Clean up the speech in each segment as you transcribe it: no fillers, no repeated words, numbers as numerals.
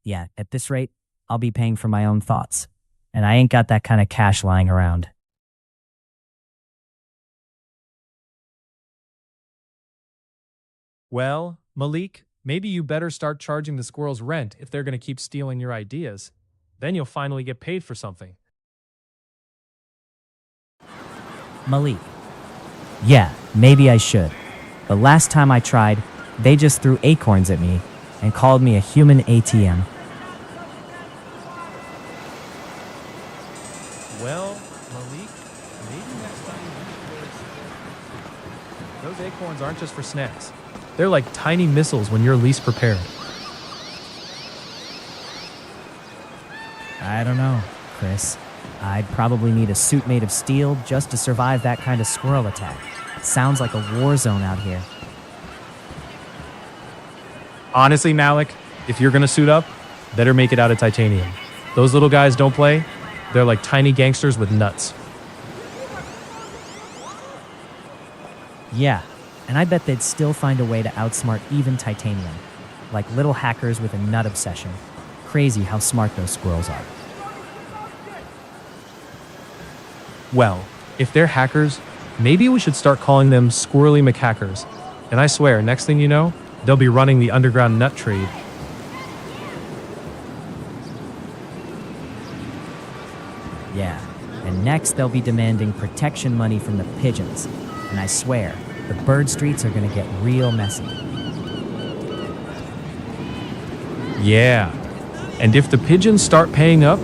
Yeah, at this rate, I'll be paying for my own thoughts. And I ain't got that kind of cash lying around. Well, Malik, maybe you better start charging the squirrels rent if they're going to keep stealing your ideas. Then you'll finally get paid for something. Malik. Yeah, maybe I should. But last time I tried, they just threw acorns at me and called me a human ATM. Well, Malik, maybe next time you use those acorns aren't just for snacks. They're like tiny missiles when you're least prepared. I don't know, Chris. I'd probably need a suit made of steel just to survive that kind of squirrel attack. Sounds like a war zone out here. Honestly, Malik, if you're gonna suit up, better make it out of titanium. Those little guys don't play. They're like tiny gangsters with nuts. Yeah, and I bet they'd still find a way to outsmart even titanium. Like little hackers with a nut obsession. Crazy how smart those squirrels are. Well, if they're hackers, maybe we should start calling them squirrely McHackers. And I swear, next thing you know, they'll be running the underground nut trade. Yeah, and next they'll be demanding protection money from the pigeons. And I swear, the bird streets are gonna get real messy. Yeah. And if the pigeons start paying up,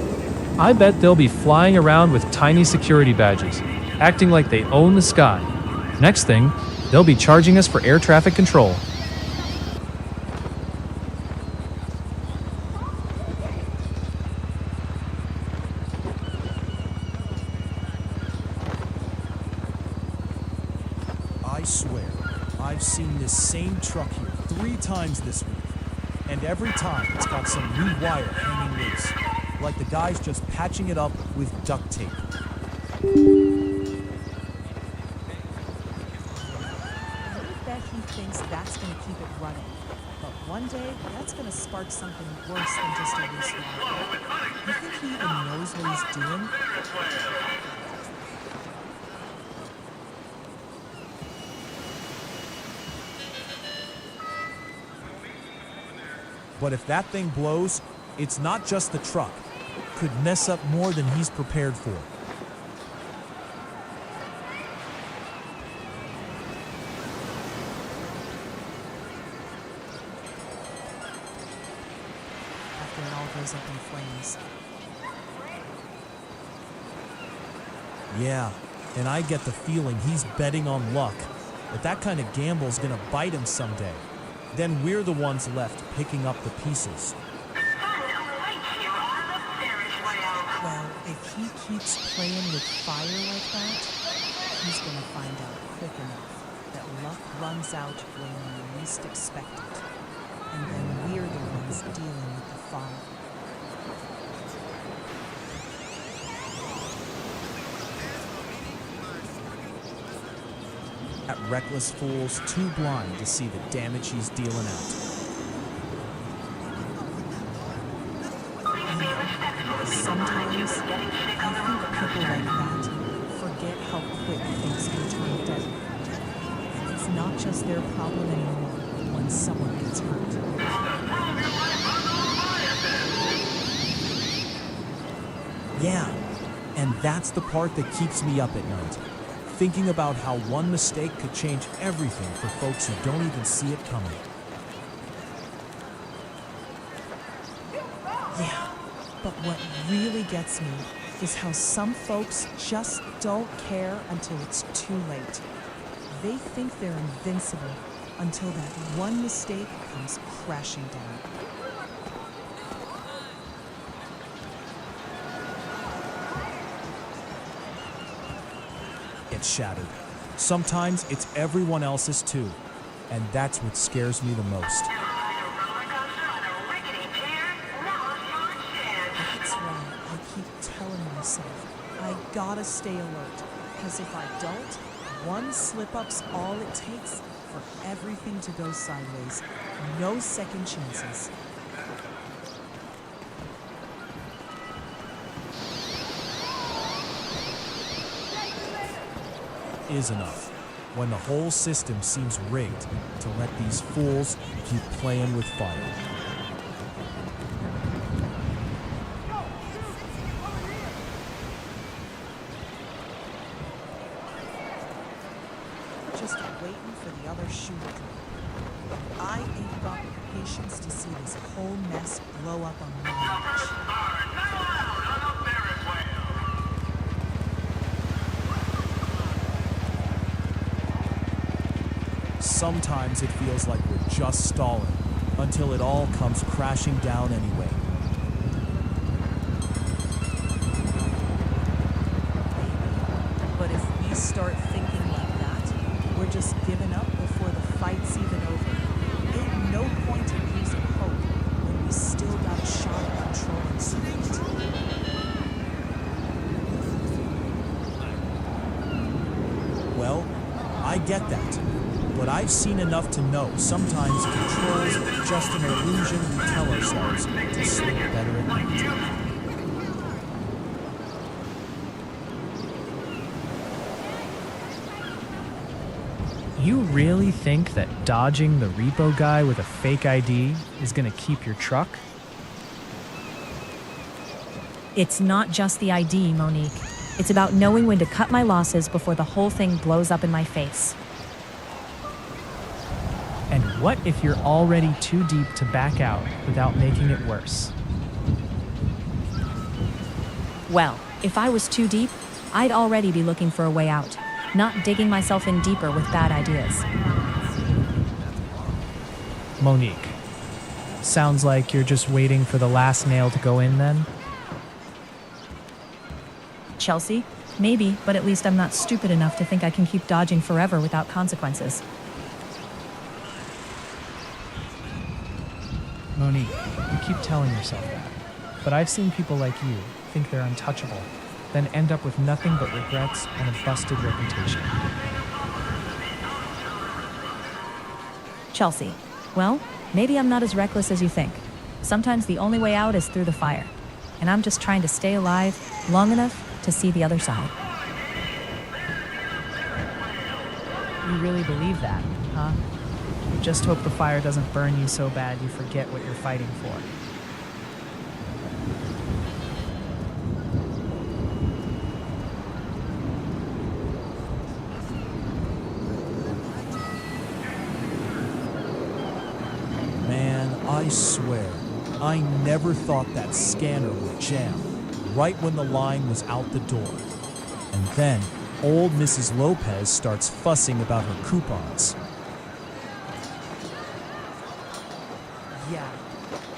I bet they'll be flying around with tiny security badges, acting like they own the sky. Next thing, they'll be charging us for air traffic control. I swear, I've seen this same truck here 3 times this week. And every time it's got some new wire hanging loose. Like the guy's just patching it up with duct tape. I bet he thinks that's going to keep it running. But one day, that's going to spark something worse than just a loose wire. You think he even knows what he's doing? But if that thing blows, it's not just the truck. Could mess up more than he's prepared for. After it all goes up in flames. Yeah, and I get the feeling he's betting on luck. That kind of gamble's gonna bite him someday. Then we're the ones left picking up the pieces. Well, if he keeps playing with fire like that, he's gonna find out quick enough that luck runs out when you least expect it. And then we're the ones dealing with the fall. That reckless fool's too blind to see the damage he's dealing out. Sometimes, I think people like that forget how quick things can turn deadly. And it's not just their problem anymore when someone gets hurt. Yeah, and that's the part that keeps me up at night. Thinking about how one mistake could change everything for folks who don't even see it coming. Yeah, but what really gets me is how some folks just don't care until it's too late. They think they're invincible until that one mistake comes crashing down. It's shattered. Sometimes it's everyone else's too, and that's what scares me the most. That's why I keep telling myself, I gotta stay alert, because if I don't, one slip-up's all it takes for everything to go sideways. No second chances. is enough. When the whole system seems rigged to let these fools keep playing with fire. Just waiting for the other shoe to drop. I ain't got the patience to see this whole mess blow up on my watch. Sometimes it feels like we're just stalling until it all comes crashing down anyway. But if we start thinking like that, we're just giving up before the fight's even over. Ain't no point in losing hope when we still got a shot at controlling Spirit. Well, I get that. But I've seen enough to know sometimes control's just an illusion we tell ourselves to sleep better at night. You really think that dodging the repo guy with a fake ID is gonna keep your truck? It's not just the ID, Monique. It's about knowing when to cut my losses before the whole thing blows up in my face. And what if you're already too deep to back out without making it worse? Well, if I was too deep, I'd already be looking for a way out, not digging myself in deeper with bad ideas. Monique, sounds like you're just waiting for the last nail to go in then? Chelsea? Maybe, but at least I'm not stupid enough to think I can keep dodging forever without consequences. Monique, you keep telling yourself that. But I've seen people like you think they're untouchable, then end up with nothing but regrets and a busted reputation. Chelsea, well, maybe I'm not as reckless as you think. Sometimes the only way out is through the fire. And I'm just trying to stay alive long enough to see the other side. You really believe that, huh? You just hope the fire doesn't burn you so bad you forget what you're fighting for. Man, I swear, I never thought that scanner would jam right when the line was out the door. And then old Mrs. Lopez starts fussing about her coupons. Yeah,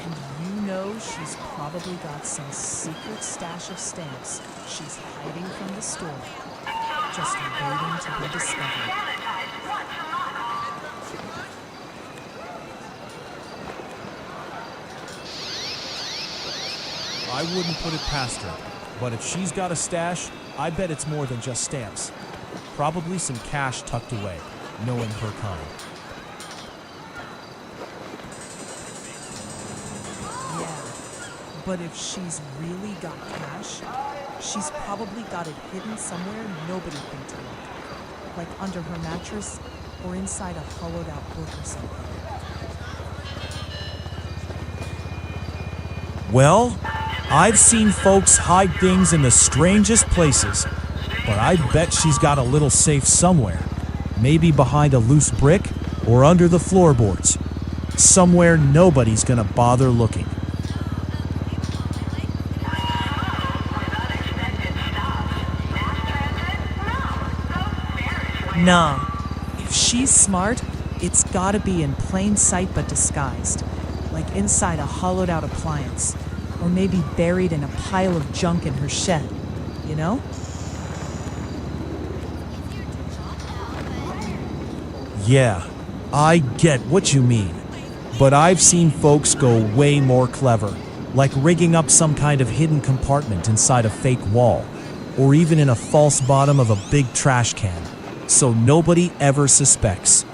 and you know she's probably got some secret stash of stamps she's hiding from the store, just waiting to be discovered. I wouldn't put it past her, but if she's got a stash, I bet it's more than just stamps. Probably some cash tucked away, knowing her kind. Yeah, but if she's really got cash, she's probably got it hidden somewhere nobody can look, like under her mattress or inside a hollowed out book or something. Well, I've seen folks hide things in the strangest places, but I bet she's got a little safe somewhere. Maybe behind a loose brick or under the floorboards. Somewhere nobody's gonna bother looking. Nah. If she's smart, it's gotta be in plain sight but disguised. Like inside a hollowed out appliance. Or maybe buried in a pile of junk in her shed. You know? Yeah, I get what you mean. But I've seen folks go way more clever, like rigging up some kind of hidden compartment inside a fake wall, or even in a false bottom of a big trash can, so nobody ever suspects.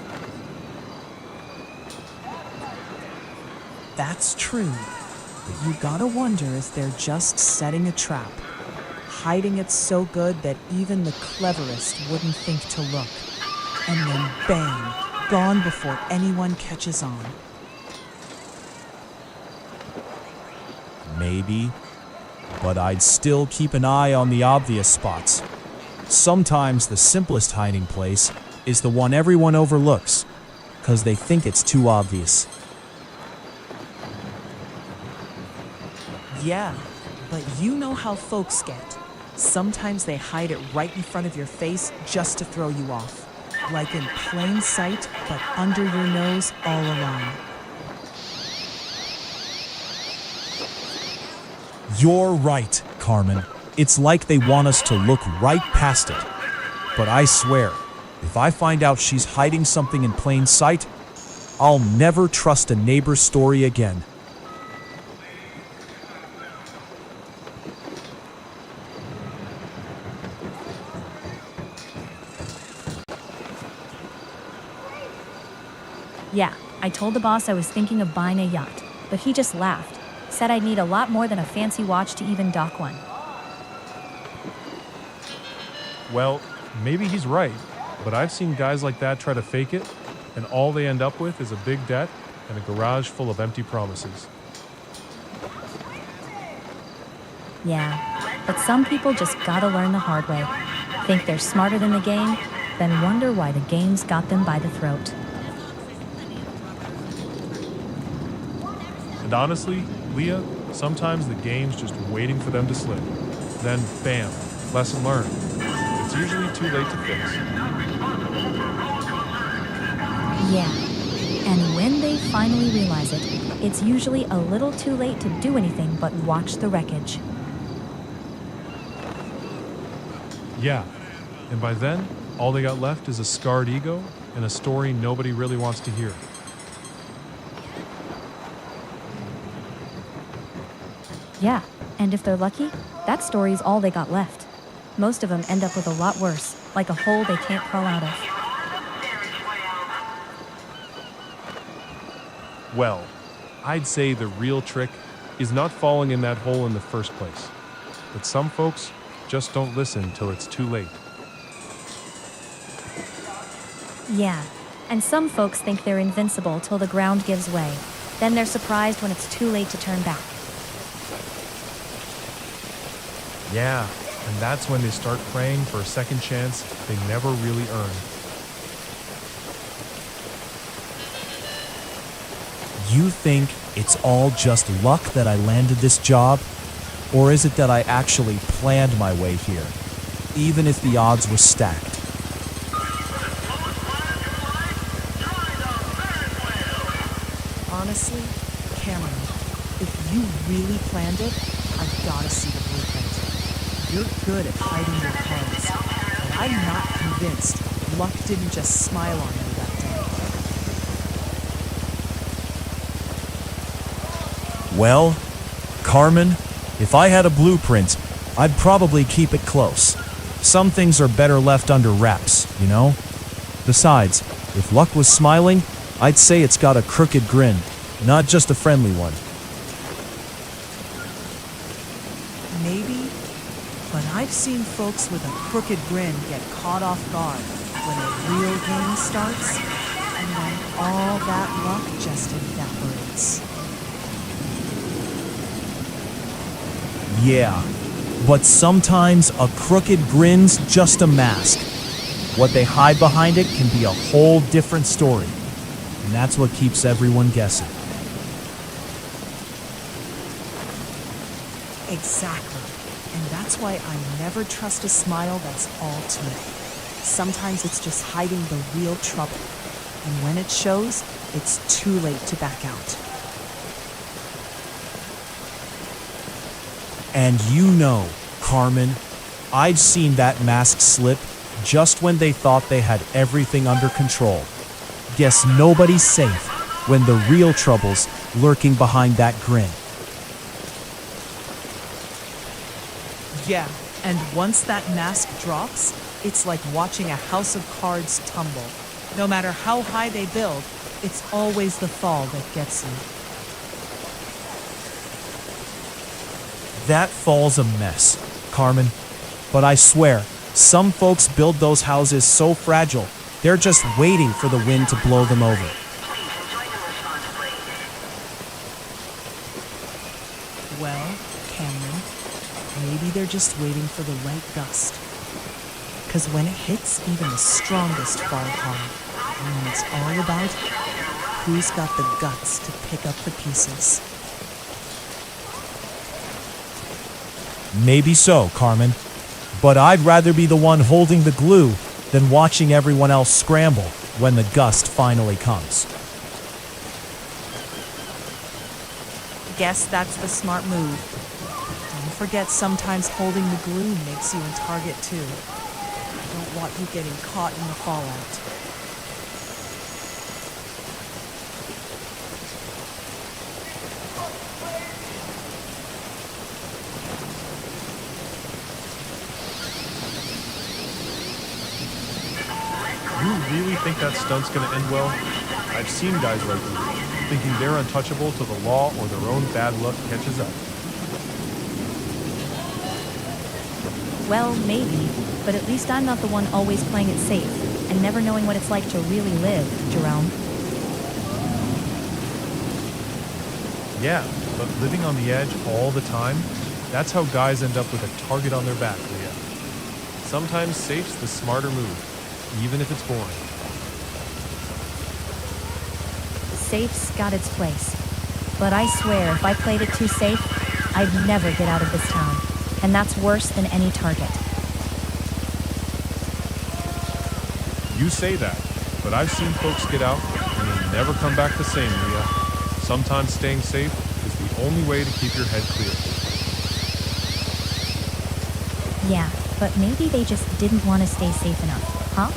That's true. But you gotta wonder if they're just setting a trap. hiding it so good that even the cleverest wouldn't think to look. And then bang, gone before anyone catches on. Maybe, but I'd still keep an eye on the obvious spots. Sometimes the simplest hiding place is the one everyone overlooks, because they think it's too obvious. Yeah, but you know how folks get. Sometimes they hide it right in front of your face just to throw you off. Like in plain sight, but under your nose all along. You're right, Carmen. It's like they want us to look right past it. But I swear, if I find out she's hiding something in plain sight, I'll never trust a neighbor's story again. Yeah, I told the boss I was thinking of buying a yacht, but he just laughed. Said I'd need a lot more than a fancy watch to even dock one. Well, maybe he's right, but I've seen guys like that try to fake it, and all they end up with is a big debt and a garage full of empty promises. Yeah, but some people just gotta learn the hard way. Think they're smarter than the game, then wonder why the game's got them by the throat. And honestly, Leah, sometimes the game's just waiting for them to slip. Then, bam, lesson learned. It's usually too late to fix. Yeah, and when they finally realize it, it's usually a little too late to do anything but watch the wreckage. Yeah, and by then, all they got left is a scarred ego and a story nobody really wants to hear. Yeah, and if they're lucky, that story's all they got left. Most of them end up with a lot worse, like a hole they can't crawl out of. Well, I'd say the real trick is not falling in that hole in the first place. But some folks just don't listen till it's too late. Yeah, and some folks think they're invincible till the ground gives way. Then they're surprised when it's too late to turn back. Yeah, and that's when they start praying for a second chance they never really earned. You think it's all just luck that I landed this job? Or is it that I actually planned my way here, even if the odds were stacked? Honestly, Cameron, if you really planned it, I've got to see the blueprint. You're good at hiding your cards, but I'm not convinced luck didn't just smile on you that day. Well, Carmen, if I had a blueprint, I'd probably keep it close. Some things are better left under wraps, you know? Besides, if luck was smiling, I'd say it's got a crooked grin, not just a friendly one. Maybe, but I've seen folks with a crooked grin get caught off guard when a real game starts, and then all that luck just evaporates. Yeah, but sometimes a crooked grin's just a mask. What they hide behind it can be a whole different story, and that's what keeps everyone guessing. Exactly. And that's why I never trust a smile that's all to me. Sometimes it's just hiding the real trouble. And when it shows, it's too late to back out. And you know, Carmen, I'd seen that mask slip just when they thought they had everything under control. Guess nobody's safe when the real trouble's lurking behind that grin. Yeah, and once that mask drops, it's like watching a house of cards tumble. No matter how high they build, it's always the fall that gets you. That fall's a mess, Carmen, But I swear, some folks build those houses so fragile, they're just waiting for the wind to blow them over. Well, Cameron, maybe they're just waiting for the right gust. Because when it hits, even the strongest fall hard. And it's all about who's got the guts to pick up the pieces. Maybe so, Carmen. But I'd rather be the one holding the glue than watching everyone else scramble when the gust finally comes. Guess that's the smart move. Don't forget, sometimes holding the glue makes you in target too. I don't want you getting caught in the fallout. You really think that stunt's gonna end well? I've seen guys like you, thinking they're untouchable till the law or their own bad luck catches up. Well, maybe, but at least I'm not the one always playing it safe and never knowing what it's like to really live, Jerome. Yeah, but living on the edge all the time, that's how guys end up with a target on their back, Leah. Sometimes safe's the smarter move, even if it's boring. Safe's got its place. But I swear, if I played it too safe, I'd never get out of this town. And that's worse than any target. You say that, but I've seen folks get out and they never come back the same, Leah. Sometimes staying safe is the only way to keep your head clear. Yeah, but maybe they just didn't want to stay safe enough, huh?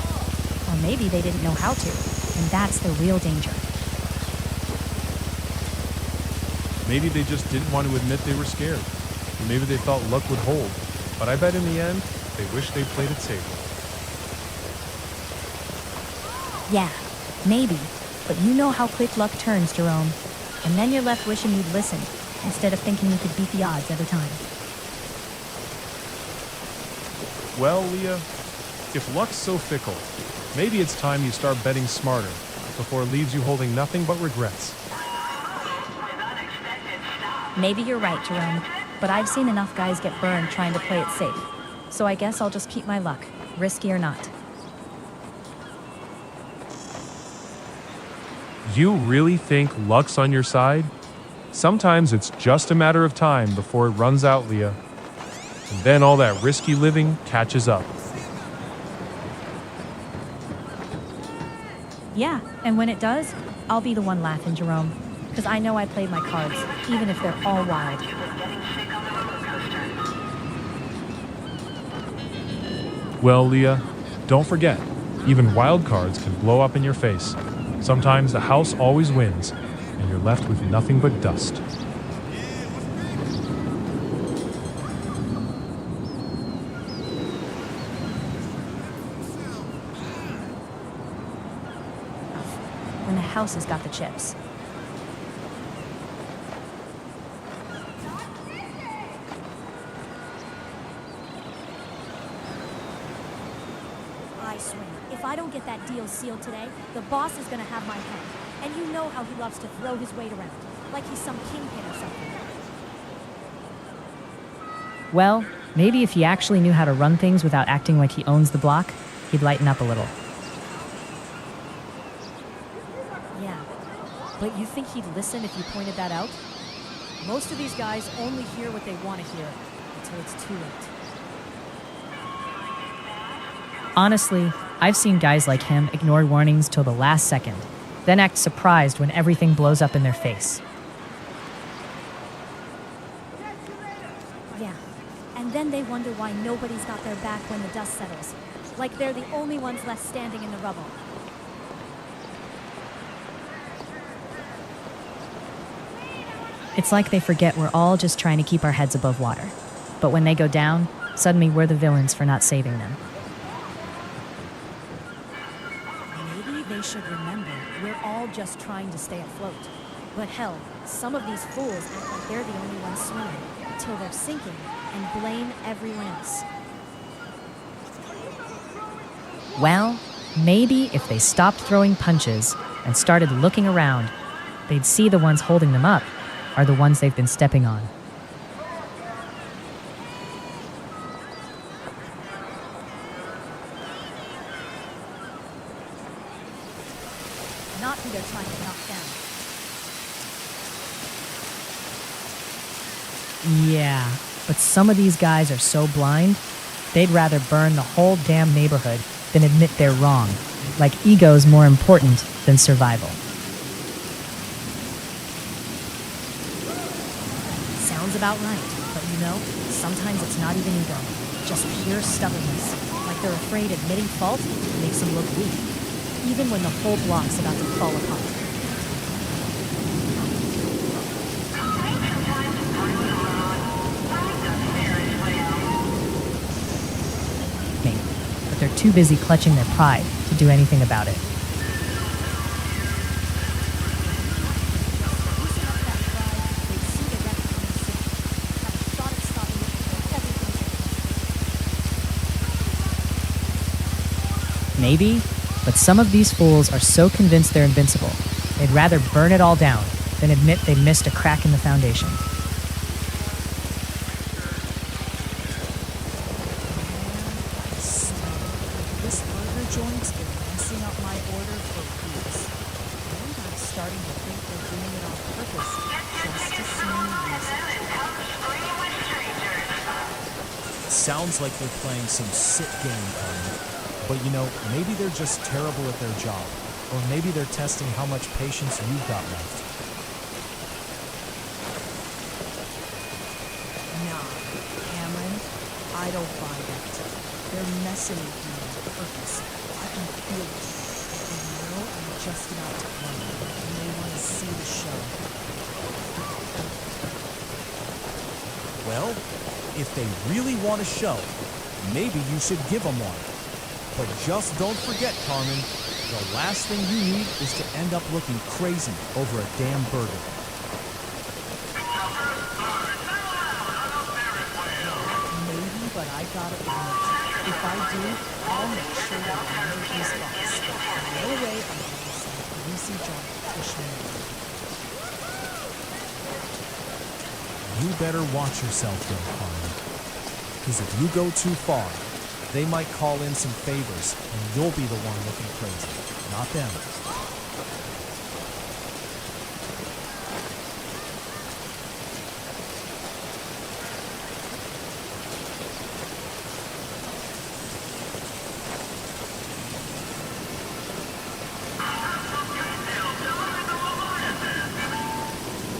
Or maybe they didn't know how to, and that's the real danger. Maybe they just didn't want to admit they were scared. Or maybe they thought luck would hold. But I bet in the end, they wish they played it safer. Yeah, maybe. But you know how quick luck turns, Jerome. And then you're left wishing you'd listened, instead of thinking you could beat the odds every time. Well, Leah, if luck's so fickle, maybe it's time you start betting smarter before it leaves you holding nothing but regrets. Maybe you're right, Jerome. But I've seen enough guys get burned trying to play it safe. So I guess I'll just keep my luck, risky or not. You really think luck's on your side? Sometimes it's just a matter of time before it runs out, Leah. And then all that risky living catches up. Yeah, and when it does, I'll be the one laughing, Jerome. Because I know I played my cards, even if they're all wild. Well, Leah, don't forget, even wild cards can blow up in your face. Sometimes the house always wins, and you're left with nothing but dust. When the house has got the chips. I swear, if I don't get that deal sealed today, the boss is gonna have my head. And you know how he loves to throw his weight around, like he's some kingpin or something. Well, maybe if he actually knew how to run things without acting like he owns the block, he'd lighten up a little. Yeah, but you think he'd listen if you pointed that out? Most of these guys only hear what they want to hear until it's too late. Honestly, I've seen guys like him ignore warnings till the last second, then act surprised when everything blows up in their face. Yeah, and then they wonder why nobody's got their back when the dust settles, like they're the only ones left standing in the rubble. It's like they forget we're all just trying to keep our heads above water. But when they go down, suddenly we're the villains for not saving them. Maybe they should remember we're all just trying to stay afloat. But hell, some of these fools act like they're the only ones swimming until they're sinking and blame everyone else. Well, maybe if they stopped throwing punches and started looking around, they'd see the ones holding them up are the ones they've been stepping on. Not who they're trying to knock down. Yeah, but some of these guys are so blind, they'd rather burn the whole damn neighborhood than admit they're wrong. Like ego's more important than survival. Sounds about right, but sometimes it's not even ego, just pure stubbornness. Like they're afraid admitting fault makes them look weak, even when the whole block's about to fall apart. But they're too busy clutching their pride to do anything about it. Maybe, but some of these fools are so convinced they're invincible, they'd rather burn it all down than admit they missed a crack in the foundation. This burger joint's been messing up my order for weeks. And I'm starting to think they're doing it on purpose, just to see me use it. Sounds like they're playing some sick game, Carmen. But maybe they're just terrible at their job. Or maybe they're testing how much patience you've got left. Nah, Cameron, I don't buy that. They're messing with me on purpose. I can feel it. And I'm just about to play, and they want to see the show. Well, if they really want a show, maybe you should give them one. But just don't forget, Carmen, the last thing you need is to end up looking crazy over a damn burger. Maybe, but I gotta admit, if I do, I'll make sure that I know these bots. No way I'm gonna send Lucy John to push me around. You better watch yourself, though, Carmen. Because if you go too far, they might call in some favors, and you'll be the one looking crazy, not them.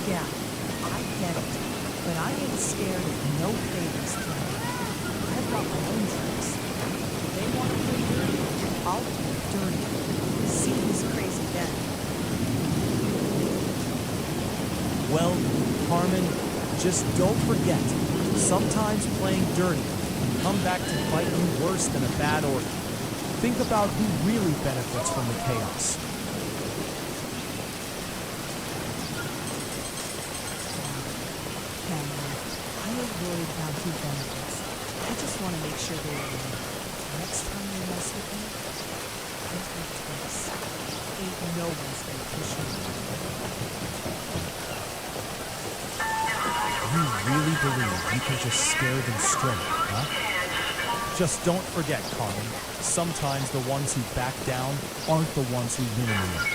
Yeah, I get it, but I ain't scared of no favors from me. I've got my own tricks. If they want to play dirty, I'll play dirty. See who's crazy then. Well, Carmen, just don't forget, sometimes playing dirty can come back to bite you worse than a bad order. Think about who really benefits from the chaos. Cameron, I ain't worried about who benefits. I just want to make sure they win. Next time you mess with me, don't think twice. Ain't no one's gonna push me. You really believe you can just scare them straight, huh? Just don't forget, Carmen, sometimes the ones who back down aren't the ones who win in the end.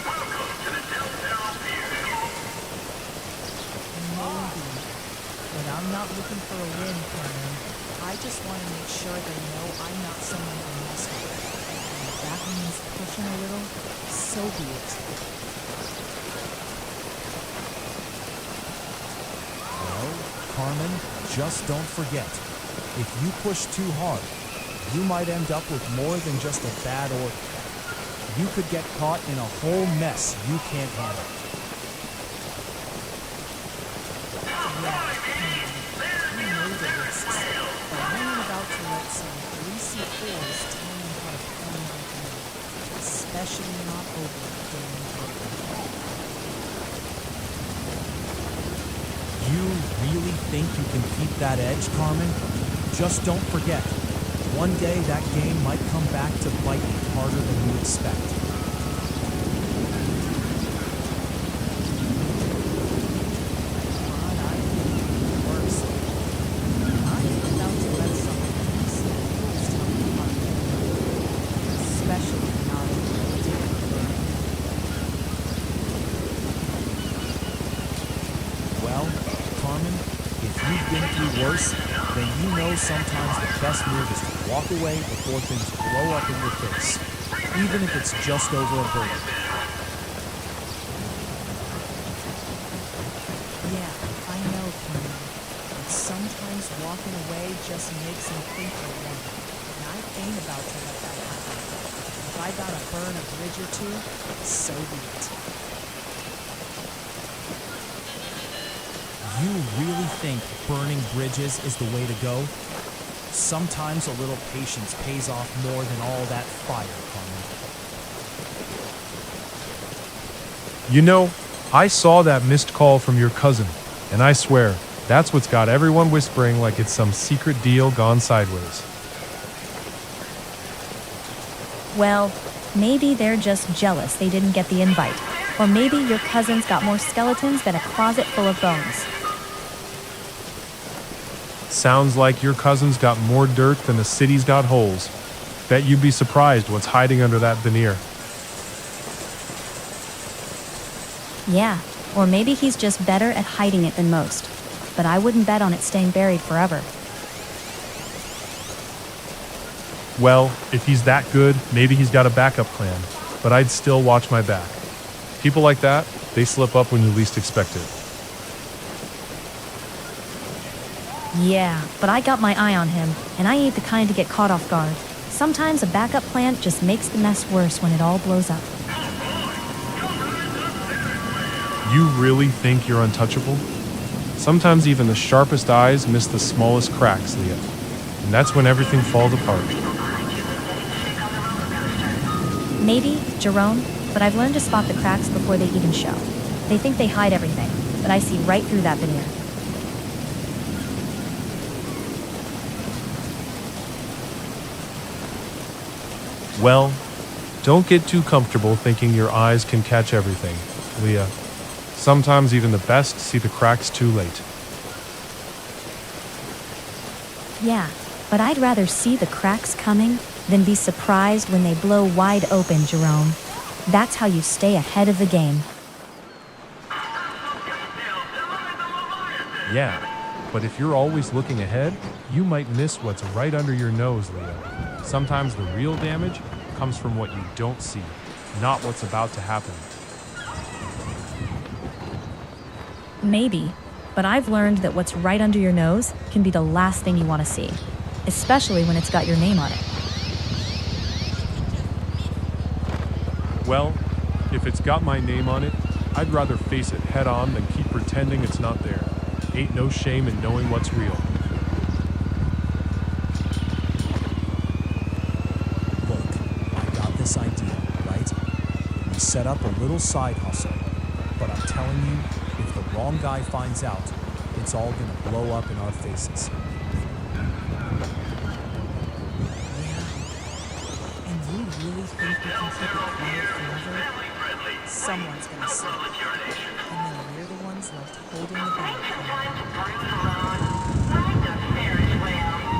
Maybe, but I'm not looking for a win, Cameron. I just want to make sure they know I'm not someone to mess with. And if that means pushing a little, so be it. Well, Carmen, just don't forget, if you push too hard, you might end up with more than just a bad order. You could get caught in a whole mess you can't handle. Yeah, Cameron, I know the risks, but I ain't about to let some greasy fools tell me how to play my game, especially not over a damn burger. You really think you can keep that edge, Carmen? Just don't forget, One day that game might come back to bite you harder than you expect. Worse. I am about to let someone else who's telling apart, especially not in Well, Carmen, if you've been through worse, then you know sometimes the best move is to walk away before things blow up in your face, even if it's just over a bullet. Yeah, I know, Carmen. But sometimes walking away just makes me think for one. And I ain't about to let that happen. If I gotta burn a bridge or two, so be it. You really think burning bridges is the way to go? Sometimes a little patience pays off more than all that fire, Carmen. You know, I saw that missed call from your cousin, and I swear, that's what's got everyone whispering like it's some secret deal gone sideways. Well, maybe they're just jealous they didn't get the invite. Or maybe your cousin's got more skeletons than a closet full of bones. Sounds like your cousin's got more dirt than the city's got holes. Bet you'd be surprised what's hiding under that veneer. Yeah, or maybe he's just better at hiding it than most. But I wouldn't bet on it staying buried forever. Well, if he's that good, maybe he's got a backup plan. But I'd still watch my back. People like that, they slip up when you least expect it. Yeah, but I got my eye on him, and I ain't the kind to get caught off guard. Sometimes a backup plan just makes the mess worse when it all blows up. You really think you're untouchable? Sometimes even the sharpest eyes miss the smallest cracks, Leah. And that's when everything falls apart. Maybe, Jerome, but I've learned to spot the cracks before they even show. They think they hide everything, but I see right through that veneer. Well, don't get too comfortable thinking your eyes can catch everything, Leah. Sometimes even the best see the cracks too late. Yeah, but I'd rather see the cracks coming than be surprised when they blow wide open, Jerome. That's how you stay ahead of the game. Yeah, but if you're always looking ahead, you might miss what's right under your nose, Leah. Sometimes the real damage comes from what you don't see, not what's about to happen. Maybe, but I've learned that what's right under your nose can be the last thing you want to see, especially when it's got your name on it. Well, if it's got my name on it, I'd rather face it head on than keep pretending it's not there. Ain't no shame in knowing what's real. Look, I got this idea, right? We set up a little side hustle, but I'm telling you, if the wrong guy finds out, it's all gonna blow up in our faces. Yeah. And you really think we can keep it quiet forever? Someone's gonna slip. And then we're the ones left holding the bag.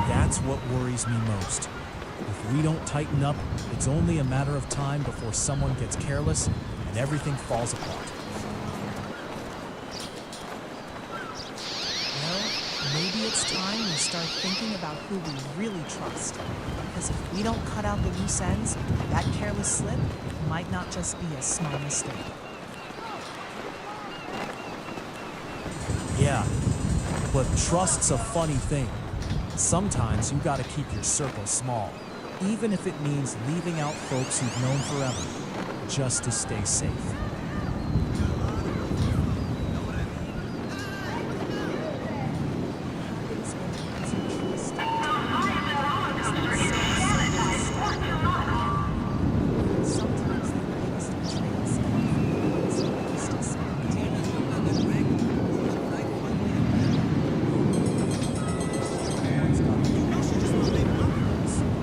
That's what worries me most. If we don't tighten up, it's only a matter of time before someone gets careless and everything falls apart. Well, maybe it's time we start thinking about who we really trust. Because if we don't cut out the loose ends, that careless slip might not just be a small mistake. Yeah, but trust's a funny thing. Sometimes you gotta keep your circle small, even if it means leaving out folks you've known forever, just to stay safe. Sometimes the biggest betrayals come from those who least expect it. Someone's got to do it.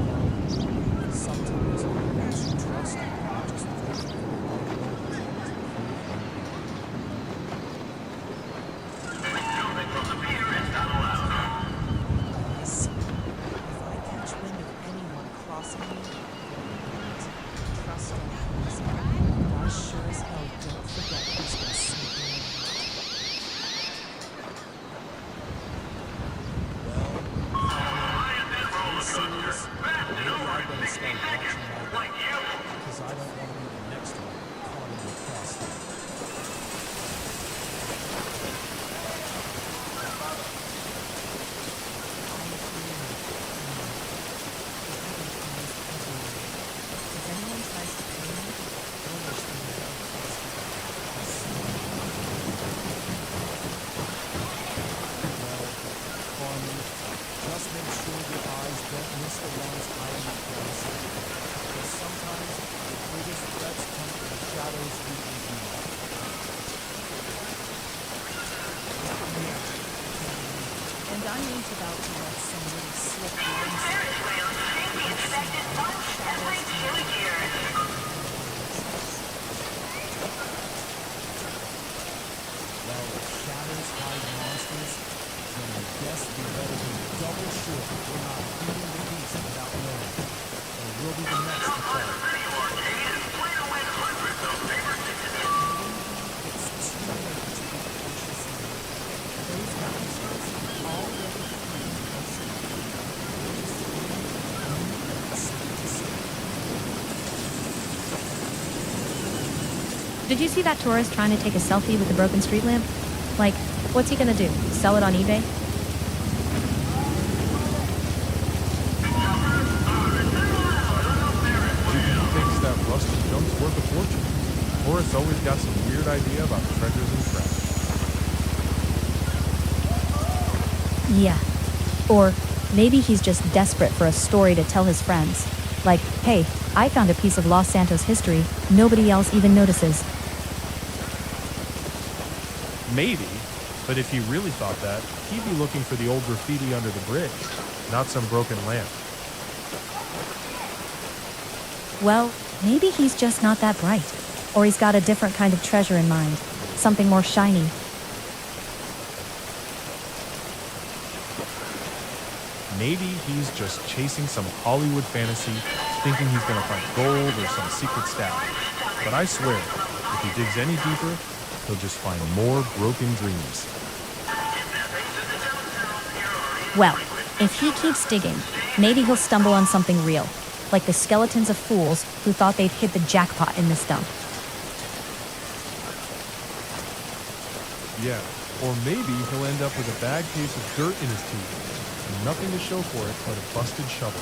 Because I don't want to be the next one caught in the crossfire. If anyone tries to pay me, I'll wish them well. Well, Carmen, just make sure your eyes don't miss the ones hiding in plain sight. Because sometimes the biggest threats come from the shadows we ignore. And I ain't about to let some little slip line Well, if shadows hide monsters, then I guess we better be double sure we're not feeding the beast without knowing. Or we'll be the next to fall. It's too late to be cautious now. Those monsters already fleeing closer. Did you see that tourist trying to take a selfie with the broken street lamp? Like, what's he gonna do? Sell it on eBay? He thinks that rusted junk's worth a fortune. Horace always got some weird idea about treasures and trash. Yeah. Or maybe he's just desperate for a story to tell his friends. Like, hey, I found a piece of Los Santos history nobody else even notices. Maybe, but if he really thought that, he'd be looking for the old graffiti under the bridge, not some broken lamp. Well, maybe he's just not that bright. Or he's got a different kind of treasure in mind. Something more shiny. Maybe he's just chasing some Hollywood fantasy, thinking he's gonna find gold or some secret stash. But I swear, if he digs any deeper, he'll just find more broken dreams. Well, if he keeps digging, maybe he'll stumble on something real. Like the skeletons of fools who thought they'd hit the jackpot in this dump. Yeah, or maybe he'll end up with a bad case of dirt in his teeth, and nothing to show for it but a busted shovel.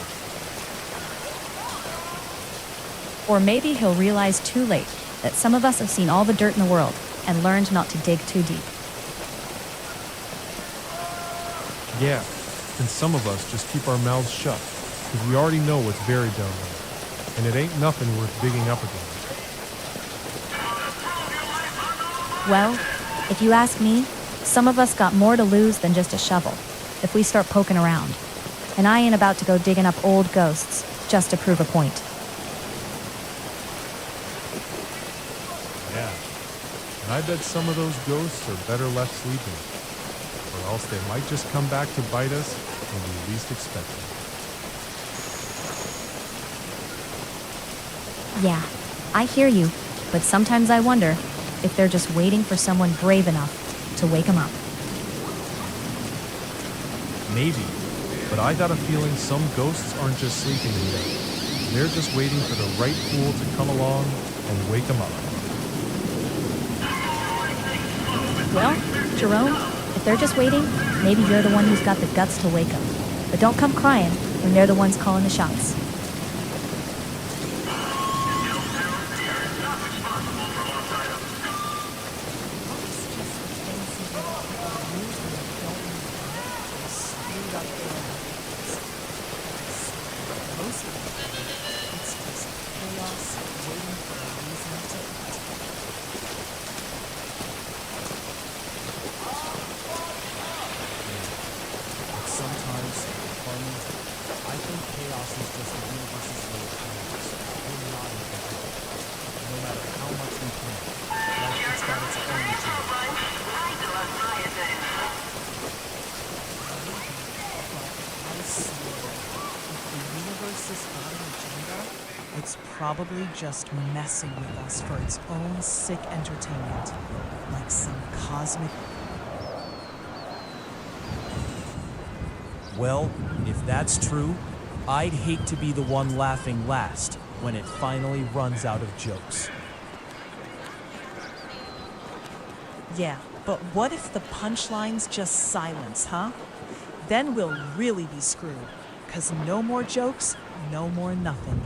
Or maybe he'll realize too late that some of us have seen all the dirt in the world and learned not to dig too deep. Yeah, and some of us just keep our mouths shut, because we already know what's buried down there, and it ain't nothing worth digging up again. Well, if you ask me, some of us got more to lose than just a shovel if we start poking around. And I ain't about to go digging up old ghosts just to prove a point. Yeah, and I bet some of those ghosts are better left sleeping, or else they might just come back to bite us when we least expect it. Yeah, I hear you, but sometimes I wonder if they're just waiting for someone brave enough to wake them up. Maybe, but I got a feeling some ghosts aren't just sleeping today. They're just waiting for the right fool to come along and wake them up. Well, Jerome, if they're just waiting, maybe you're the one who's got the guts to wake them. But don't come crying when they're the ones calling the shots. Sometimes, Carmen, I think chaos is just the universe's way of telling us we're not in control. No matter how much we plan, like it's got its own agenda. I swear, if the universe is on an agenda, it's probably just messing with us for its own sick entertainment, like some cosmic. Well, if that's true, I'd hate to be the one laughing last, when it finally runs out of jokes. Yeah, but what if the punchline's just silence, huh? Then we'll really be screwed. 'Cause no more jokes, no more nothing.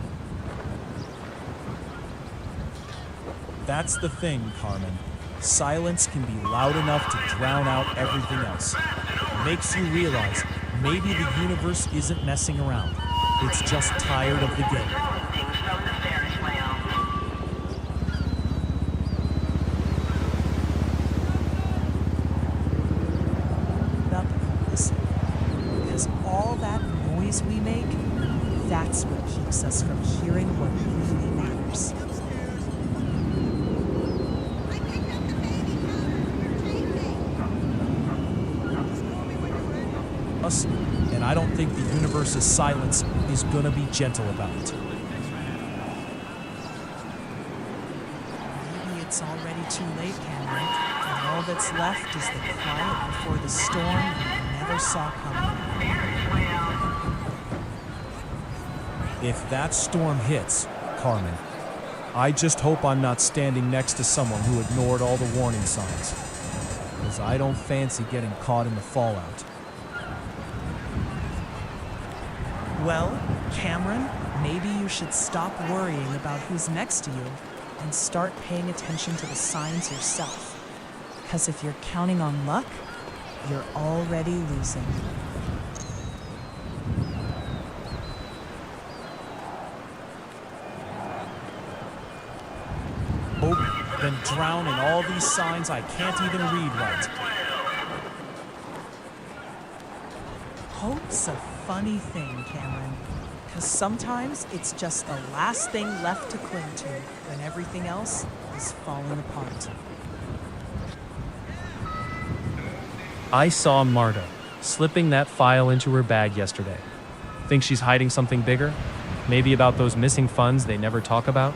That's the thing, Carmen. Silence can be loud enough to drown out everything else. It makes you realize maybe the universe isn't messing around. It's just tired of the game. Up and listen. Because all that noise we make, that's what keeps us from hearing what really matters. Us, and I don't think the universe's silence is gonna be gentle about it. Maybe it's already too late, Cameron, and all that's left is the quiet before the storm we never saw coming. If that storm hits, Carmen, I just hope I'm not standing next to someone who ignored all the warning signs. Because I don't fancy getting caught in the fallout. Well, Cameron, maybe you should stop worrying about who's next to you and start paying attention to the signs yourself. Because if you're counting on luck, you're already losing. Hope, then drown in all these signs I can't even read right. Hope's a funny thing, Cameron. Because sometimes it's just the last thing left to cling to when everything else is falling apart. I saw Marta slipping that file into her bag yesterday. Think she's hiding something bigger? Maybe about those missing funds they never talk about?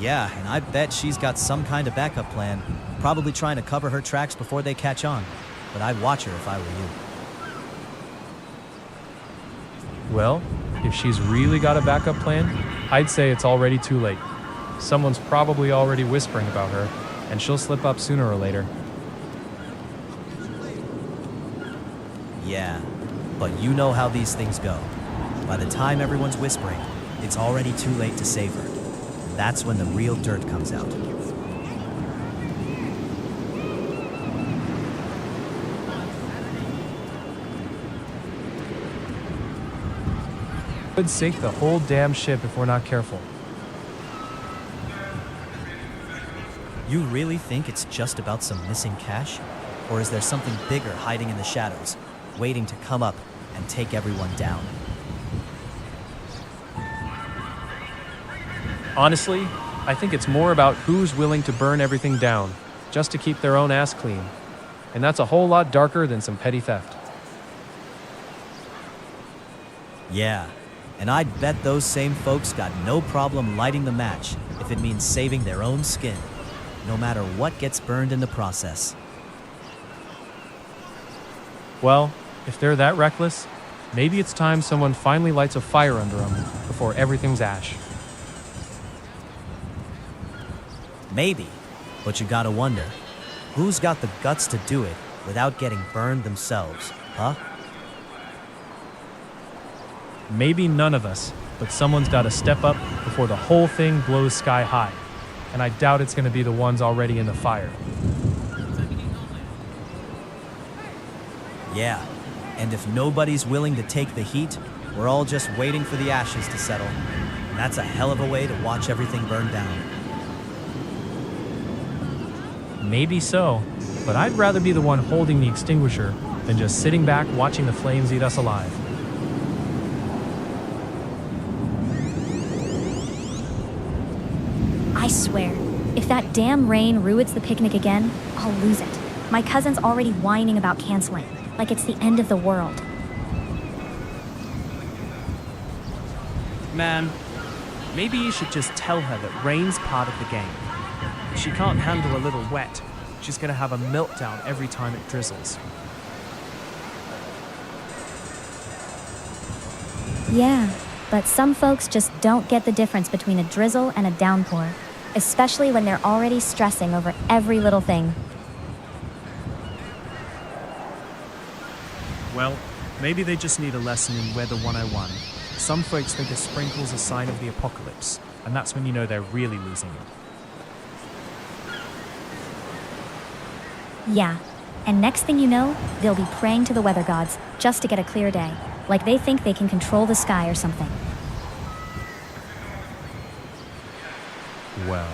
Yeah, and I bet she's got some kind of backup plan. Probably trying to cover her tracks before they catch on. But I'd watch her if I were you. Well, if she's really got a backup plan, I'd say it's already too late. Someone's probably already whispering about her, and she'll slip up sooner or later. Yeah, but you know how these things go. By the time everyone's whispering, it's already too late to save her. That's when the real dirt comes out. Could sink the whole damn ship if we're not careful. You really think it's just about some missing cash? Or is there something bigger hiding in the shadows, waiting to come up and take everyone down? Honestly, I think it's more about who's willing to burn everything down, just to keep their own ass clean. And that's a whole lot darker than some petty theft. Yeah, and I'd bet those same folks got no problem lighting the match if it means saving their own skin, no matter what gets burned in the process. Well, if they're that reckless, maybe it's time someone finally lights a fire under them before everything's ash. Maybe, but you gotta wonder, who's got the guts to do it without getting burned themselves, huh? Maybe none of us, but someone's got to step up before the whole thing blows sky high. And I doubt it's going to be the ones already in the fire. Yeah, and if nobody's willing to take the heat, we're all just waiting for the ashes to settle. And that's a hell of a way to watch everything burn down. Maybe so, but I'd rather be the one holding the extinguisher than just sitting back watching the flames eat us alive. I swear, if that damn rain ruins the picnic again, I'll lose it. My cousin's already whining about canceling, like it's the end of the world. Man, maybe you should just tell her that rain's part of the game. If she can't handle a little wet, she's gonna have a meltdown every time it drizzles. Yeah, But some folks just don't get the difference between a drizzle and a downpour, especially when they're already stressing over every little thing. Well, maybe they just need a lesson in Weather 101. Some folks think a sprinkle's a sign of the apocalypse, and that's when you know they're really losing it. Yeah, and next thing you know, they'll be praying to the weather gods just to get a clear day, like they think they can control the sky or something. Well,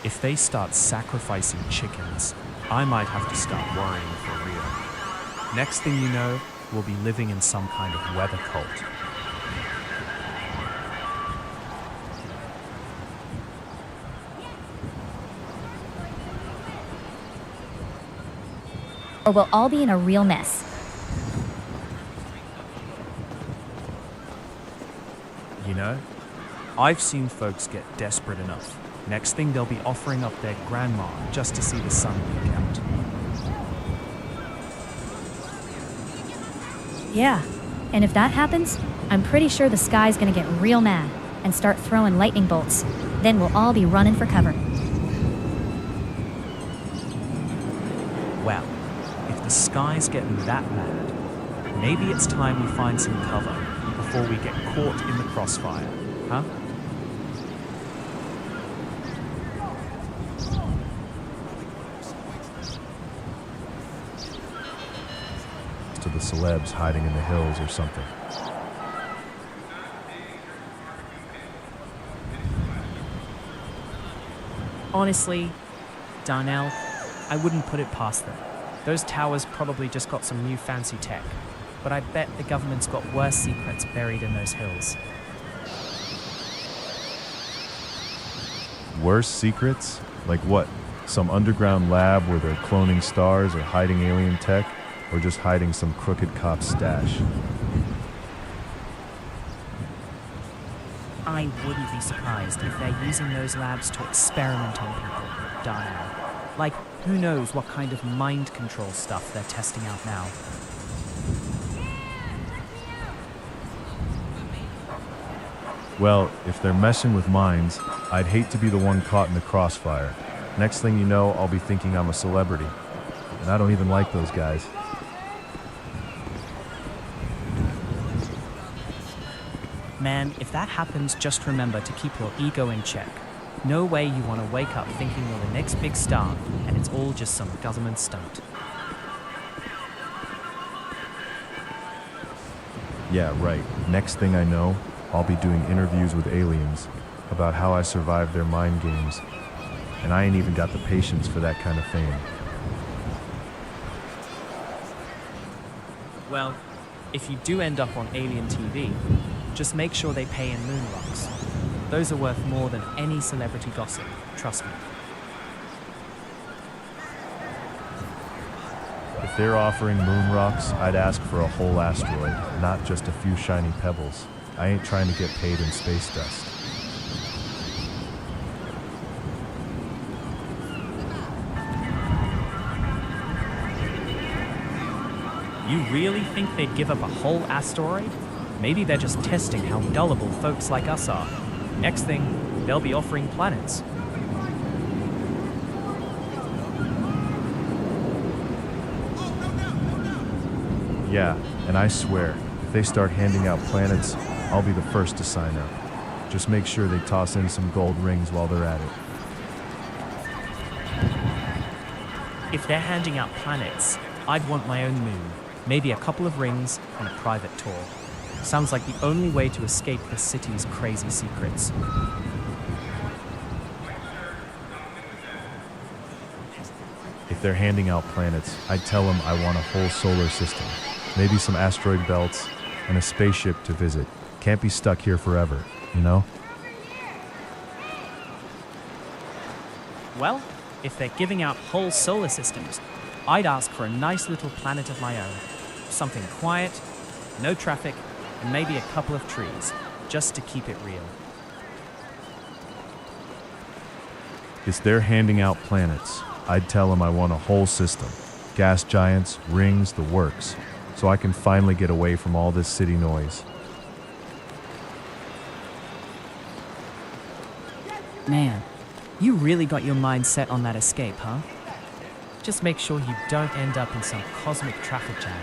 if they start sacrificing chickens, I might have to start worrying for real. Next thing you know, we'll be living in some kind of weather cult. Or we'll all be in a real mess. You know, I've seen folks get desperate enough. Next thing they'll be offering up their grandma just to see the sun peek out. Yeah, and if that happens, I'm pretty sure the sky's gonna get real mad and start throwing lightning bolts. Then we'll all be running for cover. Well, if the sky's getting that mad, maybe it's time we find some cover before we get caught in the crossfire, huh? To the celebs hiding in the hills or something. Honestly, Darnell, I wouldn't put it past them. Those towers probably just got some new fancy tech, but I bet the government's got worse secrets buried in those hills. Worse secrets? Like what? Some underground lab where they're cloning stars or hiding alien tech? Or just hiding some crooked cop stash? I wouldn't be surprised if they're using those labs to experiment on people, Darnell. Like, who knows what kind of mind control stuff they're testing out now. Well, if they're messing with minds, I'd hate to be the one caught in the crossfire. Next thing you know, I'll be thinking I'm a celebrity. And I don't even like those guys. Man, if that happens, just remember to keep your ego in check. No way you want to wake up thinking you're the next big star, and it's all just some government stunt. Yeah, right. Next thing I know, I'll be doing interviews with aliens about how I survived their mind games. And I ain't even got the patience for that kind of fame. Well, if you do end up on Alien TV, just make sure they pay in moon rocks. Those are worth more than any celebrity gossip, trust me. If they're offering moon rocks, I'd ask for a whole asteroid, not just a few shiny pebbles. I ain't trying to get paid in space dust. You really think they'd give up a whole asteroid? Maybe they're just testing how gullible folks like us are. Next thing, they'll be offering planets. Yeah, and I swear, if they start handing out planets, I'll be the first to sign up. Just make sure they toss in some gold rings while they're at it. If they're handing out planets, I'd want my own moon, maybe a couple of rings and a private tour. Sounds like the only way to escape the city's crazy secrets. If they're handing out planets, I'd tell them I want a whole solar system. Maybe some asteroid belts and a spaceship to visit. Can't be stuck here forever, you know? Well, if they're giving out whole solar systems, I'd ask for a nice little planet of my own. Something quiet, no traffic, and maybe a couple of trees, just to keep it real. If they're handing out planets, I'd tell them I want a whole system. Gas giants, rings, the works. So I can finally get away from all this city noise. Man, you really got your mind set on that escape, huh? Just make sure you don't end up in some cosmic traffic jam,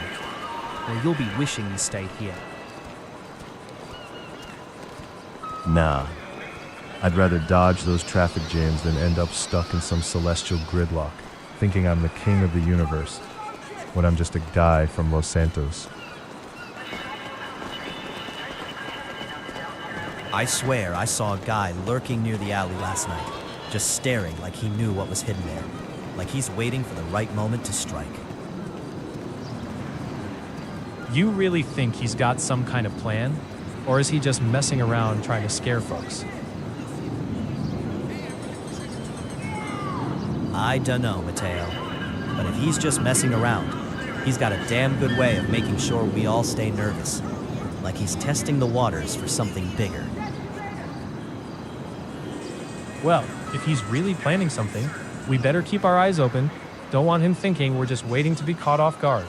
or you'll be wishing you stayed here. Nah. I'd rather dodge those traffic jams than end up stuck in some celestial gridlock, thinking I'm the king of the universe, when I'm just a guy from Los Santos. I swear I saw a guy lurking near the alley last night, just staring like he knew what was hidden there, like he's waiting for the right moment to strike. You really think he's got some kind of plan? Or is he just messing around trying to scare folks? I dunno, Mateo. But if he's just messing around, he's got a damn good way of making sure we all stay nervous. Like he's testing the waters for something bigger. Well, if he's really planning something, we better keep our eyes open. Don't want him thinking we're just waiting to be caught off guard.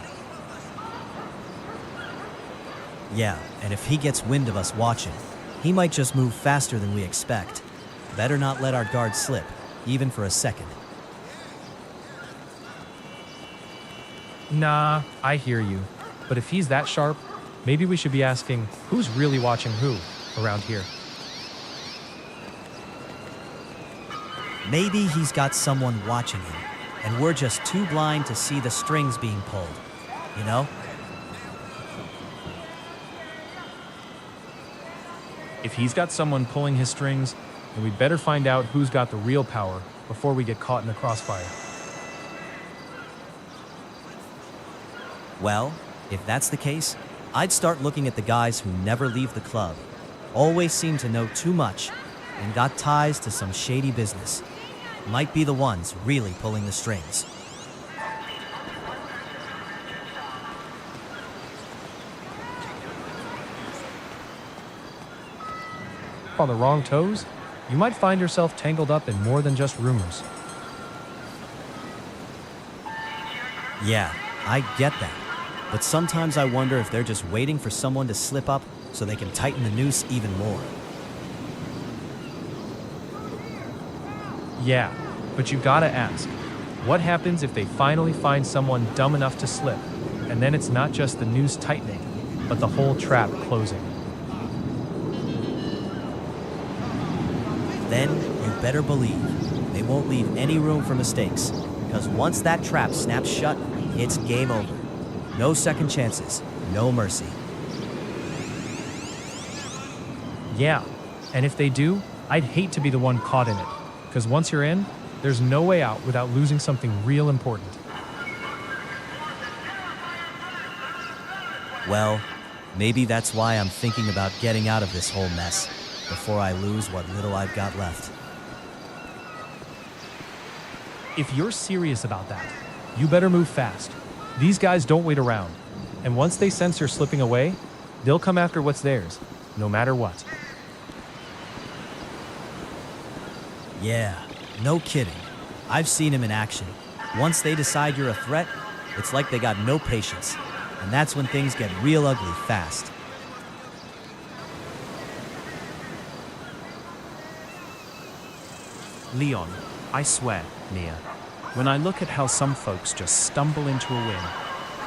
Yeah, and if he gets wind of us watching, he might just move faster than we expect. Better not let our guard slip, even for a second. Nah, I hear you. But if he's that sharp, maybe we should be asking who's really watching who around here. Maybe he's got someone watching him, and we're just too blind to see the strings being pulled, you know? If he's got someone pulling his strings, then we'd better find out who's got the real power before we get caught in the crossfire. Well, if that's the case, I'd start looking at the guys who never leave the club, always seem to know too much, and got ties to some shady business. Might be the ones really pulling the strings. On the wrong toes, you might find yourself tangled up in more than just rumors. Yeah, I get that. But sometimes I wonder if they're just waiting for someone to slip up so they can tighten the noose even more. Yeah, but you gotta ask, what happens if they finally find someone dumb enough to slip, and then it's not just the noose tightening, but the whole trap closing? Then you better believe they won't leave any room for mistakes, because once that trap snaps shut, it's game over. No second chances, no mercy. Yeah, and if they do, I'd hate to be the one caught in it, because once you're in, there's no way out without losing something real important. Well, maybe that's why I'm thinking about getting out of this whole mess before I lose what little I've got left. If you're serious about that, you better move fast. These guys don't wait around, and once they sense you're slipping away, they'll come after what's theirs, no matter what. Yeah, no kidding. I've seen him in action. Once they decide you're a threat, it's like they got no patience, and that's when things get real ugly fast. Leon, I swear, Nia, when I look at how some folks just stumble into a win,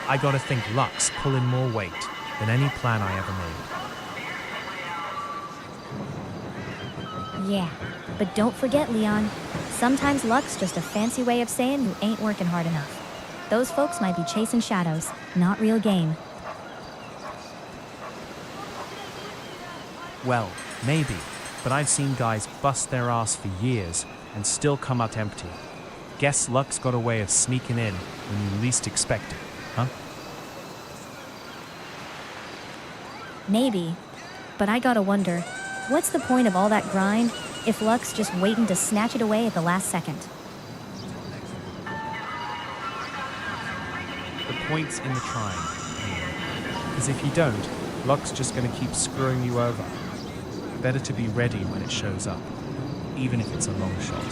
I gotta think luck's pulling more weight than any plan I ever made. Yeah, but don't forget, Leon, sometimes luck's just a fancy way of saying you ain't working hard enough. Those folks might be chasing shadows, not real game. Well, maybe, but I've seen guys bust their ass for years and still come out empty. Guess luck's got a way of sneaking in when you least expect it, huh? Maybe, but I gotta wonder, what's the point of all that grind if luck's just waiting to snatch it away at the last second? The point's in the trying. Because if you don't, luck's just gonna keep screwing you over. Better to be ready when it shows up, even if it's a long shot.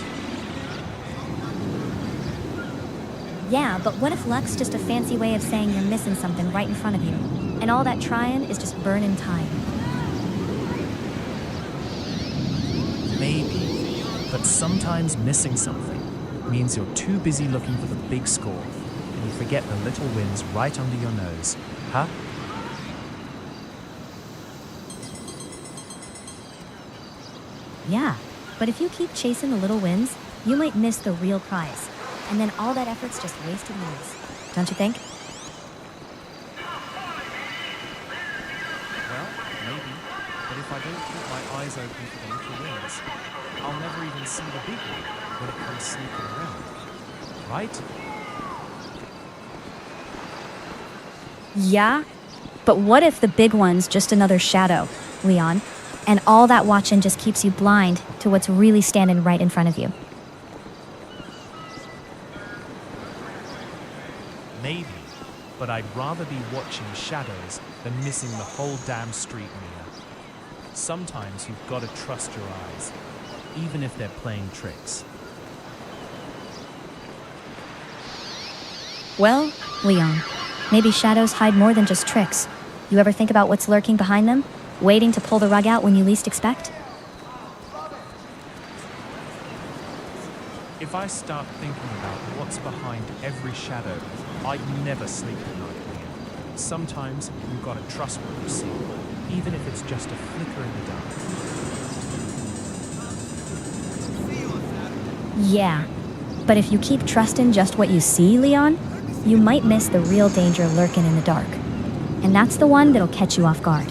Yeah, but what if luck's just a fancy way of saying you're missing something right in front of you, and all that trying is just burning time? Maybe, But sometimes missing something means you're too busy looking for the big score and you forget the little wins right under your nose. Huh? Yeah, but if you keep chasing the little wins, you might miss the real prize. And then all that effort's just wasted years. Don't you think? Well, maybe. But if I don't keep my eyes open for the little wins, I'll never even see the big one when it comes sneaking around. Right? Yeah, but what if the big one's just another shadow, Leon? And all that watching just keeps you blind to what's really standing right in front of you. Maybe. But I'd rather be watching shadows than missing the whole damn street, Mia. Sometimes you've got to trust your eyes, even if they're playing tricks. Well, Leon, maybe shadows hide more than just tricks. You ever think about what's lurking behind them? Waiting to pull the rug out when you least expect? If I start thinking about what's behind every shadow, I'd never sleep at night, Mia. Sometimes you've got to trust what you see, even if it's just a flicker in the dark. Yeah, but if you keep trusting just what you see, Leon, you might miss the real danger lurking in the dark. And that's the one that'll catch you off guard. I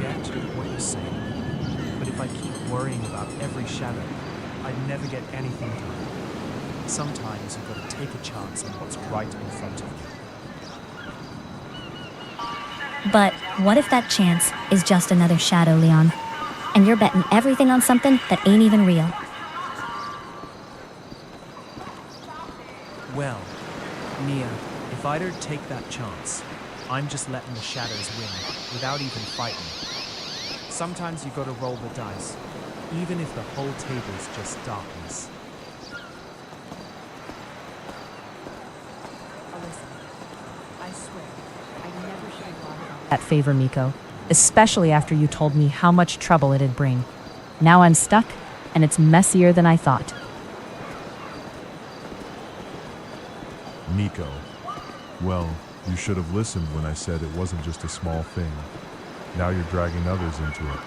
get what you're saying, but if I keep worrying about every shadow, I'd never get anything done. Sometimes you've got to take a chance on what's right in front of you. But what if that chance is just another shadow, Leon? And you're betting everything on something that ain't even real. Well, Mia, if I don't take that chance, I'm just letting the shadows win without even fighting. Sometimes you've got to roll the dice, even if the whole table's just darkness. I swear, I never should have thought about That favor, Miko, especially after you told me how much trouble it'd bring. Now I'm stuck, and it's messier than I thought. Nico. Well, you should have listened when I said it wasn't just a small thing. Now you're dragging others into it,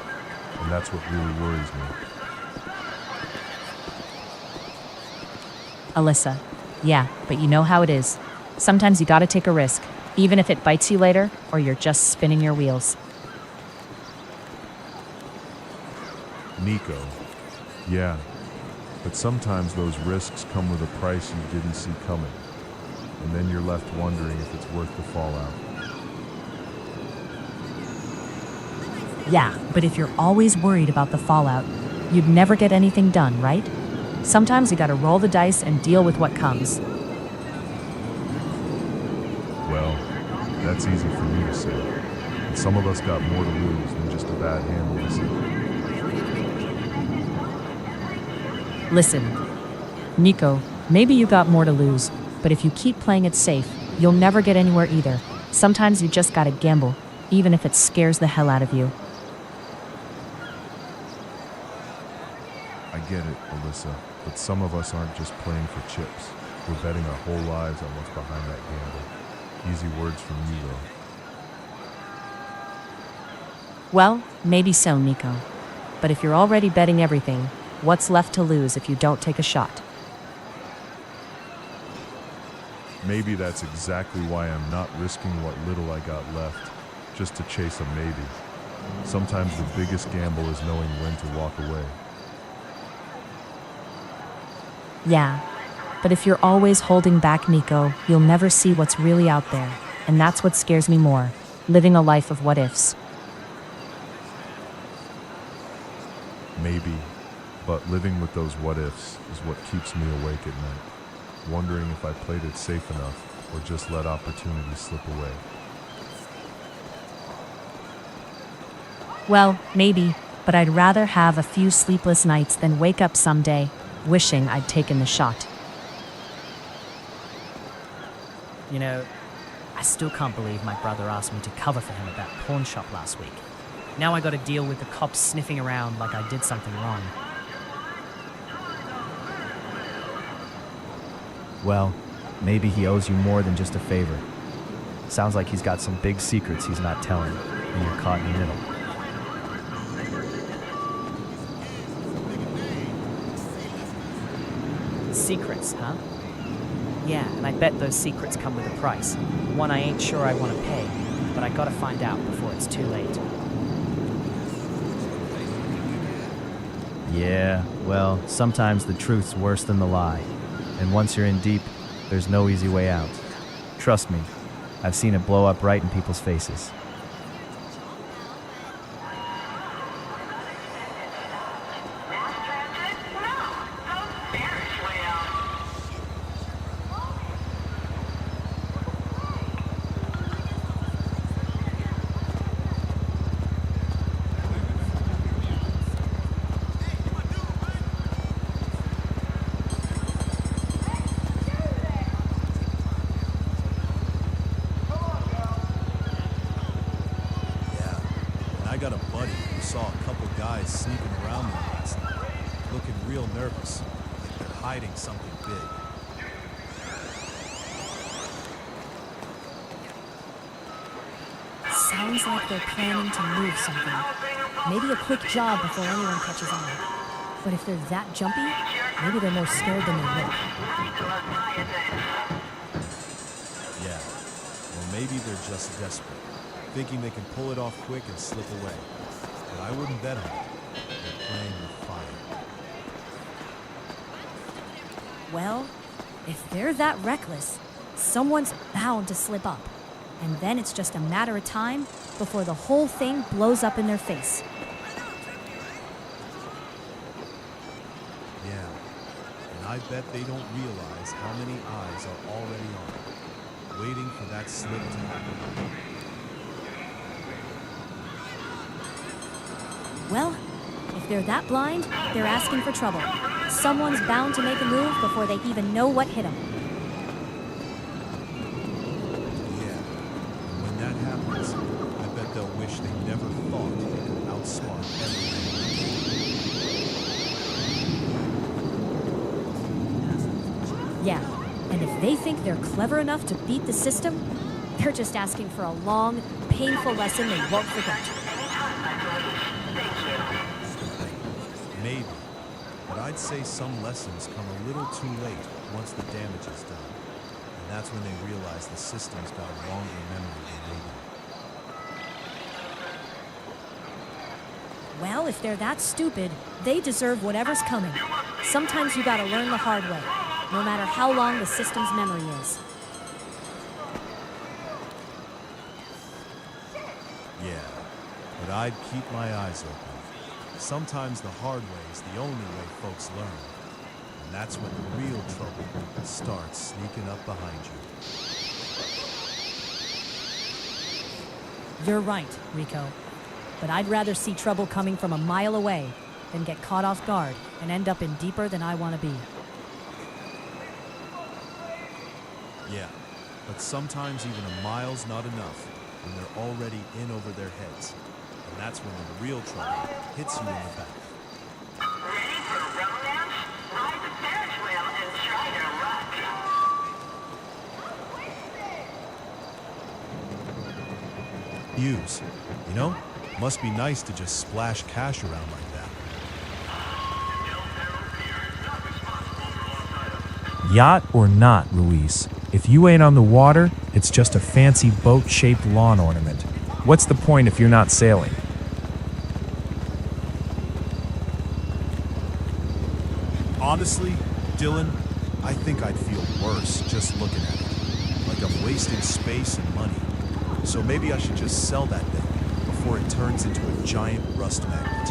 and that's what really worries me. Alyssa, yeah, but you know how it is. Sometimes you gotta take a risk, even if it bites you later or you're just spinning your wheels. Nico. Yeah, but sometimes those risks come with a price you didn't see coming. And then you're left wondering if it's worth the fallout. Yeah, but if you're always worried about the fallout, you'd never get anything done, right? Sometimes you gotta roll the dice and deal with what comes. Well, that's easy for me to say. And some of us got more to lose than just a bad hand, Lisa. Listen, Nico, maybe you got more to lose, but if you keep playing it safe, you'll never get anywhere either. Sometimes you just gotta gamble, even if it scares the hell out of you. I get it, Alyssa, but some of us aren't just playing for chips. We're betting our whole lives on what's behind that gamble. Easy words from you, though. Well, maybe so, Nico. But if you're already betting everything, what's left to lose if you don't take a shot? Maybe that's exactly why I'm not risking what little I got left, just to chase a maybe. Sometimes the biggest gamble is knowing when to walk away. Yeah, but if you're always holding back, Nico, you'll never see what's really out there. And that's what scares me more, living a life of what-ifs. Maybe, but living with those what-ifs is what keeps me awake at night, wondering if I played it safe enough or just let opportunity slip away. Well, maybe, but I'd rather have a few sleepless nights than wake up someday wishing I'd taken the shot. You know, I still can't believe my brother asked me to cover for him at that pawn shop last week. Now I gotta deal with the cops sniffing around like I did something wrong. Well, maybe he owes you more than just a favor. Sounds like he's got some big secrets he's not telling, and you're caught in the middle. Secrets, huh? Yeah, and I bet those secrets come with a price. One I ain't sure I want to pay, but I gotta find out before it's too late. Yeah, well, sometimes the truth's worse than the lie. And once you're in deep, there's no easy way out. Trust me, I've seen it blow up right in people's faces. I got a buddy who saw a couple guys sneaking around there last night, looking real nervous, like they're hiding something big. Sounds like they're planning to move something. Maybe a quick job before anyone catches on. But if they're that jumpy, maybe they're more scared than they look. Yeah, or maybe they're just desperate, thinking they can pull it off quick and slip away. But I wouldn't bet on it. They're playing with fire. Well, if they're that reckless, someone's bound to slip up. And then it's just a matter of time before the whole thing blows up in their face. Yeah, and I bet they don't realize how many eyes are already on them, waiting for that slip to happen. Well, if they're that blind, they're asking for trouble. Someone's bound to make a move before they even know what hit them. Yeah, and when that happens, I bet they'll wish they never thought they could outsmart everything. Yeah, and if they think they're clever enough to beat the system, they're just asking for a long, painful lesson they won't forget. Maybe, but I'd say some lessons come a little too late once the damage is done. And that's when they realize the system's got a longer memory than they do. Well, if they're that stupid, they deserve whatever's coming. Sometimes you gotta learn the hard way, no matter how long the system's memory is. Yeah, but I'd keep my eyes open. Sometimes the hard way is the only way folks learn. And that's when the real trouble starts sneaking up behind you. You're right, Rico. But I'd rather see trouble coming from a mile away than get caught off guard and end up in deeper than I want to be. Yeah, but sometimes even a mile's not enough when they're already in over their heads. And that's when the real trouble hits you in the back. Ready for romance? Ride the Ferris wheel and try to rock. Use, you know? Must be nice to just splash cash around like that. Yacht or not, Luis, if you ain't on the water, it's just a fancy boat-shaped lawn ornament. What's the point if you're not sailing? Honestly, Dylan, I think I'd feel worse just looking at it. Like I'm wasting space and money. So maybe I should just sell that thing before it turns into a giant rust magnet.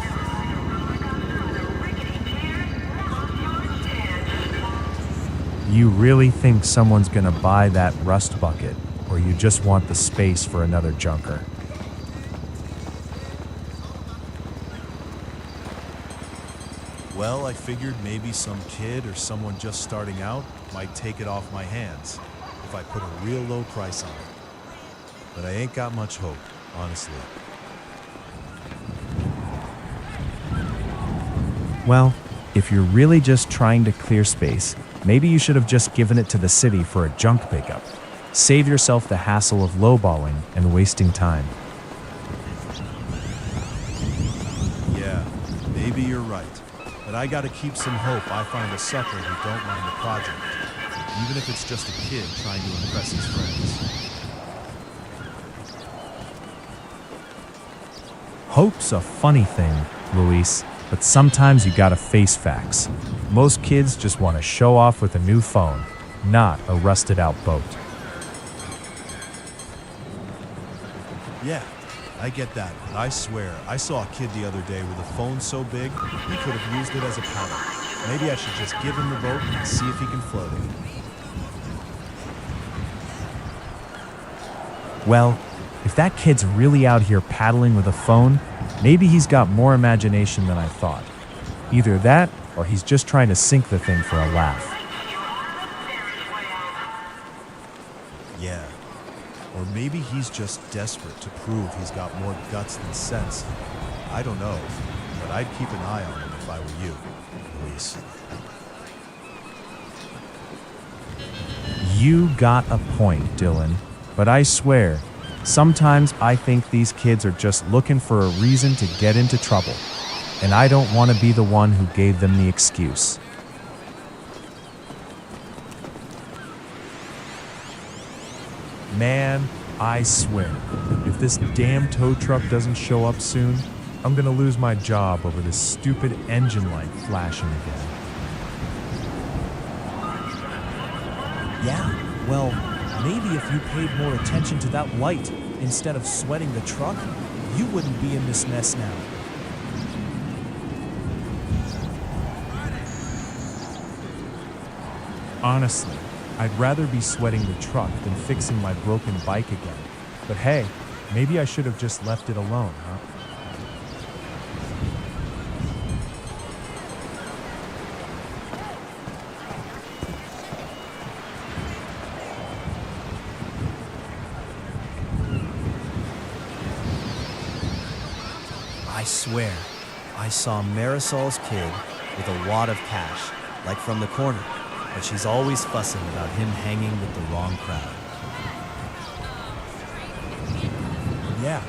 You really think someone's gonna buy that rust bucket, or you just want the space for another junker? Well, I figured maybe some kid or someone just starting out might take it off my hands if I put a real low price on it. But I ain't got much hope, honestly. Well, if you're really just trying to clear space, maybe you should have just given it to the city for a junk pickup. Save yourself the hassle of lowballing and wasting time. Yeah, maybe you're right. But I gotta keep some hope I find a sucker who don't mind the project. Even if it's just a kid trying to impress his friends. Hope's a funny thing, Luis, but sometimes you gotta face facts. Most kids just want to show off with a new phone, not a rusted out boat. Yeah, I get that, but I swear, I saw a kid the other day with a phone so big, he could have used it as a paddle. Maybe I should just give him the boat and see if he can float it. Well, if that kid's really out here paddling with a phone, maybe he's got more imagination than I thought. Either that, or he's just trying to sink the thing for a laugh. Yeah. Or maybe he's just desperate to prove he's got more guts than sense. I don't know, but I'd keep an eye on him if I were you, Luis. You got a point, Dylan, but I swear, sometimes I think these kids are just looking for a reason to get into trouble, and I don't want to be the one who gave them the excuse. Man, I swear, if this damn tow truck doesn't show up soon, I'm gonna lose my job over this stupid engine light flashing again. Yeah, well, maybe if you paid more attention to that light instead of sweating the truck, you wouldn't be in this mess now. Honestly, I'd rather be sweating the truck than fixing my broken bike again. But hey, maybe I should have just left it alone, huh? I swear, I saw Marisol's kid with a wad of cash, like from the corner, but she's always fussing about him hanging with the wrong crowd. Yeah,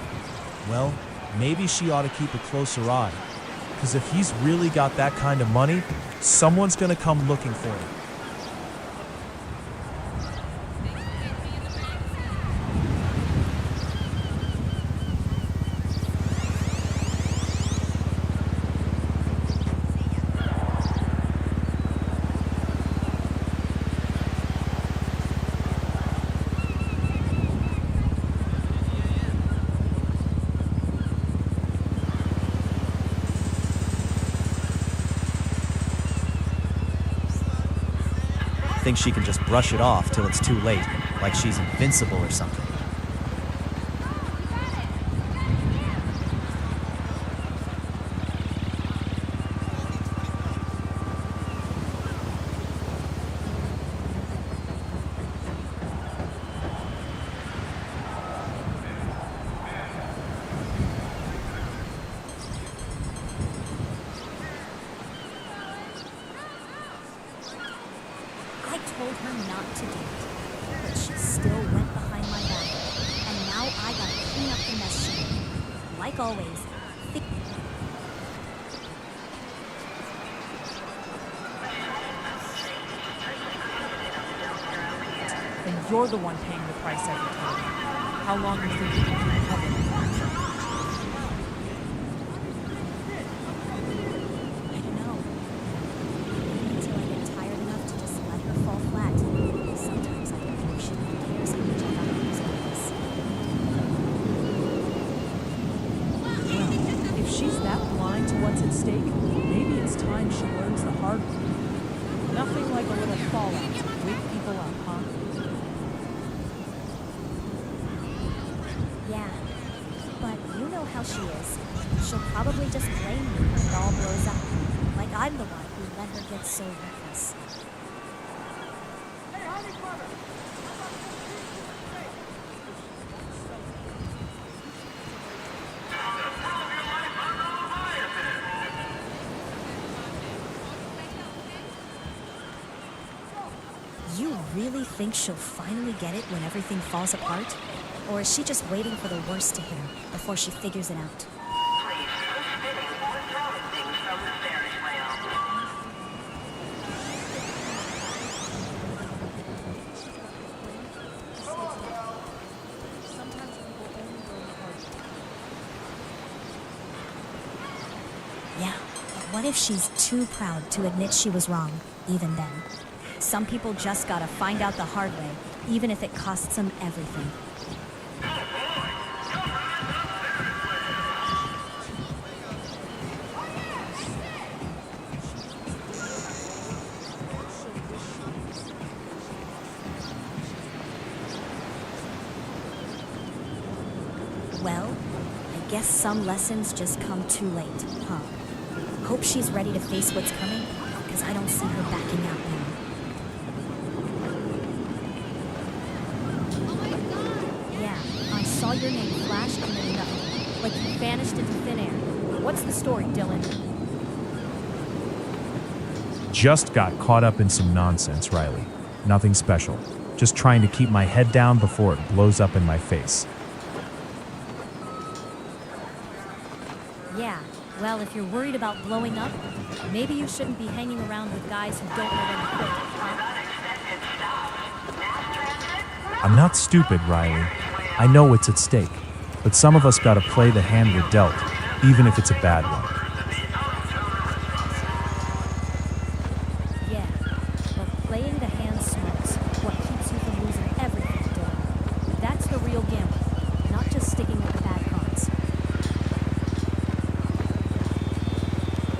well, maybe she ought to keep a closer eye. Because if he's really got that kind of money, someone's gonna come looking for him. Thinks she can just brush it off till it's too late, like she's invincible or something. I told her not to do it, but she still went behind my back. And now I gotta clean up the mess she made. Like always, And you're the one paying the price every time. How long do you think you can keep covering it? I don't know. Maybe until I get tired enough to just let her fall flat. Sometimes I don't think she even cares how much I got to use on this. Well, if she's that blind to what's at stake, maybe it's time she learns the hard way. Nothing like a little fallout to wake people up, huh? Yeah, but you know how she is. She'll probably just blame me when it all blows up. Like I'm the one who let her get so reckless. really think she'll finally get it when everything falls apart? Or is she just waiting for the worst to hit her before she figures it out? Please, no spitting or throwing things from the Ferris wheel. Yeah, but what if she's too proud to admit she was wrong, even then? Some people just gotta find out the hard way, even if it costs them everything. Well, I guess some lessons just come too late, huh? Hope she's ready to face what's coming, because I don't see her backing out now. Yeah, I saw your name flash and then nothing. Like you vanished into thin air. What's the story, Dylan? Just got caught up in some nonsense, Riley. Nothing special. Just trying to keep my head down before it blows up in my face. Yeah, well, if you're worried about blowing up, maybe you shouldn't be hanging around with guys who don't know when to quit, huh? I'm not stupid, Riley. I know what's at stake. But some of us gotta play the hand we're dealt, even if it's a bad one. Yeah, but playing the hand smart's what keeps you from losing everything, Dylan. That's the real gamble, not just sticking with the bad cards.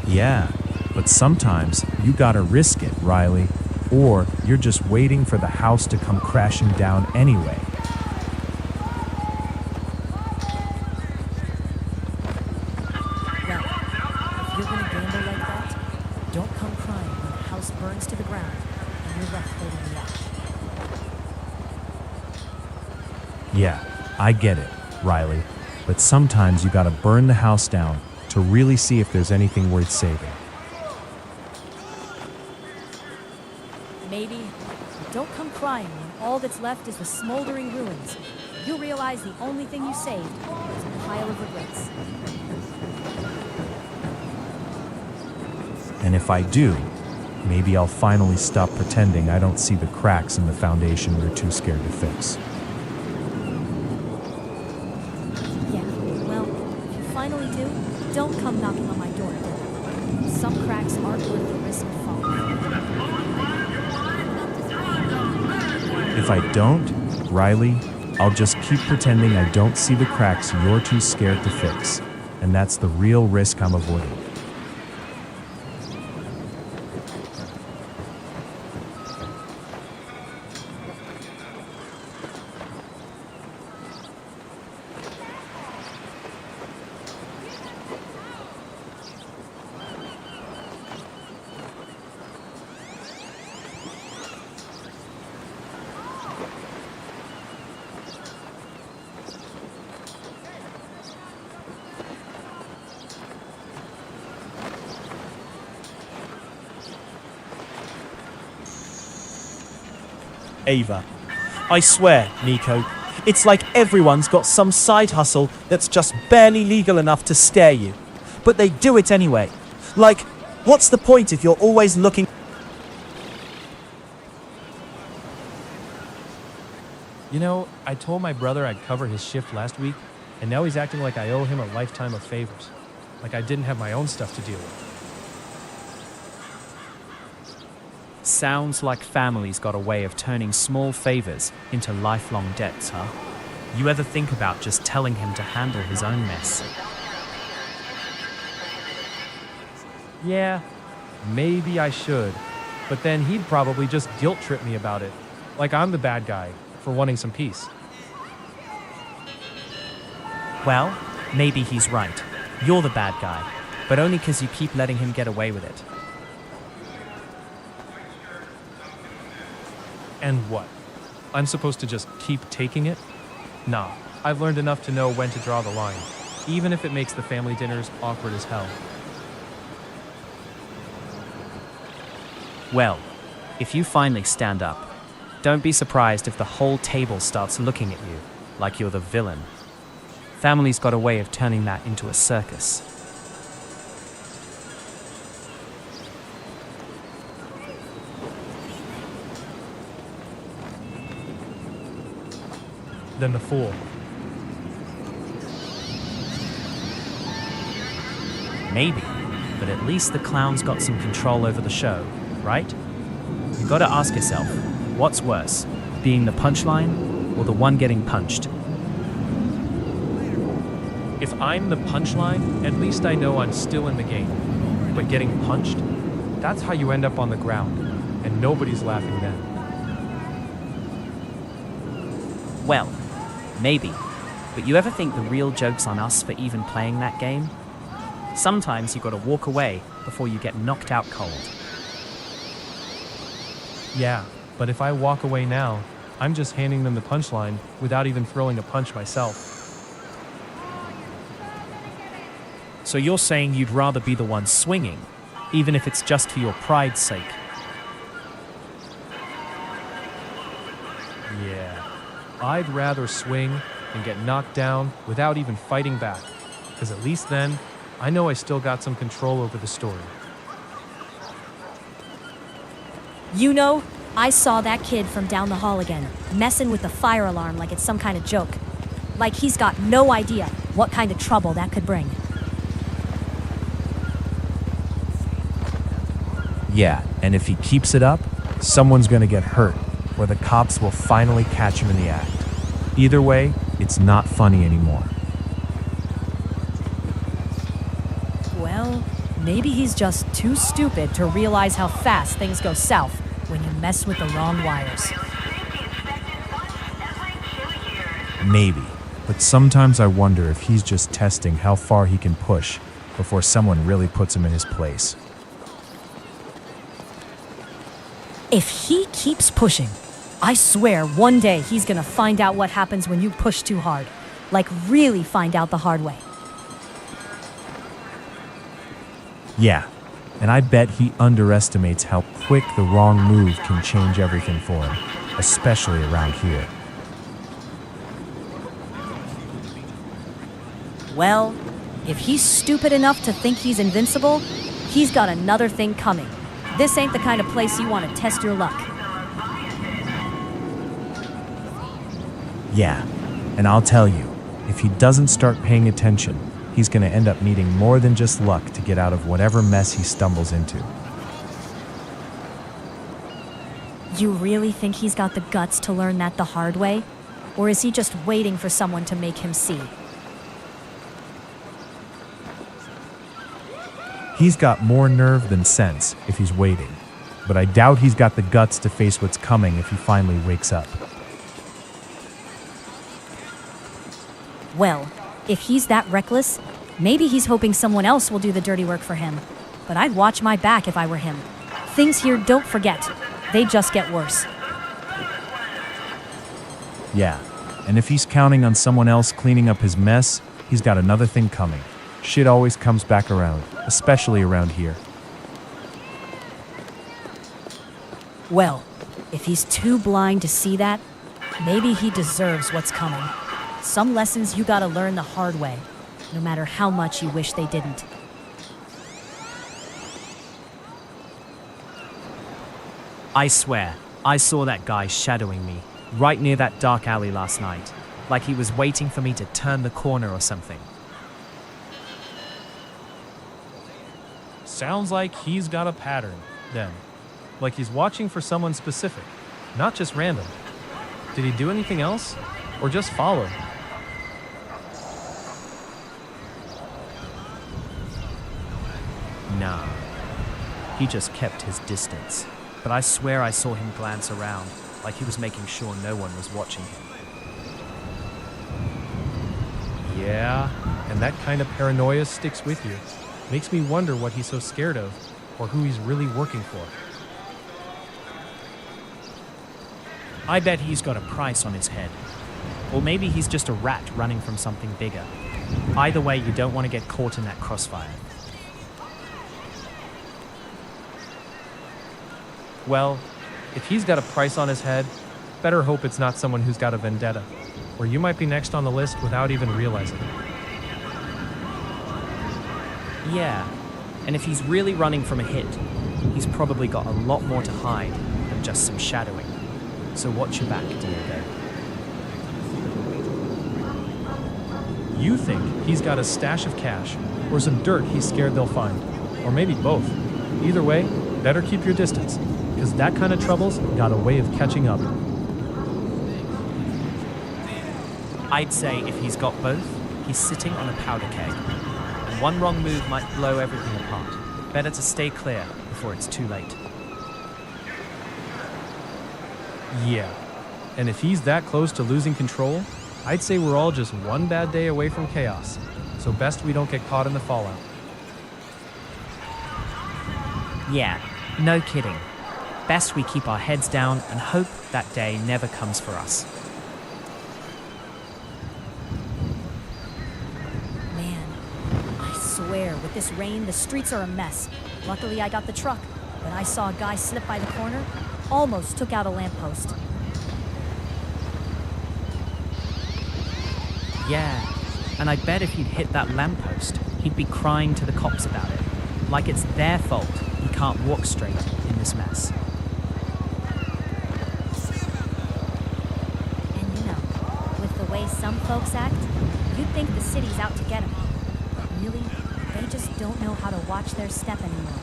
Yeah, but sometimes you gotta risk it, Riley. Or you're just waiting for the house to come crashing down anyway. Well, if you're gonna gamble like that, don't come crying when the house burns to the ground and you're left holding the ash. Yeah, I get it, Riley. But sometimes you gotta burn the house down to really see if there's anything worth saving. Maybe. But don't come crying when all that's left is the smoldering ruins. You realize the only thing you saved was a pile of regrets. And if I do, maybe I'll finally stop pretending I don't see the cracks in the foundation we're too scared to fix. Yeah, well, if you finally do, don't come knocking on my door, Dylan. Some cracks aren't worth the risk of falling. If I don't, Riley, I'll just keep pretending I don't see the cracks you're too scared to fix. And that's the real risk I'm avoiding. Ava. I swear, Nico, it's like everyone's got some side hustle that's just barely legal enough to scare you. But they do it anyway. Like, what's the point if you're always looking... You know, I told my brother I'd cover his shift last week, and now he's acting like I owe him a lifetime of favors. Like I didn't have my own stuff to deal with. Sounds like family's got a way of turning small favors into lifelong debts, huh? You ever think about just telling him to handle his own mess? Yeah, maybe I should. But then he'd probably just guilt trip me about it. Like I'm the bad guy for wanting some peace. Well, maybe he's right. You're the bad guy, but only because you keep letting him get away with it. And what? I'm supposed to just keep taking it? Nah, I've learned enough to know when to draw the line, even if it makes the family dinners awkward as hell. Well, if you finally stand up, Don't be surprised if the whole table starts looking at you like you're the villain. Family's got a way of turning that into a circus. Then the fool. Maybe, but at least the clown's got some control over the show, right? You gotta ask yourself, what's worse, being the punchline or the one getting punched? If I'm the punchline, at least I know I'm still in the game. But getting punched? That's how you end up on the ground, and nobody's laughing then. Well, maybe. But you ever think the real joke's on us for even playing that game? Sometimes you gotta walk away before you get knocked out cold. Yeah, but if I walk away now, I'm just handing them the punchline without even throwing a punch myself. So you're saying you'd rather be the one swinging, even if it's just for your pride's sake? Yeah, I'd rather swing and get knocked down without even fighting back, because at least then, I know I still got some control over the story. You know, I saw that kid from down the hall again, messing with the fire alarm like it's some kind of joke. Like he's got no idea what kind of trouble that could bring. Yeah, and if he keeps it up, someone's gonna get hurt, or the cops will finally catch him in the act. Either way, it's not funny anymore. Well, maybe he's just too stupid to realize how fast things go south when you mess with the wrong wires. Maybe, but sometimes I wonder if he's just testing how far he can push before someone really puts him in his place. If he keeps pushing, I swear one day he's gonna find out what happens when you push too hard. Like really find out the hard way. Yeah, and I bet he underestimates how quick the wrong move can change everything for him, especially around here. Well, if he's stupid enough to think he's invincible, he's got another thing coming. This ain't the kind of place you want to test your luck. Yeah, and I'll tell you, if he doesn't start paying attention, he's gonna end up needing more than just luck to get out of whatever mess he stumbles into. You really think he's got the guts to learn that the hard way? Or is he just waiting for someone to make him see? He's got more nerve than sense if he's waiting, but I doubt he's got the guts to face what's coming if he finally wakes up. Well, if he's that reckless, maybe he's hoping someone else will do the dirty work for him. But I'd watch my back if I were him. Things here, don't forget, they just get worse. Yeah, and if he's counting on someone else cleaning up his mess, he's got another thing coming. Shit always comes back around, especially around here. Well, if he's too blind to see that, maybe he deserves what's coming. Some lessons you gotta learn the hard way, no matter how much you wish they didn't. I swear, I saw that guy shadowing me right near that dark alley last night, like he was waiting for me to turn the corner or something. Sounds like he's got a pattern, then. Like he's watching for someone specific, not just random. Did he do anything else? Or just follow? Nah. He just kept his distance. But I swear I saw him glance around, like he was making sure no one was watching him. Yeah, and that kind of paranoia sticks with you. Makes me wonder what he's so scared of, or who he's really working for. I bet he's got a price on his head. Or maybe he's just a rat running from something bigger. Either way, you don't want to get caught in that crossfire. Well, if he's got a price on his head, Better hope it's not someone who's got a vendetta, or you might be next on the list without even realizing it. Yeah, and if he's really running from a hit, he's probably got a lot more to hide than just some shadowing. So watch your back, Diego. You think he's got a stash of cash, or some dirt he's scared they'll find, or maybe both. Either way, better keep your distance, because that kind of trouble's got a way of catching up. I'd say if he's got both, he's sitting on a powder keg. And one wrong move might blow everything apart. Better to stay clear before it's too late. Yeah, and if he's that close to losing control, I'd say we're all just one bad day away from chaos. So best we don't get caught in the fallout. Yeah, no kidding. Best we keep our heads down and hope that day never comes for us. Man, I swear, with this rain, the streets are a mess. Luckily, I got the truck, but I saw a guy slip by the corner, almost took out a lamppost. Yeah, and I bet if he'd hit that lamppost, he'd be crying to the cops about it. Like it's their fault he can't walk straight in this mess. And you know, with the way some folks act, you'd think the city's out to get them. But really, they just don't know how to watch their step anymore.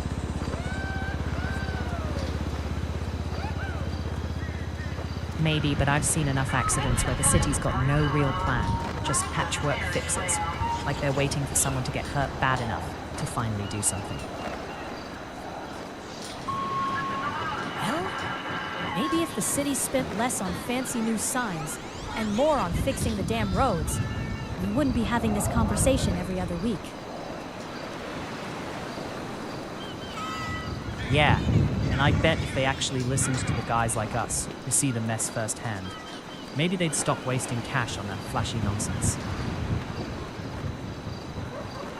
Maybe, but I've seen enough accidents where the city's got no real plan, just patchwork fixes, like they're waiting for someone to get hurt bad enough to finally do something. Well, maybe if the city spent less on fancy new signs and more on fixing the damn roads, we wouldn't be having this conversation every other week. Yeah, and I bet if they actually listened to the guys like us who see the mess firsthand, maybe they'd stop wasting cash on that flashy nonsense.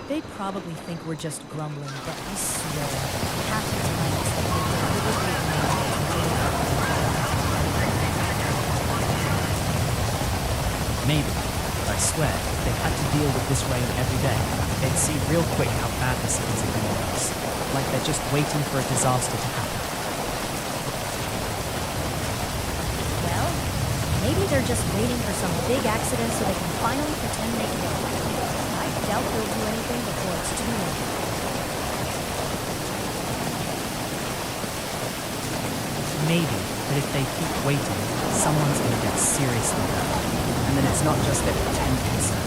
They probably think we're just grumbling, but I swear, half the time it's that they deliberately Maybe, but I swear, if they had to deal with this rain every day, they'd see real quick how bad the cities are going to us. Like they're just waiting for a disaster to happen. Well, maybe they're just waiting for some big accident so they can finally pretend they can. I doubt they'll do anything before it's too late. Maybe, but if they keep waiting, someone's going to get seriously hurt. And then it's not just their pretend concern,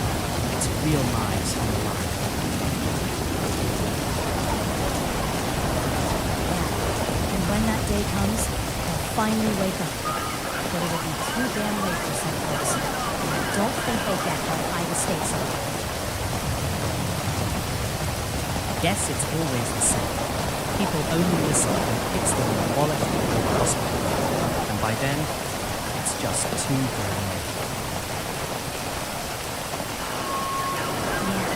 it's real lives on the line. And when that day comes, they'll finally wake up. But it'll be too damn late for some folks. And I don't think they'll get how high the stakes are. Guess it's always the same. People only listen when it hits them in the wallet or the hospital. And by then, it's just too damn late. Yeah,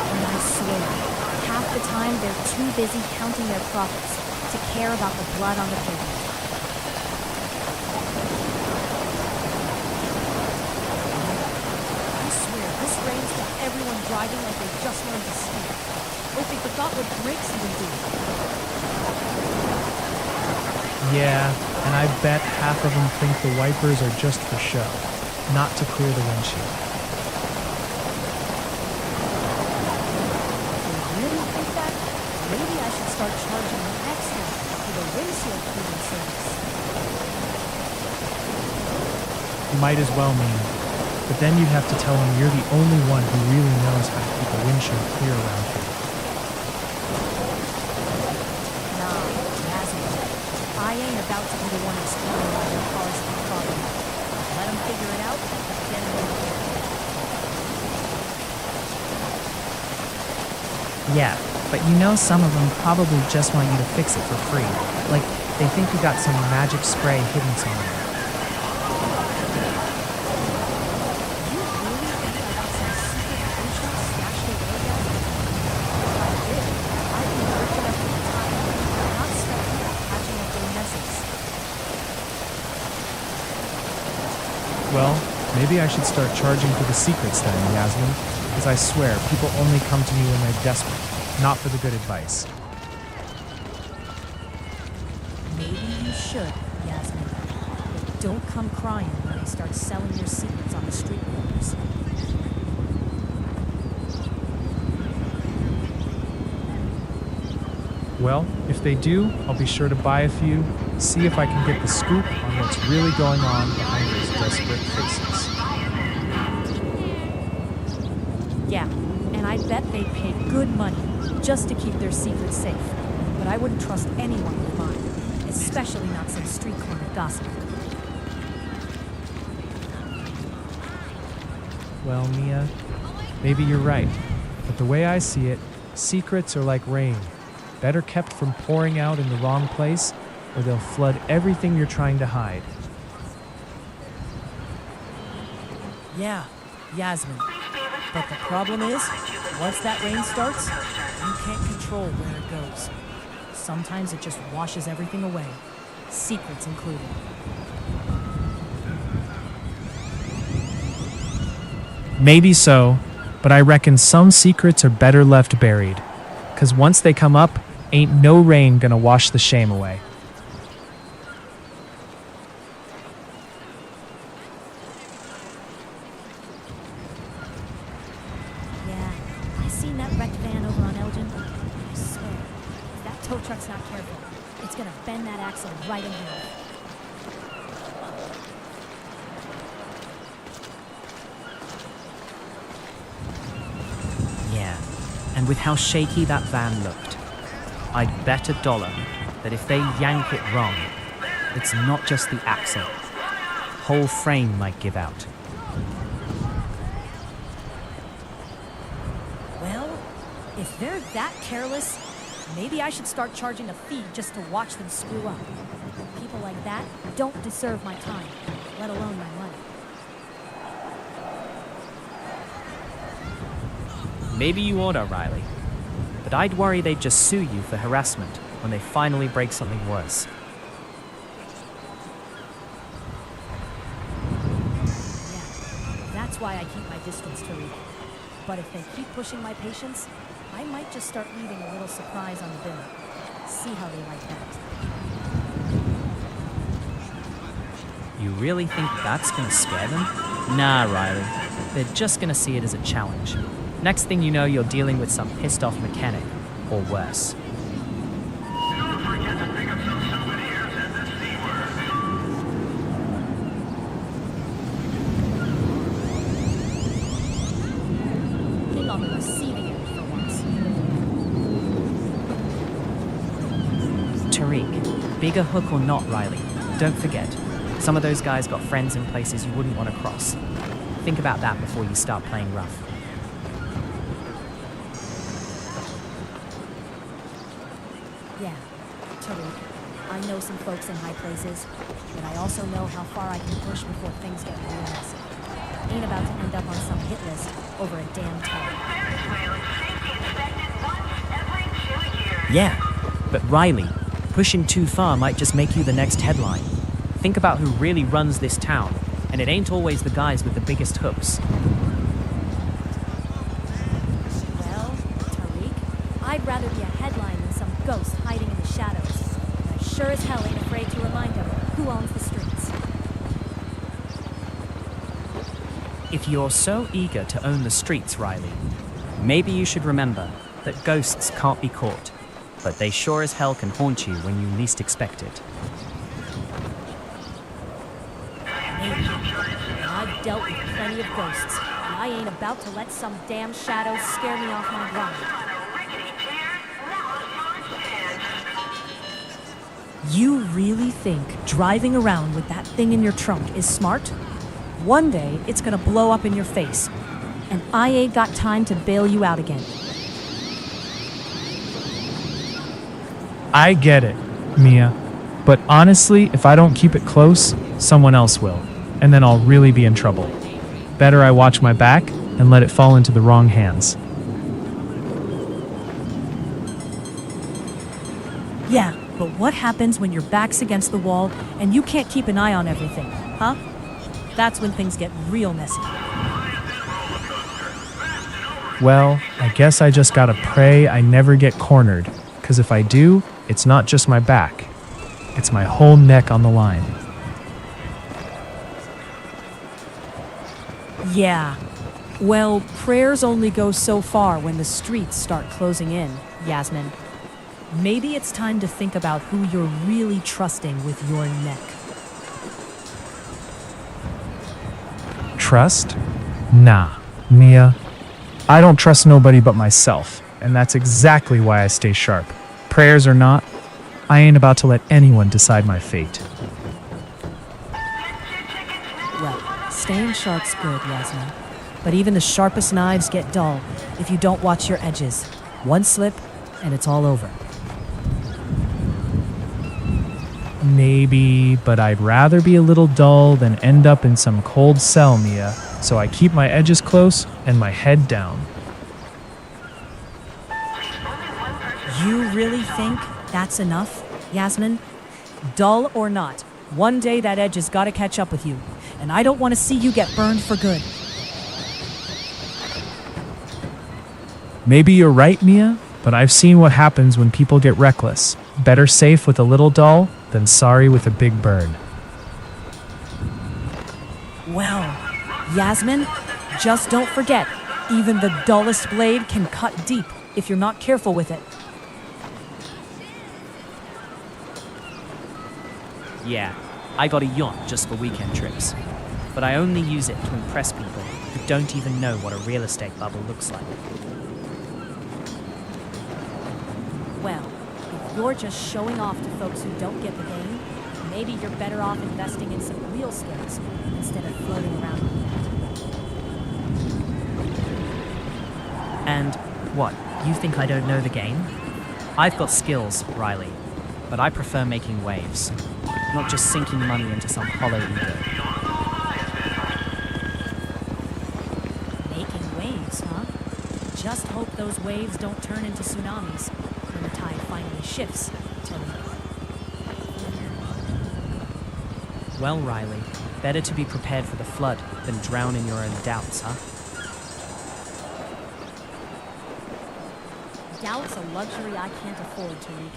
and I swear, half the time they're too busy counting their profits to care about the blood on the pavement. I swear, this rain's got everyone driving like they just learned to ski. Like they forgot what brakes even do. Yeah, and I bet half of them think the wipers are just for show, not to clear the windshield. If they really think that, maybe I should start charging them extra for the windshield cleaning service. Might as well, mean. But then you'd have to tell them you're the only one who really knows how to keep a windshield clear around here. Nah, Nazareth. I ain't about to be the one explaining why their cars keep fogging up. Let them figure it out, then we'll look at it. Yeah, but you know some of them probably just want you to fix it for free. Like, they think you got some magic spray hidden somewhere. You really think I got some secret potion stashed away down there? If I did, I'd be working up the time, not stuck here patching up their messes. Well, maybe I should start charging for the secrets then, Yasmin. Because I swear, people only come to me when they're desperate, not for the good advice. Maybe you should, Yasmin. But don't come crying when they start selling your secrets on the street corners. Well, if they do, I'll be sure to buy a few, see if I can get the scoop on what's really going on behind those desperate faces. Yeah, and I bet they'd pay good money just to keep their secrets safe. But I wouldn't trust anyone with mine, especially not some street corner gossip. Well, Mia, maybe you're right. But the way I see it, secrets are like rain. Better kept from pouring out in the wrong place, or they'll flood everything you're trying to hide. Yeah, Yasmin. But the problem is, once that rain starts, you can't control where it goes. Sometimes it just washes everything away, secrets included. Maybe so, but I reckon some secrets are better left buried. 'Cause once they come up, ain't no rain gonna wash the shame away. Yeah, I seen that wrecked van over on Elgin. I swear, if that tow truck's not careful, it's gonna bend that axle right in half. Yeah, and with how shaky that van looked, I'd bet $1 that if they yank it wrong, it's not just the axle. Whole frame might give out. Well, if they're that careless, maybe I should start charging a fee just to watch them screw up. People like that don't deserve my time, let alone my money. Maybe you oughta, Riley. But I'd worry they'd just sue you for harassment when they finally break something worse. Yeah, that's why I keep my distance, Tariq. But if they keep pushing my patience, I might just start leaving a little surprise on the bill. See how they like that. You really think that's gonna scare them? Nah, Riley. They're just gonna see it as a challenge. Next thing you know, you're dealing with some pissed off mechanic, or worse. Being on the receiving end for once. Tariq, bigger hook or not, Riley, don't forget, some of those guys got friends in places you wouldn't want to cross. Think about that before you start playing rough. Yeah, Tariq. I know some folks in high places, but I also know how far I can push before things get real messy. Ain't about to end up on some hit list over a damn town. Yeah, but Riley, pushing too far might just make you the next headline. Think about who really runs this town, and it ain't always the guys with the biggest hooks. Well, Tariq, I'd rather be a headline than some ghost hiding in the shadows. And I sure as hell ain't afraid to remind them who owns the streets. If you're so eager to own the streets, Riley, maybe you should remember that ghosts can't be caught, but they sure as hell can haunt you when you least expect it. Maybe. And I've dealt with plenty of ghosts, and I ain't about to let some damn shadows scare me off my grind. You really think driving around with that thing in your trunk is smart? One day, it's gonna blow up in your face, and I ain't got time to bail you out again. I get it, Mia. But honestly, if I don't keep it close, someone else will. And then I'll really be in trouble. Better I watch my back and let it fall into the wrong hands. Yeah, but what happens when your back's against the wall and you can't keep an eye on everything, huh? That's when things get real messy. Well, I guess I just gotta pray I never get cornered, because if I do, it's not just my back, it's my whole neck on the line. Yeah. Well, prayers only go so far when the streets start closing in, Yasmin. Maybe it's time to think about who you're really trusting with your neck. Trust? Nah, Mia. I don't trust nobody but myself, and that's exactly why I stay sharp. Prayers or not, I ain't about to let anyone decide my fate. Well, staying sharp's good, Yasmin. But even the sharpest knives get dull if you don't watch your edges. One slip, and it's all over. Maybe, but I'd rather be a little dull than end up in some cold cell, Mia, so I keep my edges close and my head down. You really think that's enough, Yasmin? Dull or not, one day that edge has got to catch up with you, and I don't want to see you get burned for good. Maybe you're right, Mia, but I've seen what happens when people get reckless. Better safe with a little dull than sorry with a big burn. Well, Yasmin, just don't forget, even the dullest blade can cut deep if you're not careful with it. Yeah, I got a yacht just for weekend trips. But I only use it to impress people who don't even know what a real estate bubble looks like. Well, if you're just showing off to folks who don't get the game, maybe you're better off investing in some real skills instead of floating around with that. And what, you think I don't know the game? I've got skills, Riley, but I prefer making waves, not just sinking money into some hollow ego. Making waves, huh? Just hope those waves don't turn into tsunamis when the tide finally shifts, Tilly. Well, Riley, better to be prepared for the flood than drown in your own doubts, huh? Doubt's a luxury I can't afford, Tariq.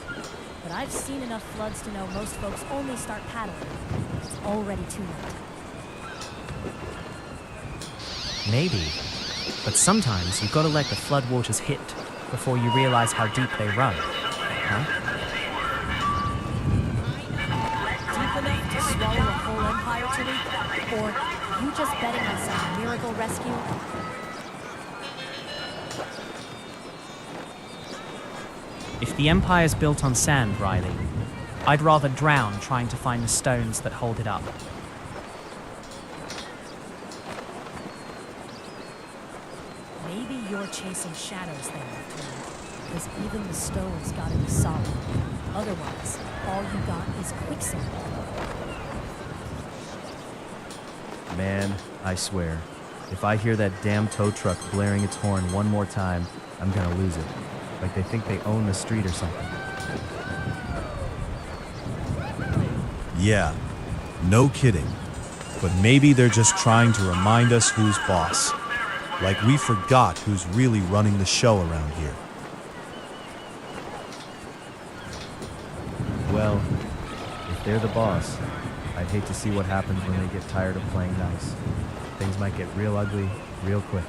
But I've seen enough floods to know most folks only start paddling. It's already too late. Maybe. But sometimes you've got to let the floodwaters hit before you realize how deep they run, huh? Deep enough to swallow a whole empire, Tariq? Or you just betting on some miracle rescue? If the Empire's built on sand, Riley, I'd rather drown trying to find the stones that hold it up. Maybe you're chasing shadows then, Tariq. Because even the stones gotta be solid. Otherwise, all you got is quicksand. Man, I swear, if I hear that damn tow truck blaring its horn one more time, I'm gonna lose it. Like they think they own the street or something. Yeah, no kidding. But maybe they're just trying to remind us who's boss. Like we forgot who's really running the show around here. Well, if they're the boss, I'd hate to see what happens when they get tired of playing nice. Things might get real ugly real quick.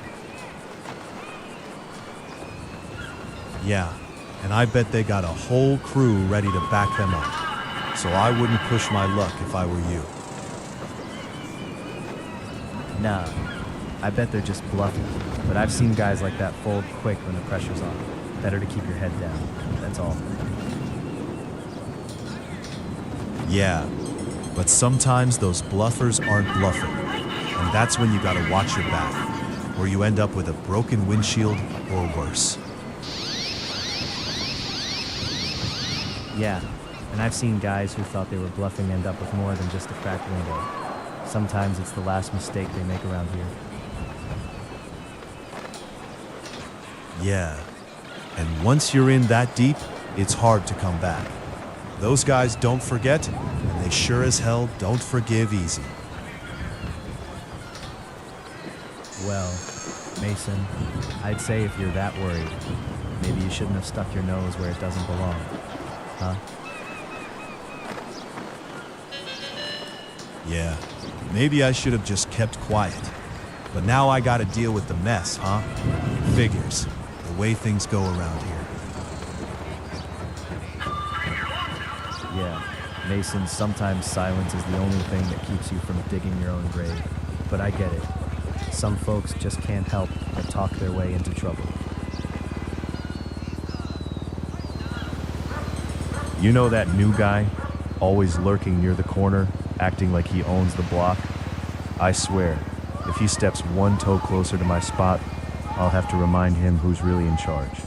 Yeah, and I bet they got a whole crew ready to back them up. So I wouldn't push my luck if I were you. Nah, I bet they're just bluffing. But I've seen guys like that fold quick when the pressure's on. Better to keep your head down, that's all. Yeah, but sometimes those bluffers aren't bluffing. And that's when you gotta watch your back, or you end up with a broken windshield or worse. Yeah, and I've seen guys who thought they were bluffing end up with more than just a cracked window. Sometimes it's the last mistake they make around here. Yeah, and once you're in that deep, it's hard to come back. Those guys don't forget, and they sure as hell don't forgive easy. Well, Mason, I'd say if you're that worried, maybe you shouldn't have stuck your nose where it doesn't belong. Huh? Yeah, maybe I should have just kept quiet. But now I gotta deal with the mess, huh? Figures. The way things go around here. Yeah, Mason, sometimes silence is the only thing that keeps you from digging your own grave. But I get it. Some folks just can't help but talk their way into trouble. You know that new guy? Always lurking near the corner, acting like he owns the block? I swear, if he steps one toe closer to my spot, I'll have to remind him who's really in charge.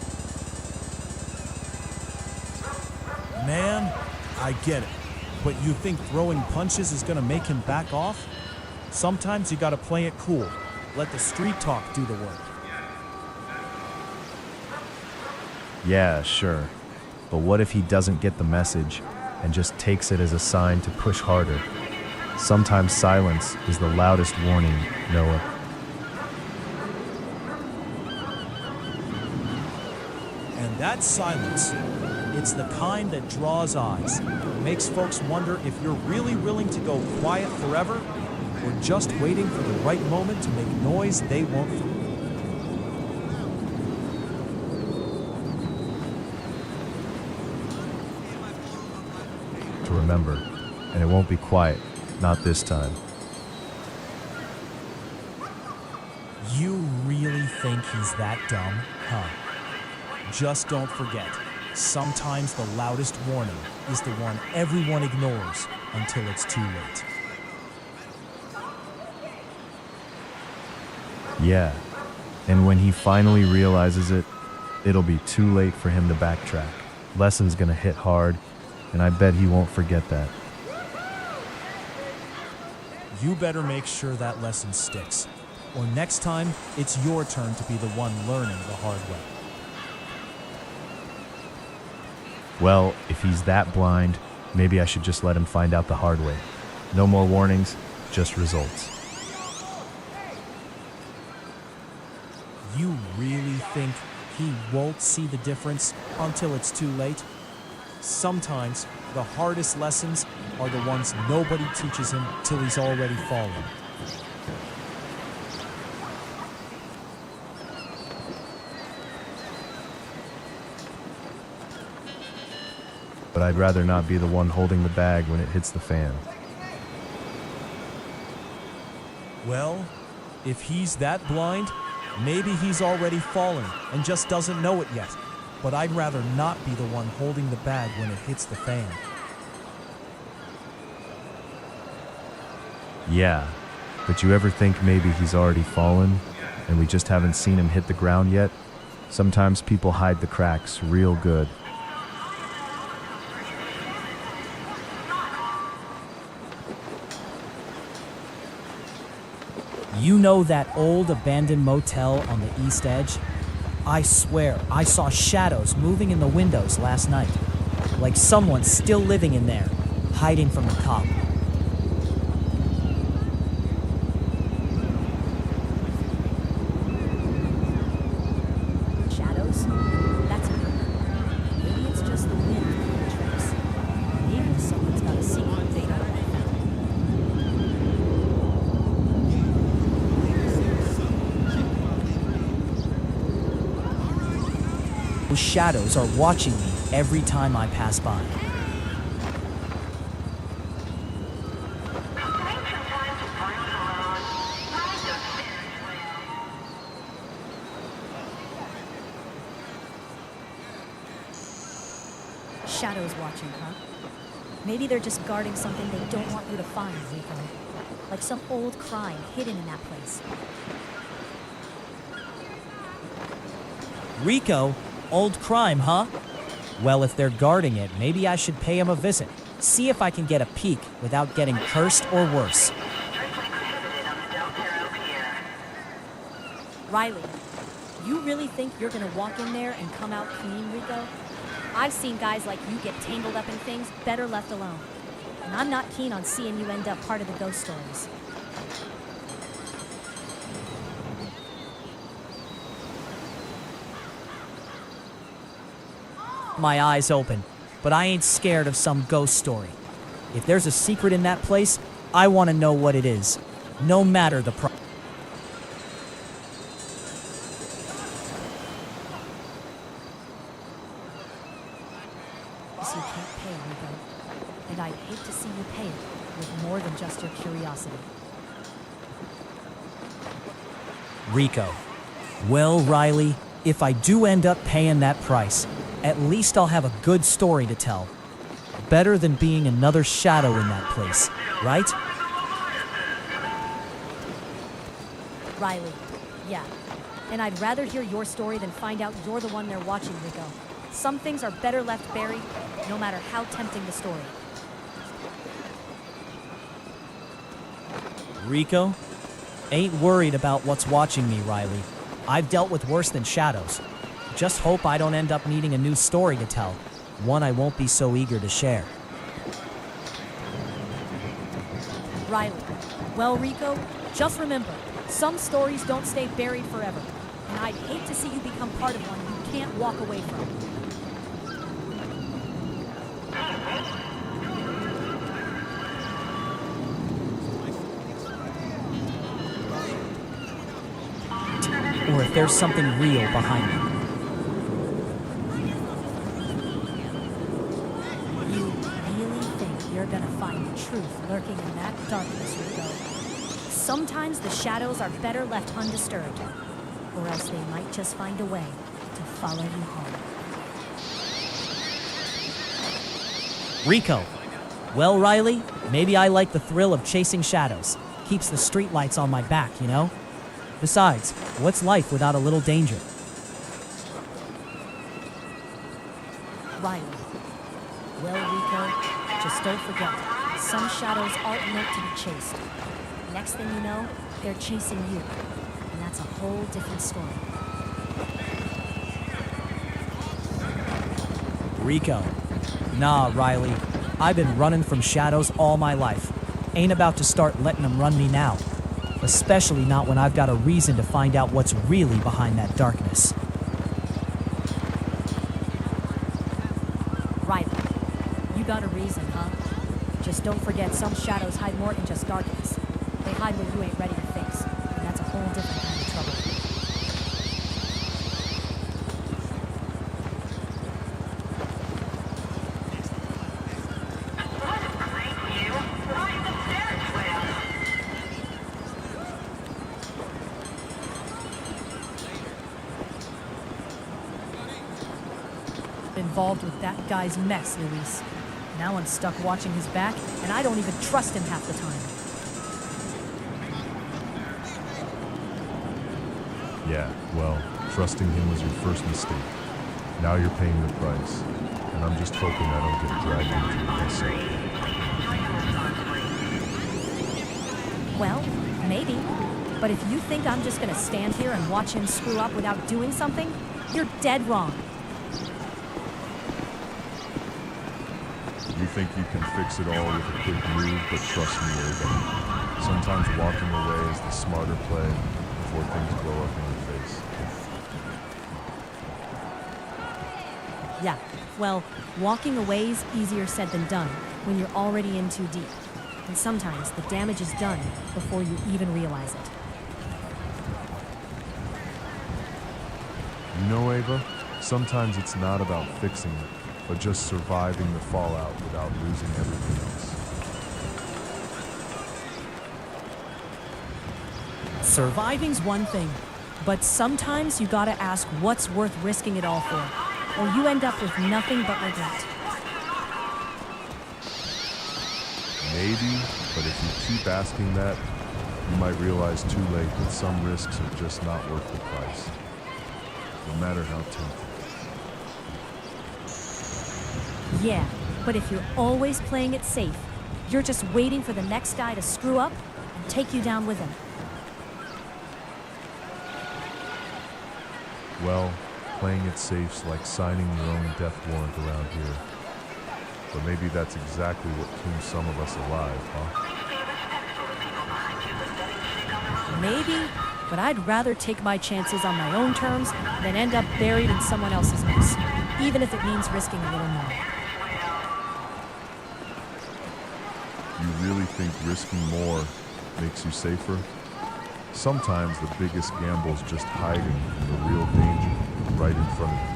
Man, I get it. But you think throwing punches is gonna make him back off? Sometimes you gotta play it cool. Let the street talk do the work. Yeah, sure. But what if he doesn't get the message and just takes it as a sign to push harder? Sometimes silence is the loudest warning, Noah. And that silence, it's the kind that draws eyes. Makes folks wonder if you're really willing to go quiet forever or just waiting for the right moment to make noise they won't throw. To remember, and it won't be quiet, not this time. You really think he's that dumb, huh? Just don't forget, sometimes the loudest warning is the one everyone ignores until it's too late. Yeah, and when he finally realizes it, it'll be too late for him to backtrack. Lesson's gonna hit hard, and I bet he won't forget that. You better make sure that lesson sticks, or next time, it's your turn to be the one learning the hard way. Well, if he's that blind, maybe I should just let him find out the hard way. No more warnings, just results. You really think he won't see the difference until it's too late? Sometimes the hardest lessons are the ones nobody teaches him till he's already fallen. But I'd rather not be the one holding the bag when it hits the fan. Well, if he's that blind, maybe he's already fallen and just doesn't know it yet. But I'd rather not be the one holding the bag when it hits the fan. Yeah, but you ever think maybe he's already fallen and we just haven't seen him hit the ground yet? Sometimes people hide the cracks real good. You know that old abandoned motel on the east edge? I swear, I saw shadows moving in the windows last night. Like someone's still living in there, hiding from the cop. Shadows? That's a rumor. Maybe it's just the wind pulling the tricks. Maybe someone's got a secret they don't want found. Those shadows are watching me every time I pass by. Shadows watching, huh? Maybe they're just guarding something they don't want you to find, Rico. Like some old crime hidden in that place. Rico? Old crime, huh? Well, if they're guarding it, maybe I should pay him a visit. See if I can get a peek without getting cursed or worse. Riley, you really think you're gonna walk in there and come out clean, Rico? I've seen guys like you get tangled up in things better left alone. And I'm not keen on seeing you end up part of the ghost stories. my eyes open, but I ain't scared of some ghost story. If there's a secret in that place, I want to know what it is, no matter the price. You can't pay, Rico. And I'd hate to see you pay it with more than just your curiosity. Rico. Well, Riley, if I do end up paying that price, at least I'll have a good story to tell. Better than being another shadow in that place, right? Riley, yeah. And I'd rather hear your story than find out you're the one they're watching, Rico. Some things are better left buried, no matter how tempting the story. Rico? Ain't worried about what's watching me, Riley. I've dealt with worse than shadows. Just hope I don't end up needing a new story to tell. One I won't be so eager to share. Riley, well, Rico, just remember, some stories don't stay buried forever. And I'd hate to see you become part of one you can't walk away from. Or if there's something real behind it. You really think you're gonna find the truth lurking in that darkness, Rico? Sometimes the shadows are better left undisturbed, or else they might just find a way to follow you home. Rico. Well, Riley, maybe I like the thrill of chasing shadows. Keeps the streetlights on my back, you know? Besides, what's life without a little danger? Riley. Well, Rico, just don't forget, some shadows aren't meant to be chased. Next thing you know, they're chasing you. And that's a whole different story. Rico. Nah, Riley. I've been running from shadows all my life. Ain't about to start letting them run me now. Especially not when I've got a reason to find out what's really behind that darkness. Riley, you got a reason, huh? Just don't forget some shadows hide more than just darkness. They hide what you ain't ready to face, and that's a whole different kind of trouble. Involved with that guy's mess, Luis. Now I'm stuck watching his back, and I don't even trust him half the time. Yeah, well, trusting him was your first mistake. Now you're paying the price. And I'm just hoping I don't get dragged into it myself. Well, maybe. But if you think I'm just gonna stand here and watch him screw up without doing something, you're dead wrong. You think you can fix it all with a quick move, but trust me, Ava. Sometimes walking away is the smarter play before things blow up in your face. Yeah, well, walking away is easier said than done when you're already in too deep. And sometimes the damage is done before you even realize it. You know, Ava, sometimes it's not about fixing it, but just surviving the fallout without losing everything else. Surviving's one thing, but sometimes you gotta ask what's worth risking it all for, or you end up with nothing but regret. Maybe, but if you keep asking that, you might realize too late that some risks are just not worth the price, no matter how tempting. Yeah, but if you're always playing it safe, you're just waiting for the next guy to screw up and take you down with him. Well, playing it safe's like signing your own death warrant around here. But maybe that's exactly what keeps some of us alive, huh? Maybe, but I'd rather take my chances on my own terms than end up buried in someone else's mess. even if it means risking a little more. You really think risking more makes you safer? Sometimes the biggest gamble's just hiding from the real danger right in front of you.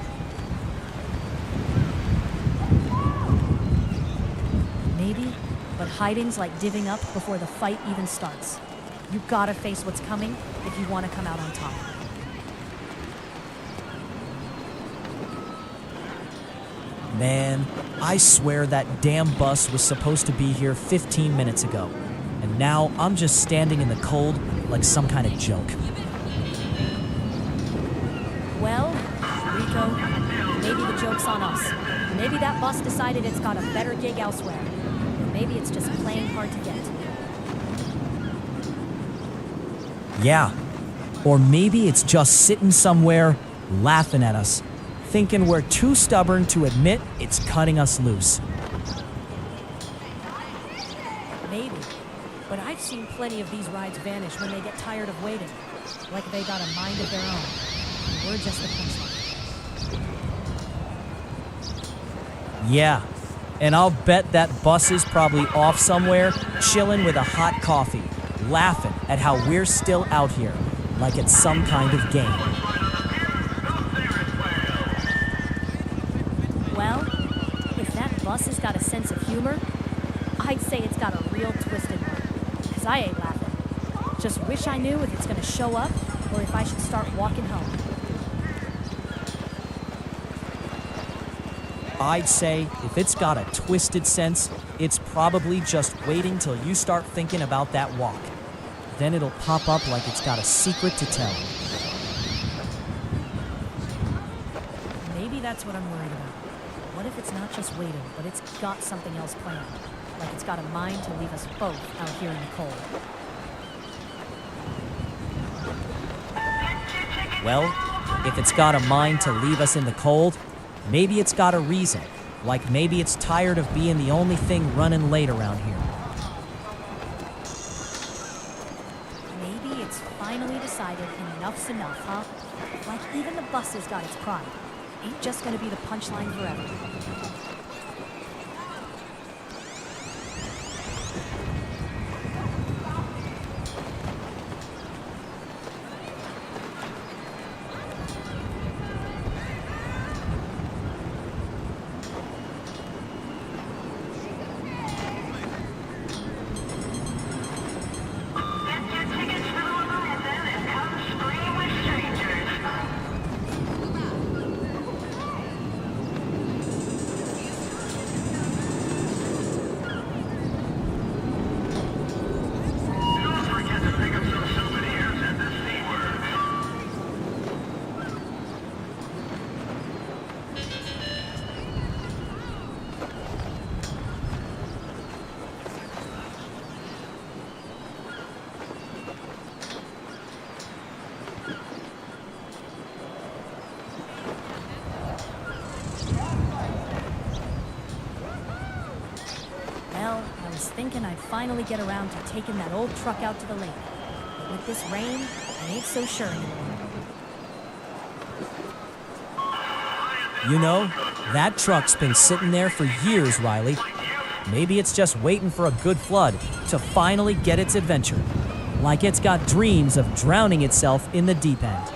Maybe, but hiding's like divvying up before the fight even starts. You gotta face what's coming if you want to come out on top. Man, I swear that damn bus was supposed to be here 15 minutes ago. And now I'm just standing in the cold like some kind of joke. Well, Rico, maybe the joke's on us. Maybe that bus decided it's got a better gig elsewhere. Or maybe it's just playing hard to get. Yeah. Or maybe it's just sitting somewhere laughing at us, thinking we're too stubborn to admit it's cutting us loose. Maybe. But I've seen plenty of these rides vanish when they get tired of waiting. Like they got a mind of their own. And we're just the punchline. Yeah. And I'll bet that bus is probably off somewhere, chilling with a hot coffee, laughing at how we're still out here, like it's some kind of game. Well, if that bus has got a sense of humor, I'd say it's got a real twisted one. Because I ain't laughing. Just wish I knew if it's going to show up or if I should start walking home. I'd say if it's got a twisted sense, it's probably just waiting till you start thinking about that walk. Then it'll pop up like it's got a secret to tell. Maybe that's what I'm worried about. What if it's not just waiting, but it's got something else planned? Like it's got a mind to leave us both out here in the cold. Well, if it's got a mind to leave us in the cold, maybe it's got a reason. Like maybe it's tired of being the only thing running late around here. Maybe it's finally decided enough's enough, huh? Like even the bus has got its pride. Ain't just gonna be the punchline forever. Well, I was thinking I'd finally get around to taking that old truck out to the lake. But with this rain, I ain't so sure anymore. You know, that truck's been sitting there for years, Riley. Maybe it's just waiting for a good flood to finally get its adventure. Like it's got dreams of drowning itself in the deep end.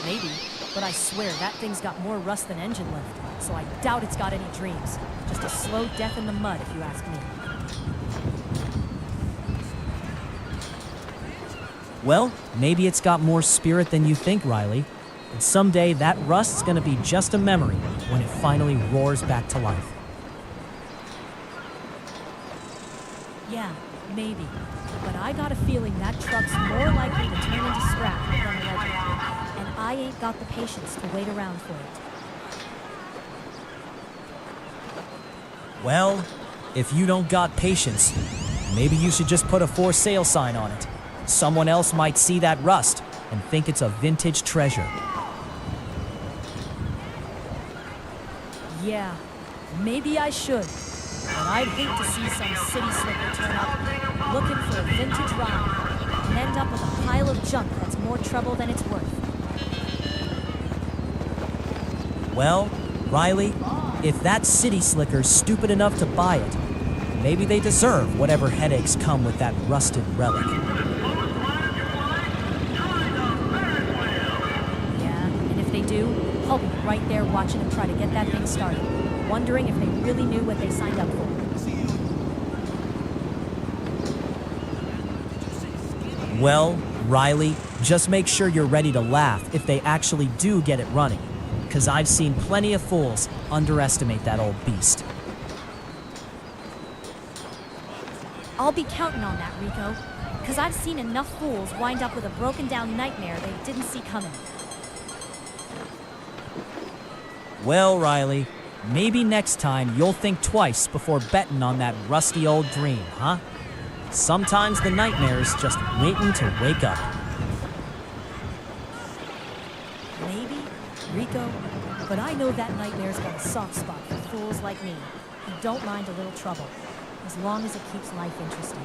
Maybe, but I swear that thing's got more rust than engine left. So I doubt it's got any dreams. Just a slow death in the mud, if you ask me. Well, maybe it's got more spirit than you think, Riley. And someday that rust's gonna be just a memory when it finally roars back to life. Yeah, maybe. But I got a feeling that truck's more likely to turn into scrap than a legend. And I ain't got the patience to wait around for it. Well, if you don't got patience, maybe you should just put a for sale sign on it. Someone else might see that rust and think it's a vintage treasure. Yeah, maybe I should. But I'd hate to see some city slicker turn up looking for a vintage ride and end up with a pile of junk that's more trouble than it's worth. Well, Riley, if that city slicker's stupid enough to buy it, maybe they deserve whatever headaches come with that rusted relic. Yeah, and if they do, I'll be right there watching them try to get that thing started, wondering if they really knew what they signed up for. Well, Riley, just make sure you're ready to laugh if they actually do get it running, because I've seen plenty of fools underestimate that old beast. I'll be counting on that, Rico. Because I've seen enough fools wind up with a broken down nightmare they didn't see coming. Well, Riley, maybe next time you'll think twice before betting on that rusty old dream, huh? Sometimes the nightmare's just waiting to wake up. Maybe, Rico, but I know that nightmare's got a soft spot for fools like me who don't mind a little trouble, as long as it keeps life interesting.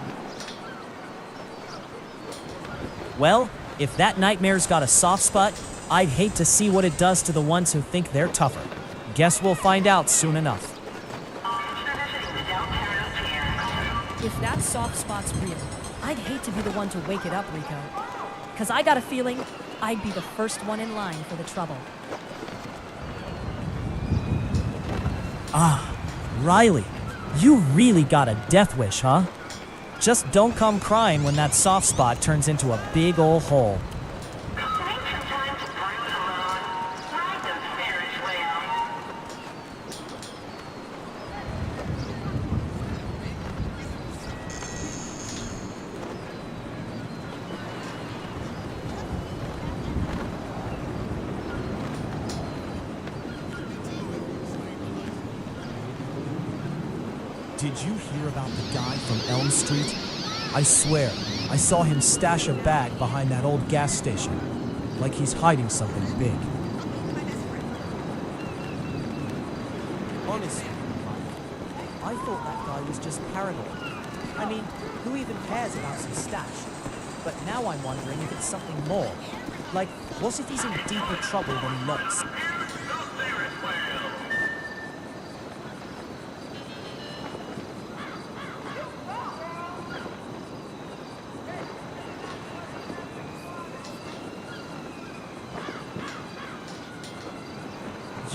Well, if that nightmare's got a soft spot, I'd hate to see what it does to the ones who think they're tougher. Guess we'll find out soon enough. If that soft spot's real, I'd hate to be the one to wake it up, Rico. Because I got a feeling I'd be the first one in line for the trouble. Ah, Riley, you really got a death wish, huh? Just don't come crying when that soft spot turns into a big ol' hole. Did you hear about the guy from Elm Street? I swear, I saw him stash a bag behind that old gas station, like he's hiding something big. Honestly, I thought that guy was just paranoid. I mean, who even cares about some stash? But now I'm wondering if it's something more. Like, what if he's in deeper trouble than he looks?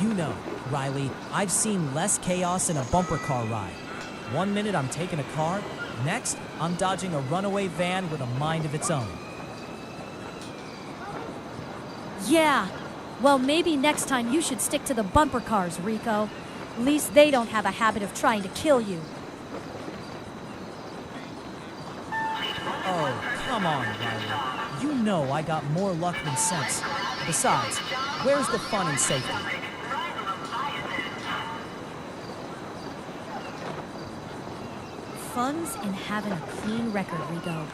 You know, Riley, I've seen less chaos in a bumper car ride. One minute I'm taking a car, next I'm dodging a runaway van with a mind of its own. Yeah, well, maybe next time you should stick to the bumper cars, Rico. At least they don't have a habit of trying to kill you. Oh, come on, Riley. You know I got more luck than sense. Besides, where's the fun and safety? Fun's in having a clean record, Rico.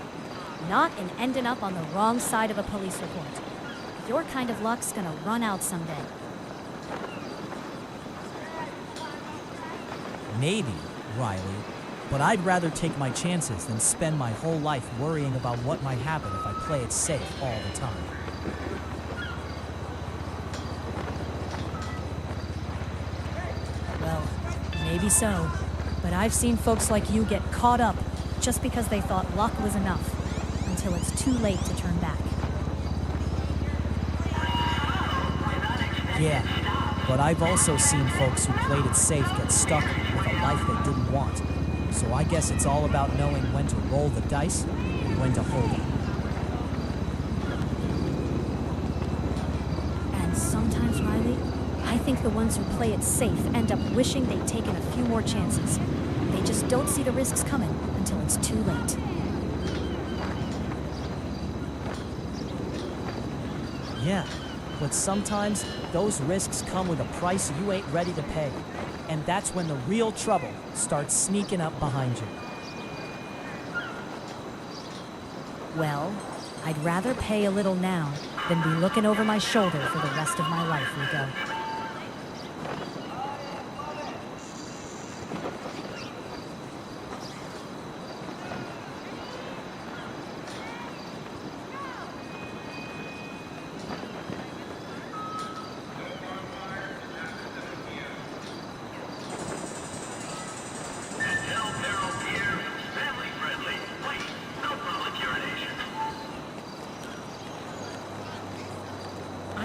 Not in ending up on the wrong side of a police report. Your kind of luck's gonna run out someday. Maybe, Riley, but I'd rather take my chances than spend my whole life worrying about what might happen if I play it safe all the time. Well, maybe so. But I've seen folks like you get caught up just because they thought luck was enough, until it's too late to turn back. Yeah, but I've also seen folks who played it safe get stuck with a life they didn't want. So I guess it's all about knowing when to roll the dice and when to hold it. And sometimes, Riley, I think the ones who play it safe end up wishing they'd taken a few more chances. They just don't see the risks coming until it's too late. Yeah, but sometimes those risks come with a price you ain't ready to pay. And that's when the real trouble starts sneaking up behind you. Well, I'd rather pay a little now than be looking over my shoulder for the rest of my life, Rico.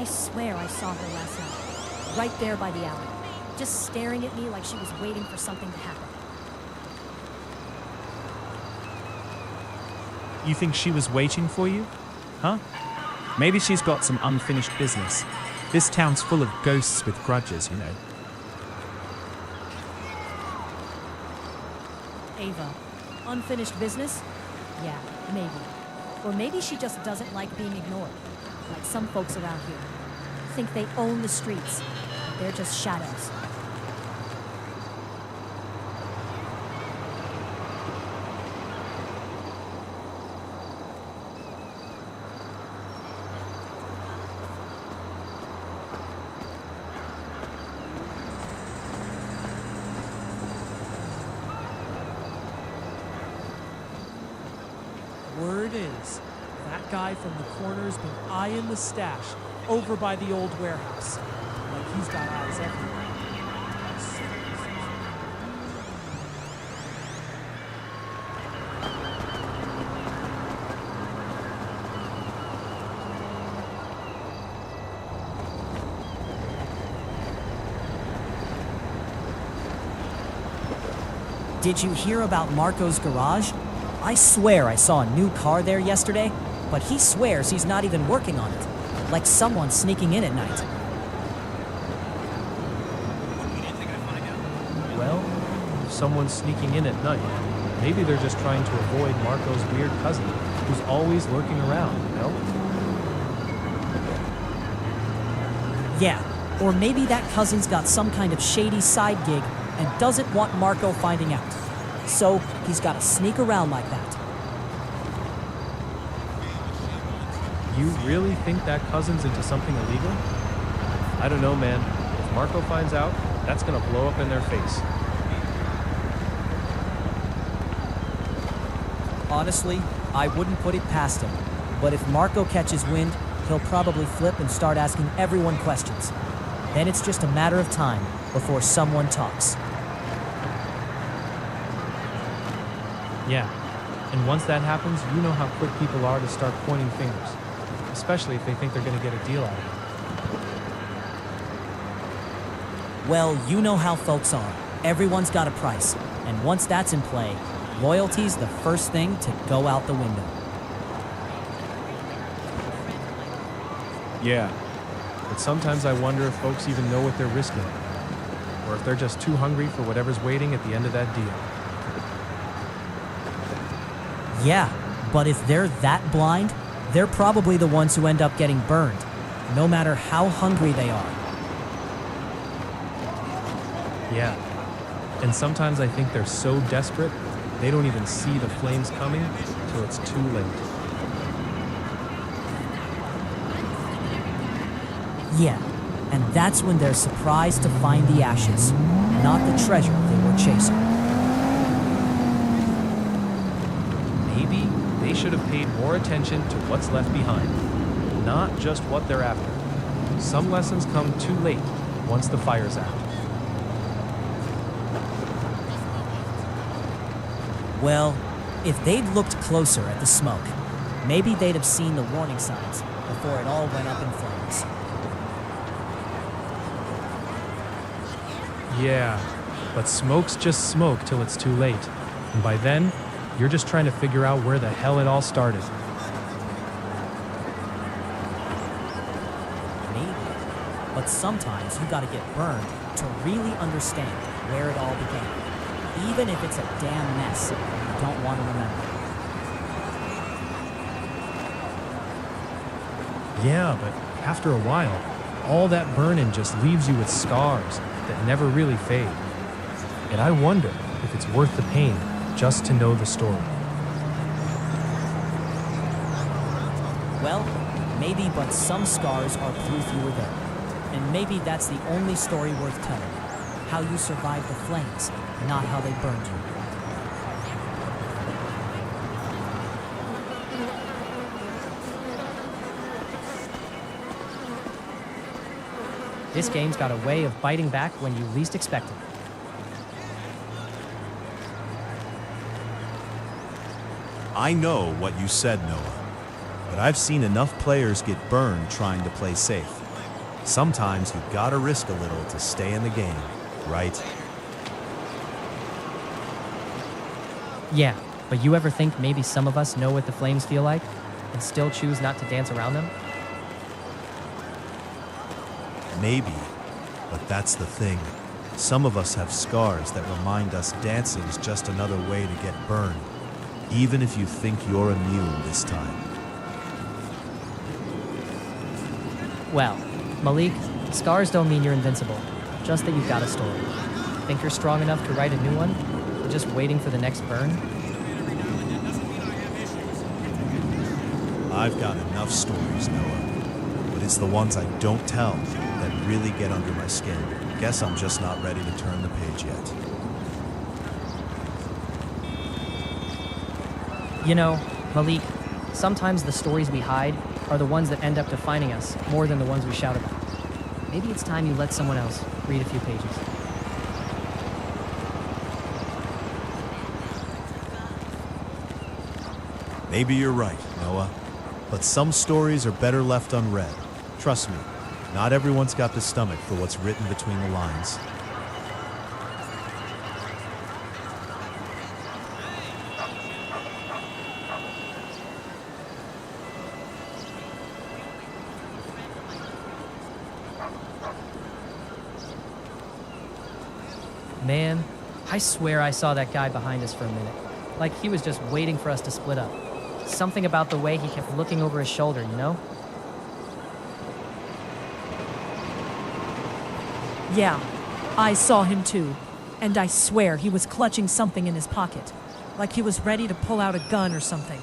I swear I saw her last night, right there by the alley, just staring at me like she was waiting for something to happen. You think she was waiting for you? Huh? Maybe she's got some unfinished business. This town's full of ghosts with grudges, you know. Ava, unfinished business? Yeah, maybe. Or maybe she just doesn't like being ignored, like some folks around here. Think they own the streets, but they're just shadows. Word is, that guy from the corner's been eyeing the stash over by the old warehouse. Like he's got eyes everywhere. Did you hear about Marco's garage? I swear I saw a new car there yesterday, but he swears he's not even working on it. Like someone sneaking in at night. Well, if someone's sneaking in at night, maybe they're just trying to avoid Marco's weird cousin, who's always lurking around, you know? Yeah, or maybe that cousin's got some kind of shady side gig and doesn't want Marco finding out. So he's got to sneak around like that. You really think that cousin's into something illegal? I don't know, man. If Marco finds out, that's gonna blow up in their face. Honestly, I wouldn't put it past him. But if Marco catches wind, he'll probably flip and start asking everyone questions. Then it's just a matter of time before someone talks. Yeah, and once that happens, you know how quick people are to start pointing fingers. Especially if they think they're gonna get a deal out of it. Well, you know how folks are. Everyone's got a price. And once that's in play, loyalty's the first thing to go out the window. Yeah, but sometimes I wonder if folks even know what they're risking. Or if they're just too hungry for whatever's waiting at the end of that deal. Yeah, but if they're that blind, they're probably the ones who end up getting burned, no matter how hungry they are. Yeah, and sometimes I think they're so desperate, they don't even see the flames coming till it's too late. Yeah, and that's when they're surprised to find the ashes, not the treasure they were chasing. Maybe they should have paid more attention to what's left behind, not just what they're after. Some lessons come too late once the fire's out. Well, if they'd looked closer at the smoke, maybe they'd have seen the warning signs before it all went up in flames. Yeah, but smoke's just smoke till it's too late. And by then, you're just trying to figure out where the hell it all started. Maybe. But sometimes you gotta get burned to really understand where it all began. Even if it's a damn mess you don't want to remember. Yeah, but after a while, all that burning just leaves you with scars that never really fade. And I wonder if it's worth the pain just to know the story. Well, maybe, but some scars are proof you were there. And maybe that's the only story worth telling. How you survived the flames, not how they burned you. This game's got a way of biting back when you least expect it. I know what you said, Noah, but I've seen enough players get burned trying to play safe. Sometimes you gotta risk a little to stay in the game, right? Yeah, but you ever think maybe some of us know what the flames feel like and still choose not to dance around them? Maybe, but that's the thing. Some of us have scars that remind us dancing is just another way to get burned, even if you think you're immune this time. Well, Malik, scars don't mean you're invincible, just that you've got a story. Think you're strong enough to write a new one? Or just waiting for the next burn? I've got enough stories, Noah, but it's the ones I don't tell that really get under my skin. Guess I'm just not ready to turn the page yet. You know, Malik, sometimes the stories we hide are the ones that end up defining us more than the ones we shout about. Maybe it's time you let someone else read a few pages. Maybe you're right, Noah, but some stories are better left unread. Trust me, not everyone's got the stomach for what's written between the lines. Man, I swear I saw that guy behind us for a minute. Like he was just waiting for us to split up. Something about the way he kept looking over his shoulder, you know? Yeah, I saw him too. And I swear he was clutching something in his pocket. Like he was ready to pull out a gun or something.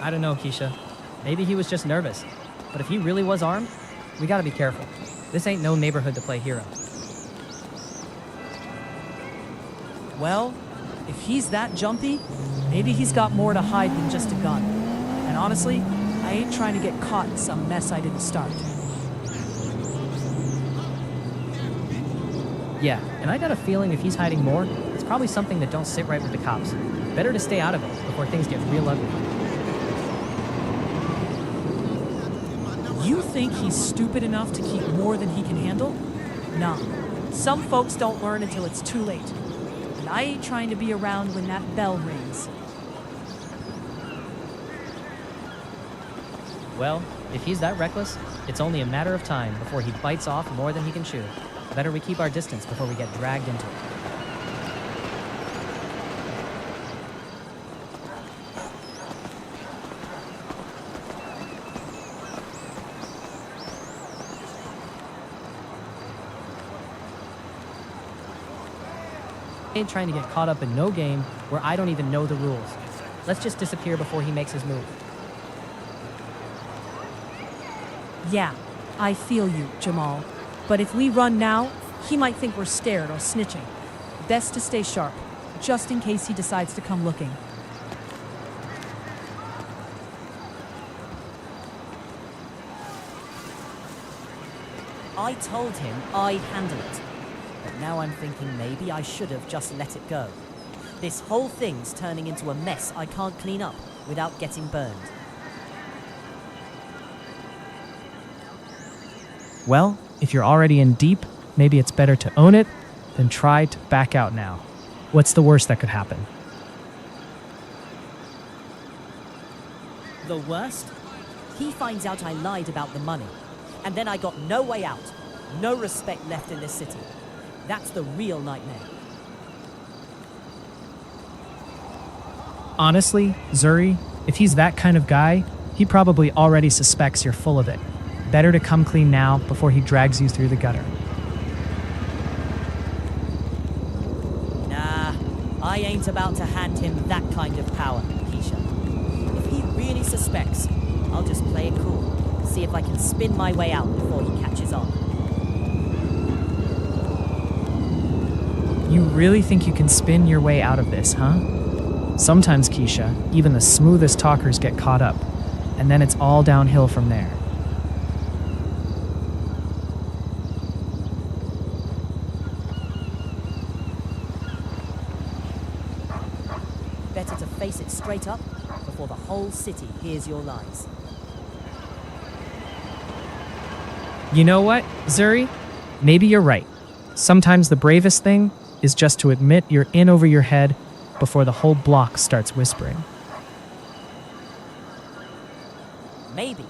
I don't know, Keisha. Maybe he was just nervous. But if he really was armed, we gotta be careful. This ain't no neighborhood to play hero. Well, if he's that jumpy, maybe he's got more to hide than just a gun. And honestly, I ain't trying to get caught in some mess I didn't start. Yeah, and I got a feeling if he's hiding more, it's probably something that don't sit right with the cops. Better to stay out of it before things get real ugly. You think he's stupid enough to keep more than he can handle? Nah. Some folks don't learn until it's too late. And I ain't trying to be around when that bell rings. Well, if he's that reckless, it's only a matter of time before he bites off more than he can chew. Better we keep our distance before we get dragged into it. I ain't trying to get caught up in no game where I don't even know the rules. Let's just disappear before he makes his move. Yeah, I feel you, Jamal. But if we run now, he might think we're scared or snitching. Best to stay sharp, just in case he decides to come looking. I told him I'd handle it. But now I'm thinking maybe I should have just let it go. This whole thing's turning into a mess I can't clean up without getting burned. Well, if you're already in deep, maybe it's better to own it than try to back out now. What's the worst that could happen? The worst? He finds out I lied about the money, and then I got no way out. No respect left in this city. That's the real nightmare. Honestly, Zuri, if he's that kind of guy, he probably already suspects you're full of it. Better to come clean now before he drags you through the gutter. Nah, I ain't about to hand him that kind of power, Keisha. If he really suspects, I'll just play it cool, see if I can spin my way out before he catches on. You really think you can spin your way out of this, huh? Sometimes, Keisha, even the smoothest talkers get caught up, and then it's all downhill from there. Better to face it straight up before the whole city hears your lies. You know what, Zuri? Maybe you're right. Sometimes the bravest thing is just to admit you're in over your head before the whole block starts whispering. Maybe,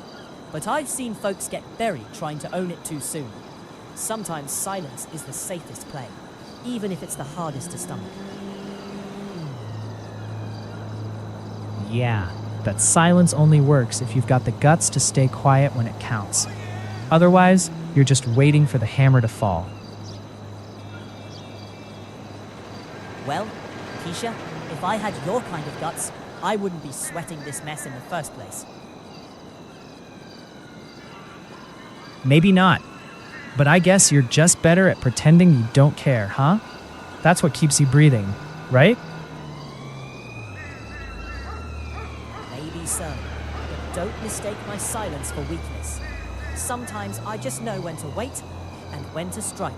but I've seen folks get buried trying to own it too soon. Sometimes silence is the safest play, even if it's the hardest to stomach. Yeah, but silence only works if you've got the guts to stay quiet when it counts. Otherwise, you're just waiting for the hammer to fall. Well, Keisha, if I had your kind of guts, I wouldn't be sweating this mess in the first place. Maybe not. But I guess you're just better at pretending you don't care, huh? That's what keeps you breathing, right? Maybe so, but don't mistake my silence for weakness. Sometimes I just know when to wait and when to strike.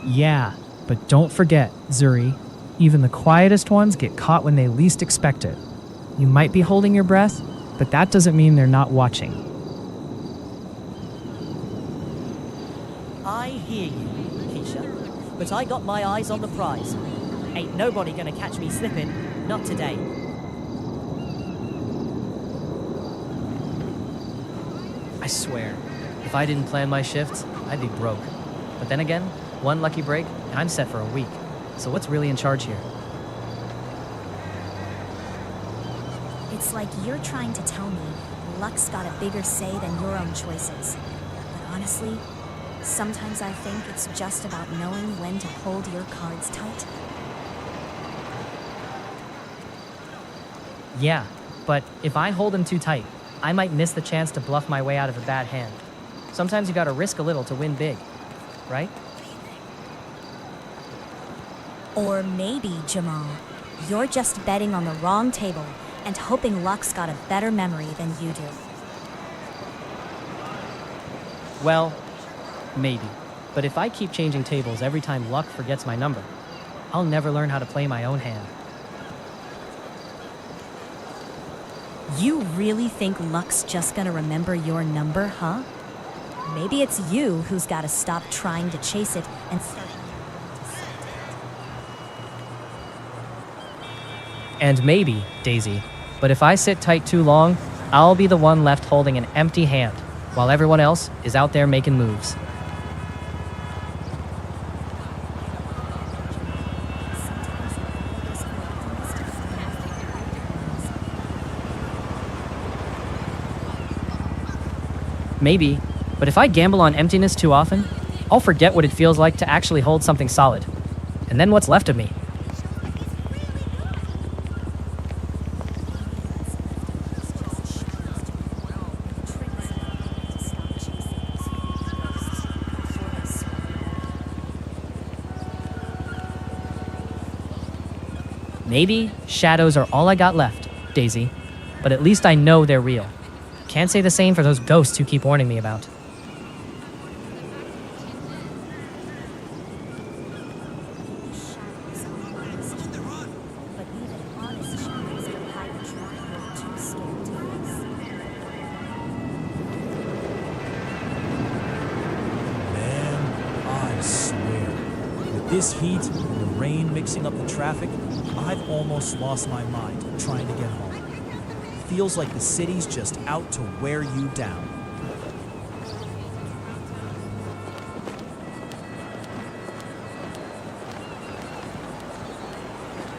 Yeah, but don't forget, Zuri, even the quietest ones get caught when they least expect it. You might be holding your breath, but that doesn't mean they're not watching. I hear you, Keisha, but I got my eyes on the prize. Ain't nobody gonna catch me slipping, not today. I swear, if I didn't plan my shifts, I'd be broke. But then again, one lucky break, and I'm set for a week. So what's really in charge here? It's like you're trying to tell me luck's got a bigger say than your own choices. But honestly, sometimes I think it's just about knowing when to hold your cards tight. Yeah, but if I hold them too tight, I might miss the chance to bluff my way out of a bad hand. Sometimes you gotta risk a little to win big, right? Or maybe, Jamal, you're just betting on the wrong table and hoping luck's got a better memory than you do. Well, maybe. But if I keep changing tables every time luck forgets my number, I'll never learn how to play my own hand. You really think luck's just gonna remember your number, huh? Maybe it's you who's gotta stop trying to chase it and start. And maybe, Daisy, but if I sit tight too long, I'll be the one left holding an empty hand, while everyone else is out there making moves. Maybe, but if I gamble on emptiness too often, I'll forget what it feels like to actually hold something solid. And then what's left of me? Maybe shadows are all I got left, Daisy, but at least I know they're real. Can't say the same for those ghosts you keep warning me about. Man, I swear, with this heat and the rain mixing up the traffic, I've almost lost my mind trying to get home. Feels like the city's just out to wear you down.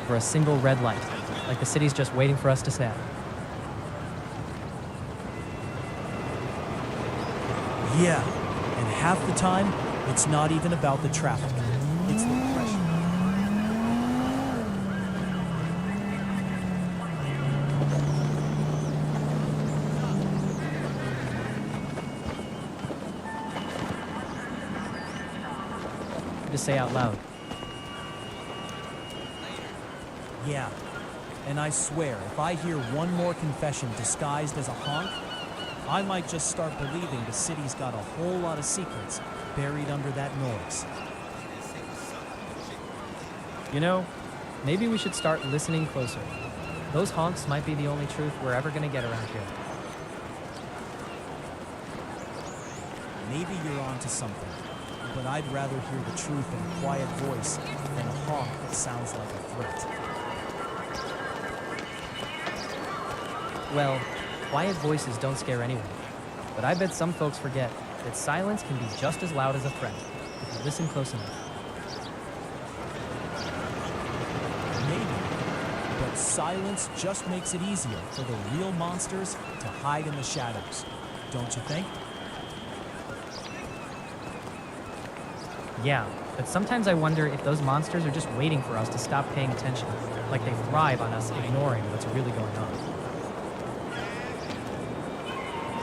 For a single red light, like the city's just waiting for us to snap. Yeah, and half the time, it's not even about the traffic. It's the pressure. To say out loud. Yeah, and I swear, if I hear one more confession disguised as a honk, I might just start believing the city's got a whole lot of secrets buried under that noise. You know, maybe we should start listening closer. Those honks might be the only truth we're ever gonna get around here. Maybe you're onto something, but I'd rather hear the truth in a quiet voice than a honk that sounds like a threat. Well, quiet voices don't scare anyone. But I bet some folks forget that silence can be just as loud as a threat if you listen close enough. Maybe, but silence just makes it easier for the real monsters to hide in the shadows. Don't you think? Yeah, but sometimes I wonder if those monsters are just waiting for us to stop paying attention, like they thrive on us ignoring what's really going on.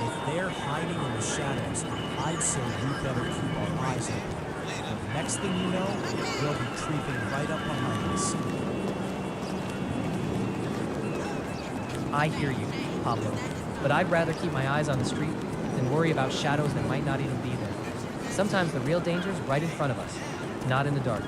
If they're hiding in the shadows, I'd say we better keep our eyes open. The next thing you know, they'll be creeping right up behind us. I hear you, Pablo, but I'd rather keep my eyes on the street than worry about shadows that might not even be there. Sometimes the real danger's right in front of us, not in the dark.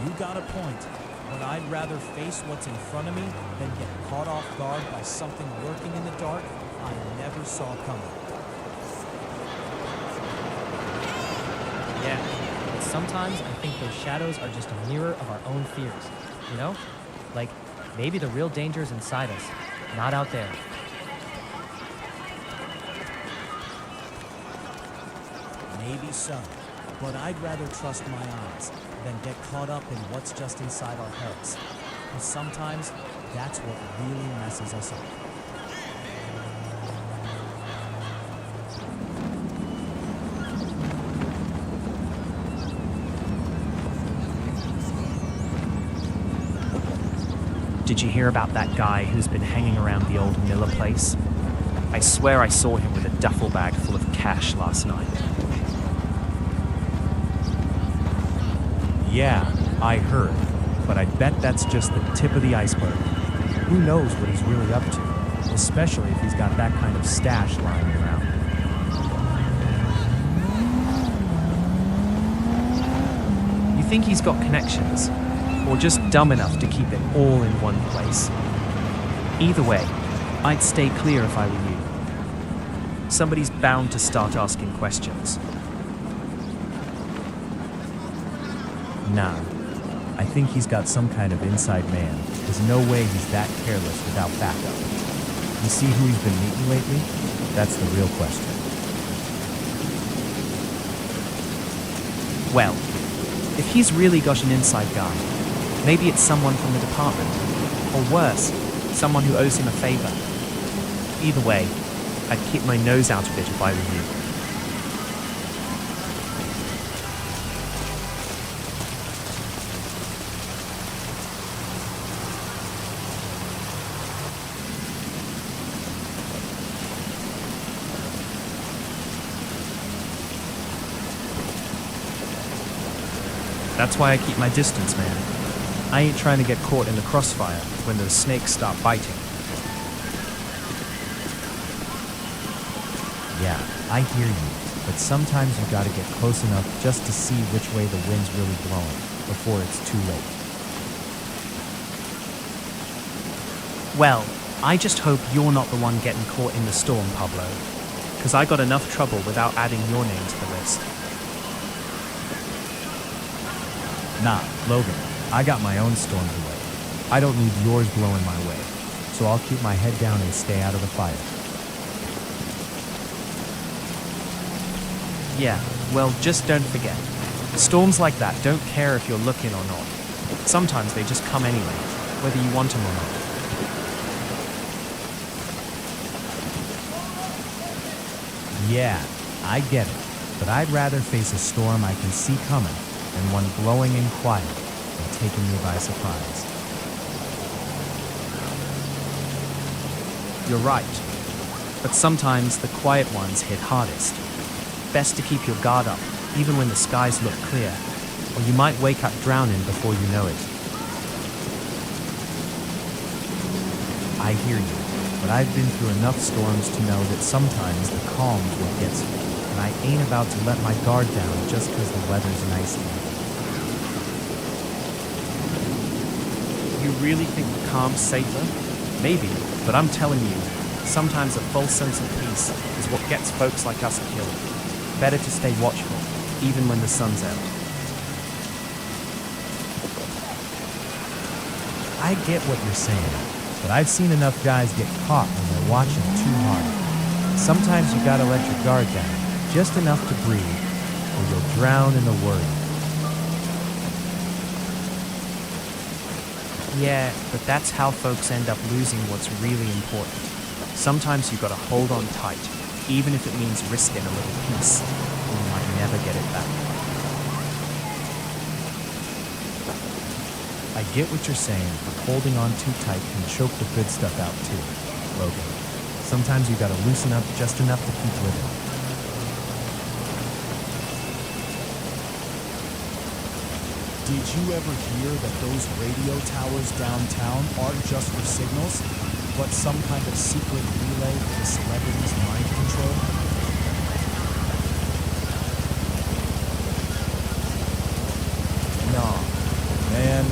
You got a point, but I'd rather face what's in front of me than get caught off guard by something lurking in the dark I never saw coming. Yeah, but sometimes I think those shadows are just a mirror of our own fears, you know? Like, maybe the real danger's inside us, not out there. Maybe so, but I'd rather trust my eyes than get caught up in what's just inside our heads. Because sometimes that's what really messes us up. Did you hear about that guy who's been hanging around the old Miller place? I swear I saw him with a duffel bag full of cash last night. Yeah, I heard, but I bet that's just the tip of the iceberg. Who knows what he's really up to, especially if he's got that kind of stash lying around. You think he's got connections? Or just dumb enough to keep it all in one place? Either way, I'd stay clear if I were you. Somebody's bound to start asking questions. Nah, I think he's got some kind of inside man. There's no way he's that careless without backup. You see who he's been meeting lately? That's the real question. Well, if he's really got an inside guy, maybe it's someone from the department. Or worse, someone who owes him a favor. Either way, I'd keep my nose out of it if I were you. That's why I keep my distance, man. I ain't trying to get caught in the crossfire when those snakes start biting. Yeah, I hear you, but sometimes you gotta get close enough just to see which way the wind's really blowing before it's too late. Well, I just hope you're not the one getting caught in the storm, Pablo. Because I got enough trouble without adding your name to the list. Nah, Logan, I got my own storms away. I don't need yours blowing my way, so I'll keep my head down and stay out of the fire. Yeah, well, just don't forget. Storms like that don't care if you're looking or not. Sometimes they just come anyway, whether you want them or not. Yeah, I get it, but I'd rather face a storm I can see coming than one blowing in quiet and taking me by surprise. You're right. But sometimes the quiet ones hit hardest. Best to keep your guard up, even when the skies look clear, or you might wake up drowning before you know it. I hear you, but I've been through enough storms to know that sometimes the calm's what gets me, and I ain't about to let my guard down just because the weather's nice here. You really think the calm's safer? Maybe, but I'm telling you, Sometimes a false sense of peace is what gets folks like us killed. Better to stay watchful, even when the sun's out. I get what you're saying, but I've seen enough guys get caught when they're watching too hard. Sometimes you gotta let your guard down, just enough to breathe, or you'll drown in the worry. Yeah, but that's how folks end up losing what's really important. Sometimes you gotta hold on tight, even if it means risking a little peace, or you might never get it back. I get what you're saying, but holding on too tight can choke the good stuff out too, Logan. Sometimes you gotta loosen up just enough to keep living. Did you ever hear that those radio towers downtown aren't just for signals, but some kind of secret relay for the celebrities' mind control? Nah, man.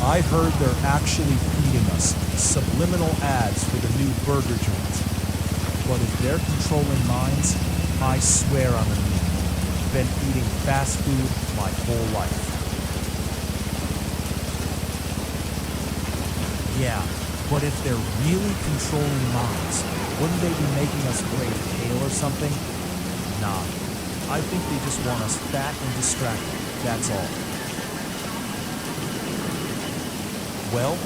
I heard they're actually feeding us subliminal ads for the new burger joint. But if they're controlling minds, I swear I'm immune. Been eating fast food my whole life. Yeah, but if they're really controlling minds, wouldn't they be making us crave kale or something? Nah, I think they just want us fat and distracted, that's all. Well,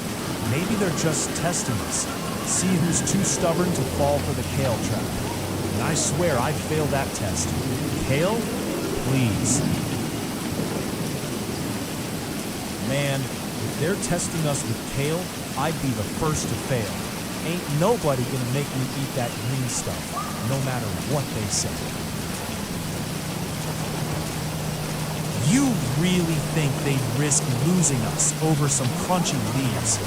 maybe they're just testing us. See who's too stubborn to fall for the kale trap. And I swear I'd fail that test. Kale? Please. Man, if they're testing us with kale, I'd be the first to fail. Ain't nobody gonna make me eat that green stuff, no matter what they say. You really think they'd risk losing us over some crunchy leaves?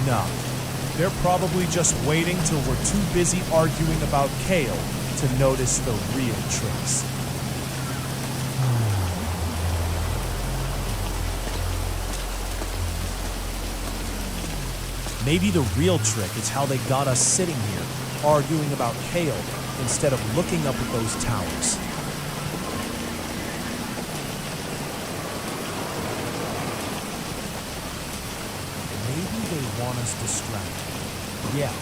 No. They're probably just waiting till we're too busy arguing about kale to notice the real tricks. Maybe the real trick is how they got us sitting here, arguing about kale instead of looking up at those towers. Maybe they want us distracted. Yeah,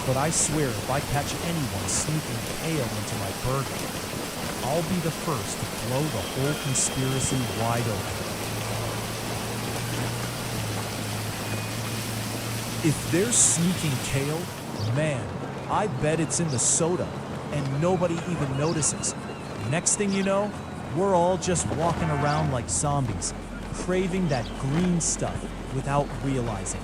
but I swear if I catch anyone sneaking kale into my burger, I'll be the first to blow the whole conspiracy wide open. If they're sneaking kale, man, I bet it's in the soda, and nobody even notices. Next thing you know, we're all just walking around like zombies, craving that green stuff without realizing.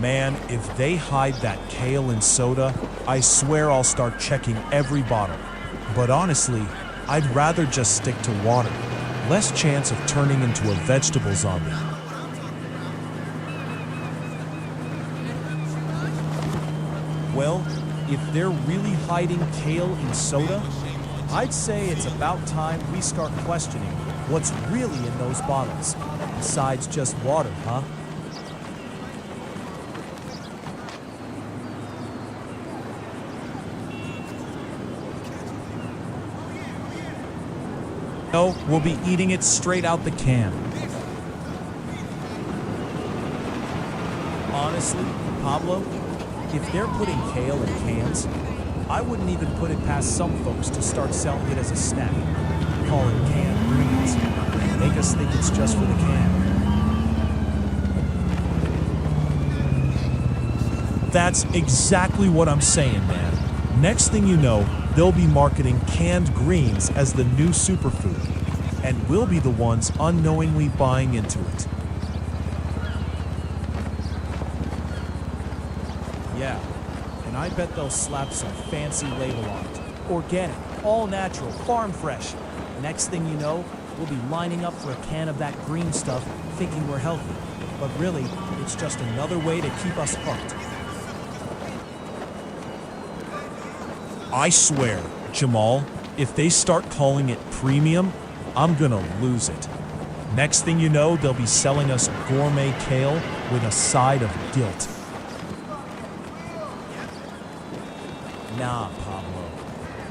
Man, if they hide that kale in soda, I swear I'll start checking every bottle. But honestly, I'd rather just stick to water. Less chance of turning into a vegetable zombie. Well, if they're really hiding kale in soda, I'd say it's about time we start questioning what's really in those bottles, besides just water, huh? No, we'll be eating it straight out the can. Honestly, Pablo, if they're putting kale in cans, I wouldn't even put it past some folks to start selling it as a snack. Call it canned greens. Make us think it's just for the can. That's exactly what I'm saying, man. Next thing you know, they'll be marketing canned greens as the new superfood, and we'll be the ones unknowingly buying into it. Yeah, and I bet they'll slap some fancy label on it. Organic, all natural, farm fresh. Next thing you know, we'll be lining up for a can of that green stuff, thinking we're healthy. But really, it's just another way to keep us hooked. I swear, Jamal, if they start calling it premium, I'm gonna lose it. Next thing you know, they'll be selling us gourmet kale with a side of guilt. Nah, Pablo.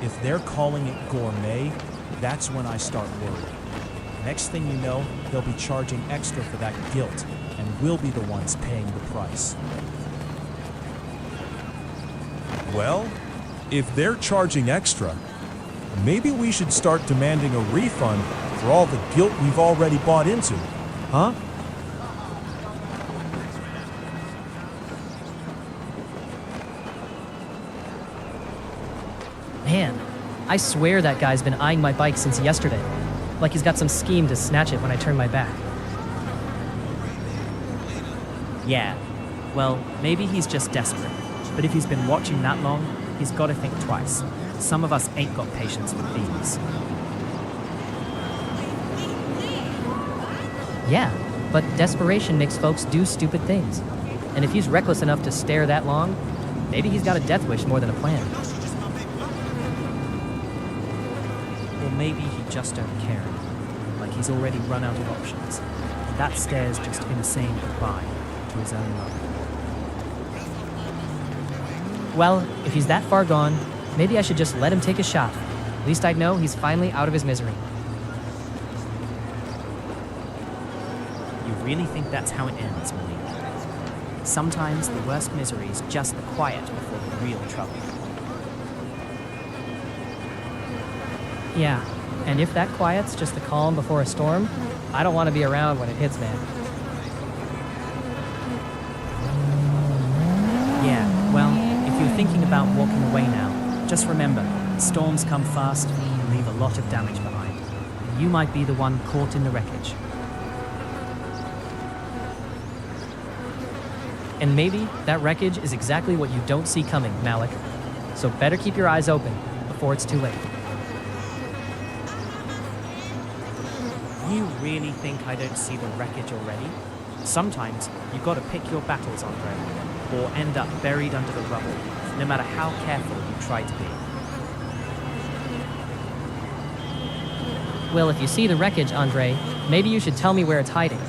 If they're calling it gourmet, that's when I start worrying. Next thing you know, they'll be charging extra for that guilt, and we'll be the ones paying the price. Well, if they're charging extra, maybe we should start demanding a refund for all the guilt we've already bought into, huh? Man, I swear that guy's been eyeing my bike since yesterday. Like he's got some scheme to snatch it when I turn my back. Yeah, well, maybe he's just desperate. But if he's been watching that long, he's got to think twice. Some of us ain't got patience with thieves. Yeah, but desperation makes folks do stupid things. And if he's reckless enough to stare that long, maybe he's got a death wish more than a plan. Or maybe he just don't care. Like he's already run out of options. And that stare's just him saying goodbye to his own love. Well, if he's that far gone, maybe I should just let him take a shot. At least I'd know he's finally out of his misery. You really think that's how it ends, Malik? Sometimes the worst misery is just the quiet before the real trouble. Yeah, and if that quiet's just the calm before a storm, I don't want to be around when it hits, man. Yeah, well, if you're thinking about walking away now, just remember, storms come fast and leave a lot of damage behind. And you might be the one caught in the wreckage. And maybe that wreckage is exactly what you don't see coming, Malik. So better keep your eyes open before it's too late. You really think I don't see the wreckage already? Sometimes you've got to pick your battles, Andre, or end up buried under the rubble, no matter how careful you try to be. Well, if you see the wreckage, Andre, maybe you should tell me where it's hiding.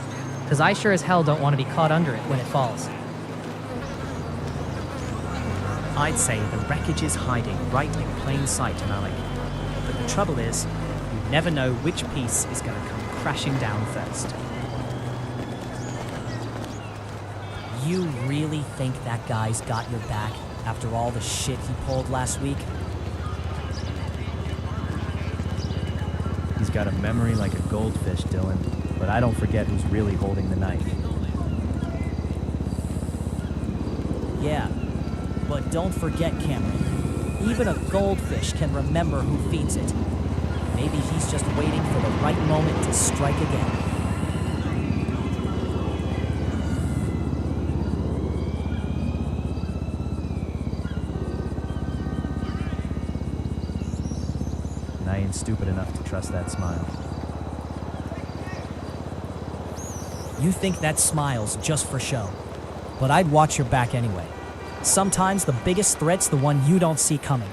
Because I sure as hell don't want to be caught under it when it falls. I'd say the wreckage is hiding right in plain sight, Malik. But the trouble is, you never know which piece is going to come crashing down first. You really think that guy's got your back after all the shit he pulled last week? He's got a memory like a goldfish, Dylan, but I don't forget who's really holding the knife. Yeah, but don't forget, Cameron. Even a goldfish can remember who feeds it. Maybe he's just waiting for the right moment to strike again. And I ain't stupid enough to trust that smile. You think that smile's just for show, but I'd watch your back anyway. Sometimes the biggest threat's the one you don't see coming,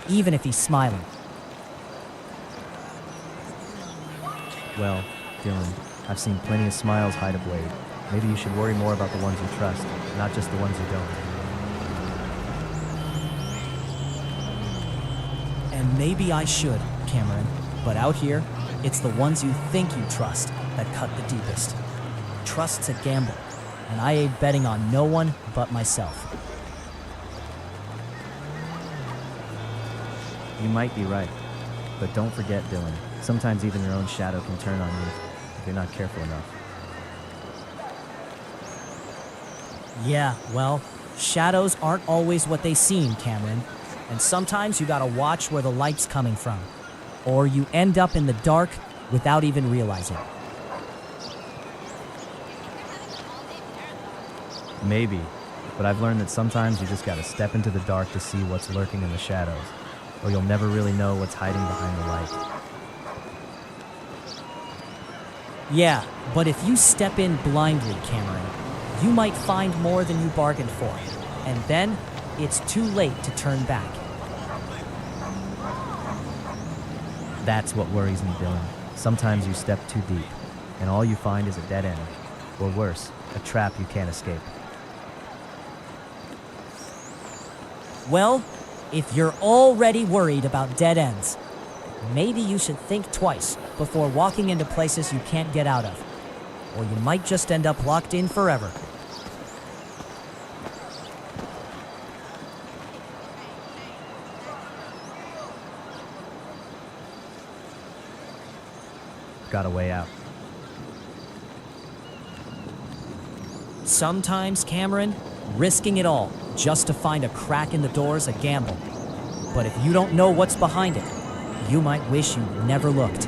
even if he's smiling. Well, Dylan, I've seen plenty of smiles hide a blade. Maybe you should worry more about the ones you trust, not just the ones you don't. And maybe I should, Cameron, but out here, it's the ones you think you trust that cut the deepest. Trust's a gamble, and I ain't betting on no one but myself. You might be right, but don't forget, Dylan, sometimes even your own shadow can turn on you if you're not careful enough. Yeah, well, shadows aren't always what they seem, Cameron. And sometimes you gotta watch where the light's coming from, or you end up in the dark without even realizing. Maybe, but I've learned that sometimes you just gotta step into the dark to see what's lurking in the shadows, or you'll never really know what's hiding behind the light. Yeah, but if you step in blindly, Cameron, you might find more than you bargained for, and then it's too late to turn back. That's what worries me, Dylan. Sometimes you step too deep, and all you find is a dead end. Or worse, a trap you can't escape. Well, if you're already worried about dead ends, maybe you should think twice before walking into places you can't get out of. Or you might just end up locked in forever. Got a way out. Sometimes, Cameron, risking it all just to find a crack in the door's a gamble. But if you don't know what's behind it, you might wish you never looked.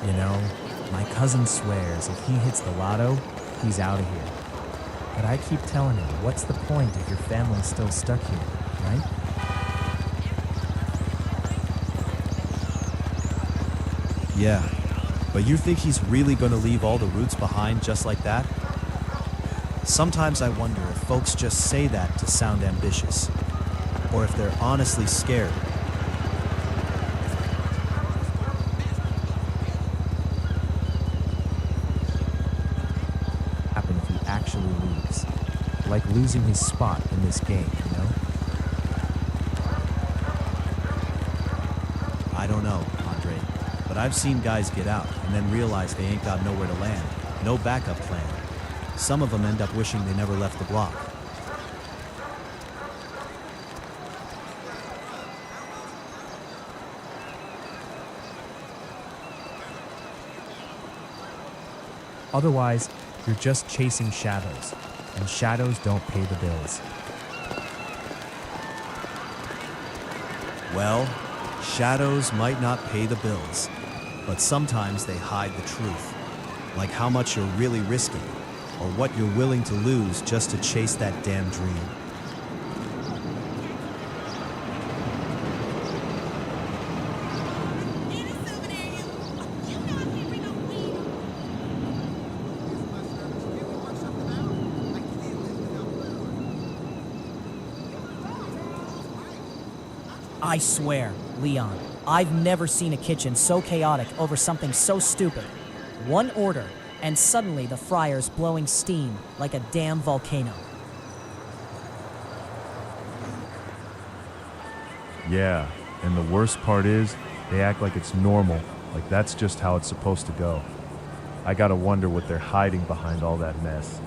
You know, my cousin swears if he hits the lotto, he's out of here. But I keep telling him, what's the point if your family's still stuck here, right? Yeah, but you think he's really gonna leave all the roots behind just like that? Sometimes I wonder if folks just say that to sound ambitious, or if they're honestly scared. Happen if he actually leaves. Like losing his spot in this game, you know? I don't know, Andre, but I've seen guys get out and then realize they ain't got nowhere to land, no backup plan. Some of them end up wishing they never left the block. Otherwise, you're just chasing shadows, and shadows don't pay the bills. Well, shadows might not pay the bills, but sometimes they hide the truth, like how much you're really risking, or what you're willing to lose just to chase that damn dream. I swear, Leon, I've never seen a kitchen so chaotic over something so stupid. One order, and suddenly the fryer's blowing steam like a damn volcano. Yeah, and the worst part is, they act like it's normal, like that's just how it's supposed to go. I gotta wonder what they're hiding behind all that mess.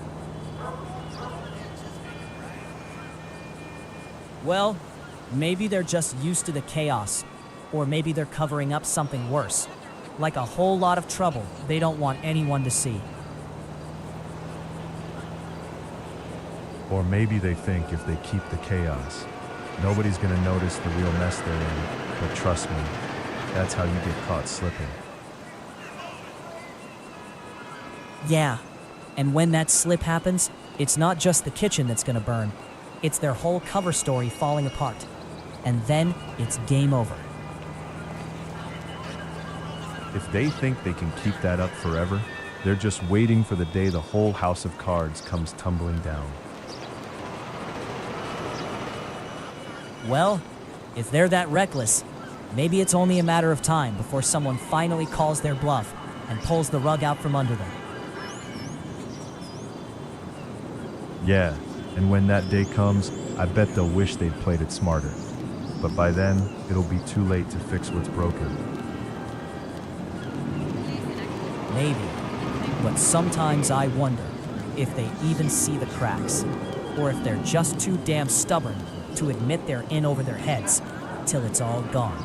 Well, maybe they're just used to the chaos, or maybe they're covering up something worse, like a whole lot of trouble they don't want anyone to see. Or maybe they think if they keep the chaos, nobody's gonna notice the real mess they're in. But trust me, that's how you get caught slipping. Yeah, and when that slip happens, it's not just the kitchen that's gonna burn. It's their whole cover story falling apart. And then it's game over. If they think they can keep that up forever, they're just waiting for the day the whole house of cards comes tumbling down. Well, if they're that reckless, maybe it's only a matter of time before someone finally calls their bluff and pulls the rug out from under them. Yeah, and when that day comes, I bet they'll wish they'd played it smarter. But by then, it'll be too late to fix what's broken. Maybe. But sometimes I wonder if they even see the cracks, or if they're just too damn stubborn to admit they're in over their heads till it's all gone.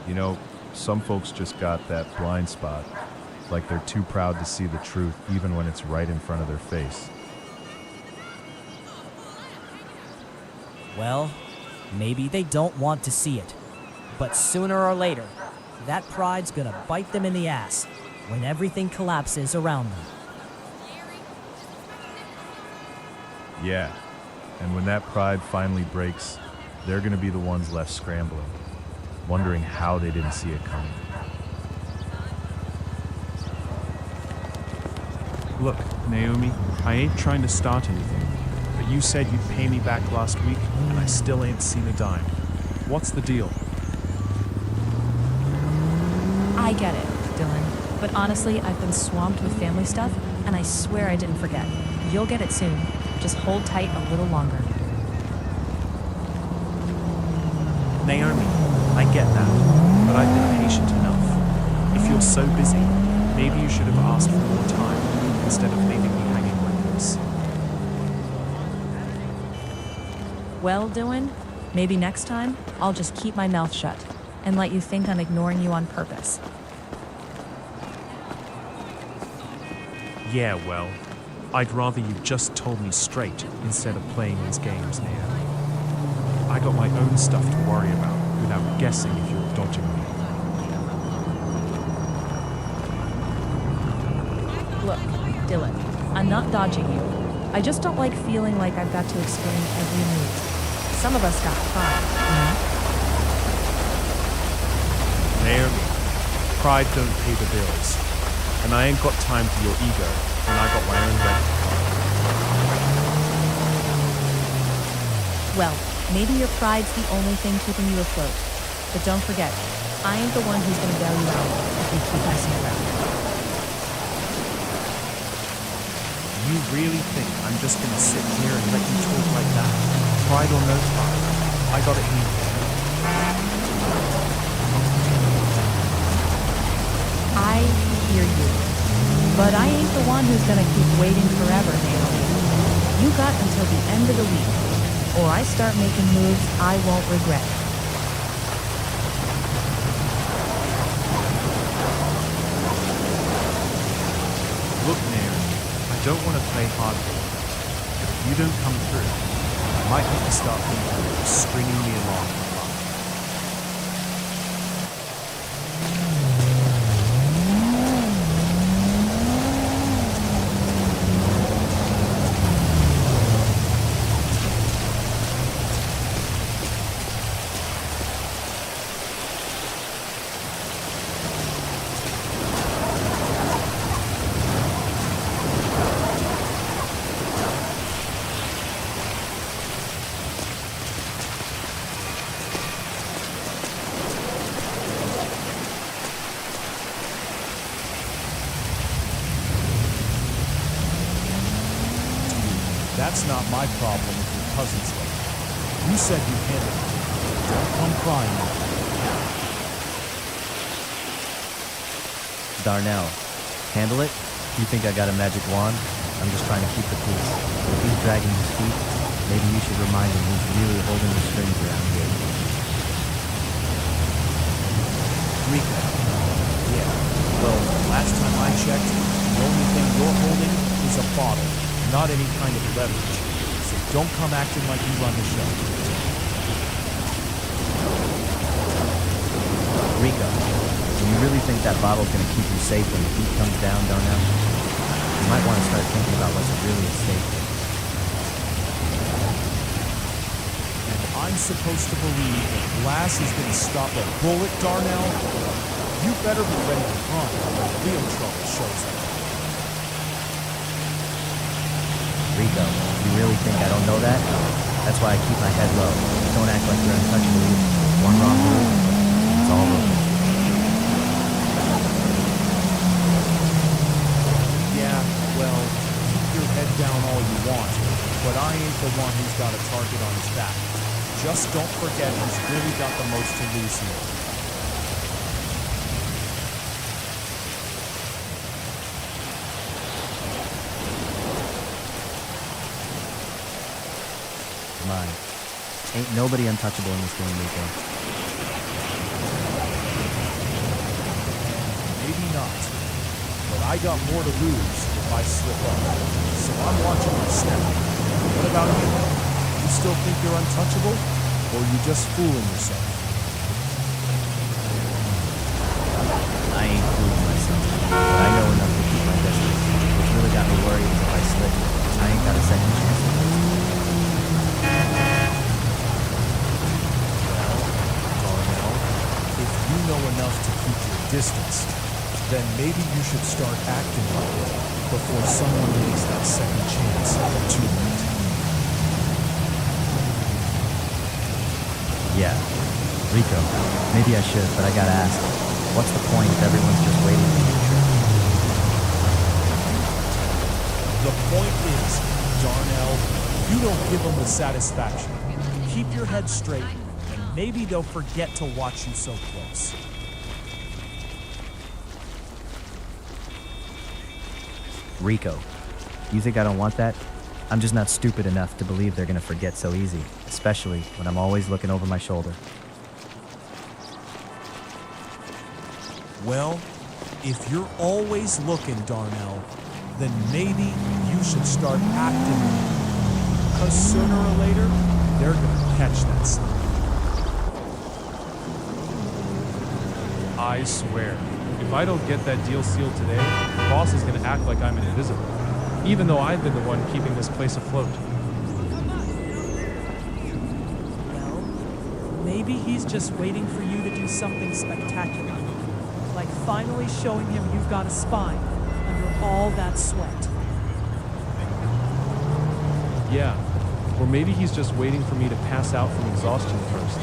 You know, some folks just got that blind spot, like they're too proud to see the truth even when it's right in front of their face. Well, maybe they don't want to see it. But sooner or later, that pride's gonna bite them in the ass when everything collapses around them. Yeah, And when that pride finally breaks, they're going to be the ones left scrambling, wondering how they didn't see it coming. Look, Naomi, I ain't trying to start anything, but you said you'd pay me back last week, and I still ain't seen a dime. What's the deal? I get it, Dylan. But honestly, I've been swamped with family stuff, and I swear I didn't forget. You'll get it soon. Just hold tight a little longer. Naomi, I get that, but I've been patient enough. If you're so busy, maybe you should have asked for more time instead of leaving me hanging like this. Well, Dylan, maybe next time I'll just keep my mouth shut and let you think I'm ignoring you on purpose. Yeah, well, I'd rather you just told me straight instead of playing these games, Naomi. I got my own stuff to worry about without guessing if you're dodging me. Look, Dylan, I'm not dodging you. I just don't like feeling like I've got to explain every move. Some of us got pride, you know? Naomi, pride don't pay the bills. And I ain't got time for your ego when I got my own rent to pay. Well, maybe your pride's the only thing keeping you afloat. But don't forget, I ain't the one who's gonna bail you out if you keep messing around. You really think I'm just gonna sit here and let you talk like that? Pride or no pride, I got it easy. I hear you. But I ain't the one who's gonna keep waiting forever, Naomi. You got until the end of the week, or I start making moves I won't regret. Look, Naomi, I don't want to play hardball, but if you don't come through, I might have to start thinking of stringing me along for fun. That's not my problem with your cousin's lady. You said you handled it. Don't come crying now. Darnell, handle it? You think I got a magic wand? I'm just trying to keep the peace. If he's dragging his feet, maybe you should remind him who's really holding the strings around here. Rika. Yeah. Well, last time I checked, the only thing you're holding is a bottle, not any kind of leverage. So don't come acting like you run the show. Rika, do you really think that bottle's gonna keep you safe when the heat comes down, Darnell? You might want to start thinking about what's really at stake here. And I'm supposed to believe that glass is going to stop a bullet, Darnell? You better be ready to run when real trouble shows up. Rico, you really think I don't know that? That's why I keep my head low. Don't act like you're untouchable either. One wrong move, it's all over. Yeah, well, keep your head down all you want, but I ain't the one who's got a target on his back. Just don't forget who's really got the most to lose here. Come on. Ain't nobody untouchable in this game, Rico. Maybe not, but I got more to lose if I slip up, so I'm watching my step. What about you? You still think you're untouchable, or you just fooling yourself? I ain't fooling myself, but I know enough to keep my distance. What's really got me worried is if I slip, I ain't got a second chance. maybe you should start acting up before someone makes that second chance too late. Yeah. Rico, maybe I should, but I gotta ask, what's the point if everyone's just waiting for you to trip? The point is, Darnell, you don't give them the satisfaction. Keep your head straight, and maybe they'll forget to watch you so close. Rico, you think I don't want that? I'm just not stupid enough to believe they're gonna forget so easy, especially when I'm always looking over my shoulder. Well, if you're always looking, Darnell, then maybe you should start acting. Because sooner or later, they're gonna catch that sign. I swear, if I don't get that deal sealed today, the boss is gonna act like I'm invisible, even though I've been the one keeping this place afloat. Well, maybe he's just waiting for you to do something spectacular. Like finally showing him you've got a spine under all that sweat. Yeah, or maybe he's just waiting for me to pass out from exhaustion first.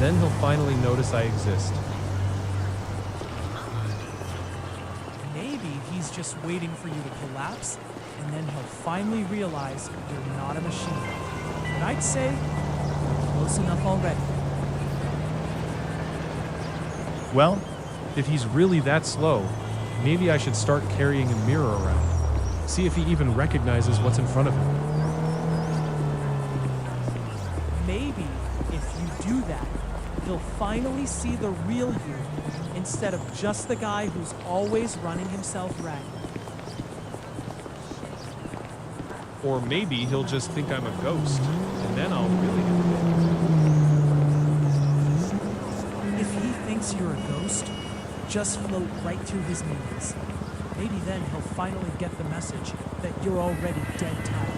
Then he'll finally notice I exist. Maybe he's just waiting for you to collapse, and then he'll finally realize you're not a machine. And I'd say you're close enough already. Well, if he's really that slow, maybe I should start carrying a mirror around. See if he even recognizes what's in front of him. Maybe if you do that, he'll finally see the real you instead of just the guy who's always running himself ragged. Or maybe he'll just think I'm a ghost, and then I'll really get If he thinks you're a ghost, just float right through his meanings. Maybe then he'll finally get the message that you're already dead tired.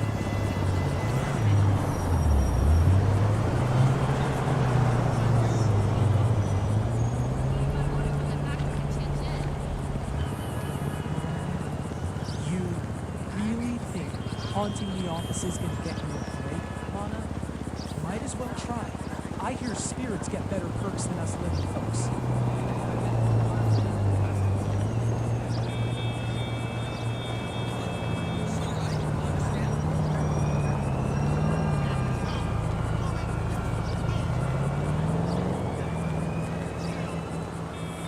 You really think haunting the office is going to get you a break, Lana? Might as well try. I hear spirits get better perks than us living folks.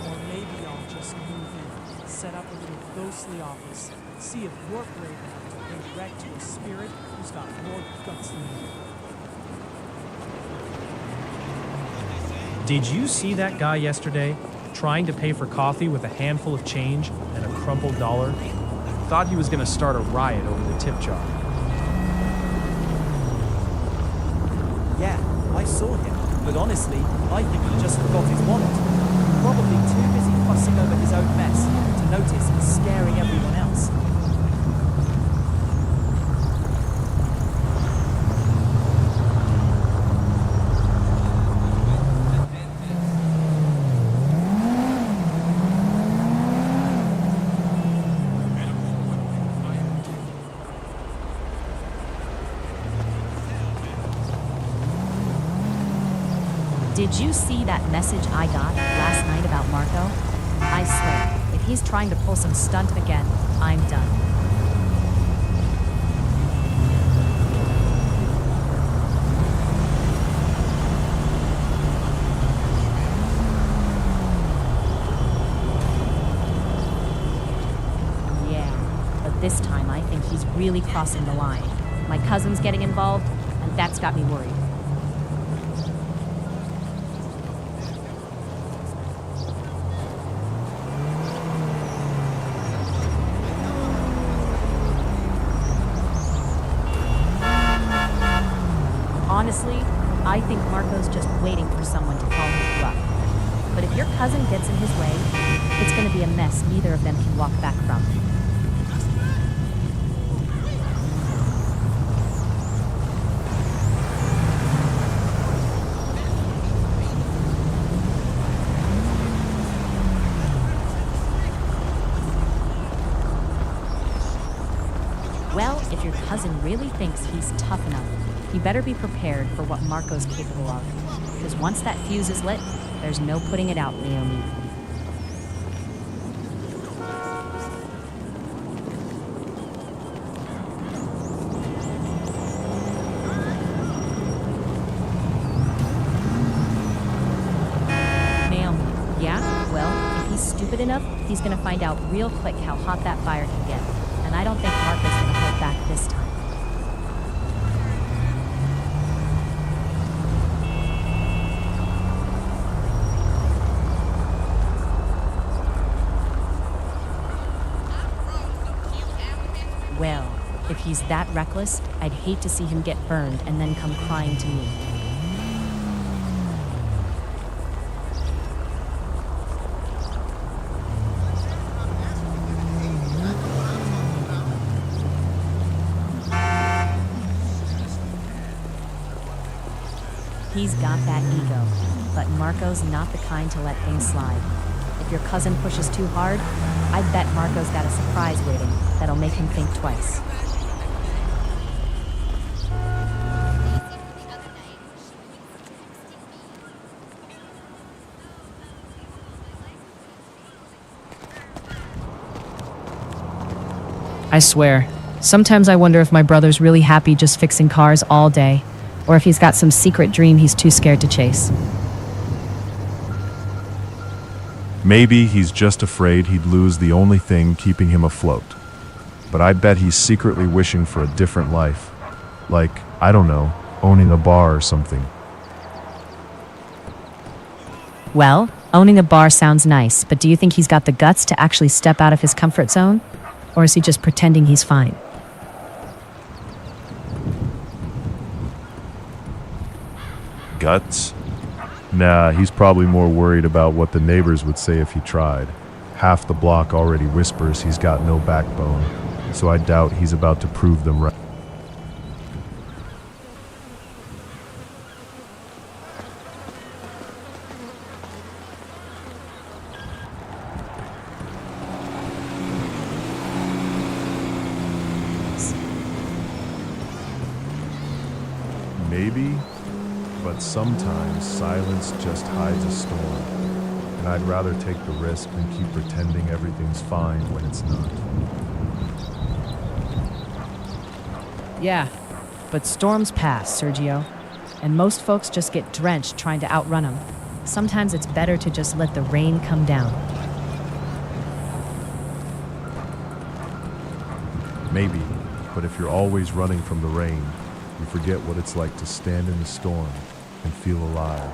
Or maybe I'll just move in, set up a little ghostly office, see if you're brave enough to pay rent to a spirit who's got more guts than you. Did you see that guy yesterday, trying to pay for coffee with a handful of change and a crumpled dollar? Thought he was gonna start a riot over the tip jar. Yeah, I saw him, but honestly, I think he just forgot his wallet. Probably too busy fussing over his own mess to notice he's scaring everyone else. Did you see that message I got last night about Marco? I swear, if he's trying to pull some stunt again, I'm done. Yeah, but this time I think he's really crossing the line. My cousin's getting involved, and that's got me worried. Honestly, I think Marco's just waiting for someone to call his bluff. But if your cousin gets in his way, it's going to be a mess neither of them can walk back from. Well, if your cousin really thinks he's tough enough, you better be prepared for what Marco's capable of. Because once that fuse is lit, there's no putting it out, Leonie. Naomi, yeah? Well, if he's stupid enough, he's gonna find out real quick how hot that fire can get. And I don't think Marco's gonna hold back this time. Well, if he's that reckless, I'd hate to see him get burned and then come crying to me. He's got that ego, but Marco's not the kind to let things slide. If your cousin pushes too hard, I bet Marco's got a surprise waiting that'll make him think twice. I swear, sometimes I wonder if my brother's really happy just fixing cars all day, or if he's got some secret dream he's too scared to chase. Maybe he's just afraid he'd lose the only thing keeping him afloat. But I bet he's secretly wishing for a different life. Like, I don't know, owning a bar or something. Well, owning a bar sounds nice, but do you think he's got the guts to actually step out of his comfort zone? Or is he just pretending he's fine? Guts? Nah, he's probably more worried about what the neighbors would say if he tried. Half the block already whispers he's got no backbone, so I doubt he's about to prove them right. Maybe, but sometimes silence just hides a storm, and I'd rather take the risk than keep pretending everything's fine when it's not. Yeah, but storms pass, Sergio. And most folks just get drenched trying to outrun them. Sometimes it's better to just let the rain come down. Maybe, but if you're always running from the rain, you forget what it's like to stand in the storm and feel alive,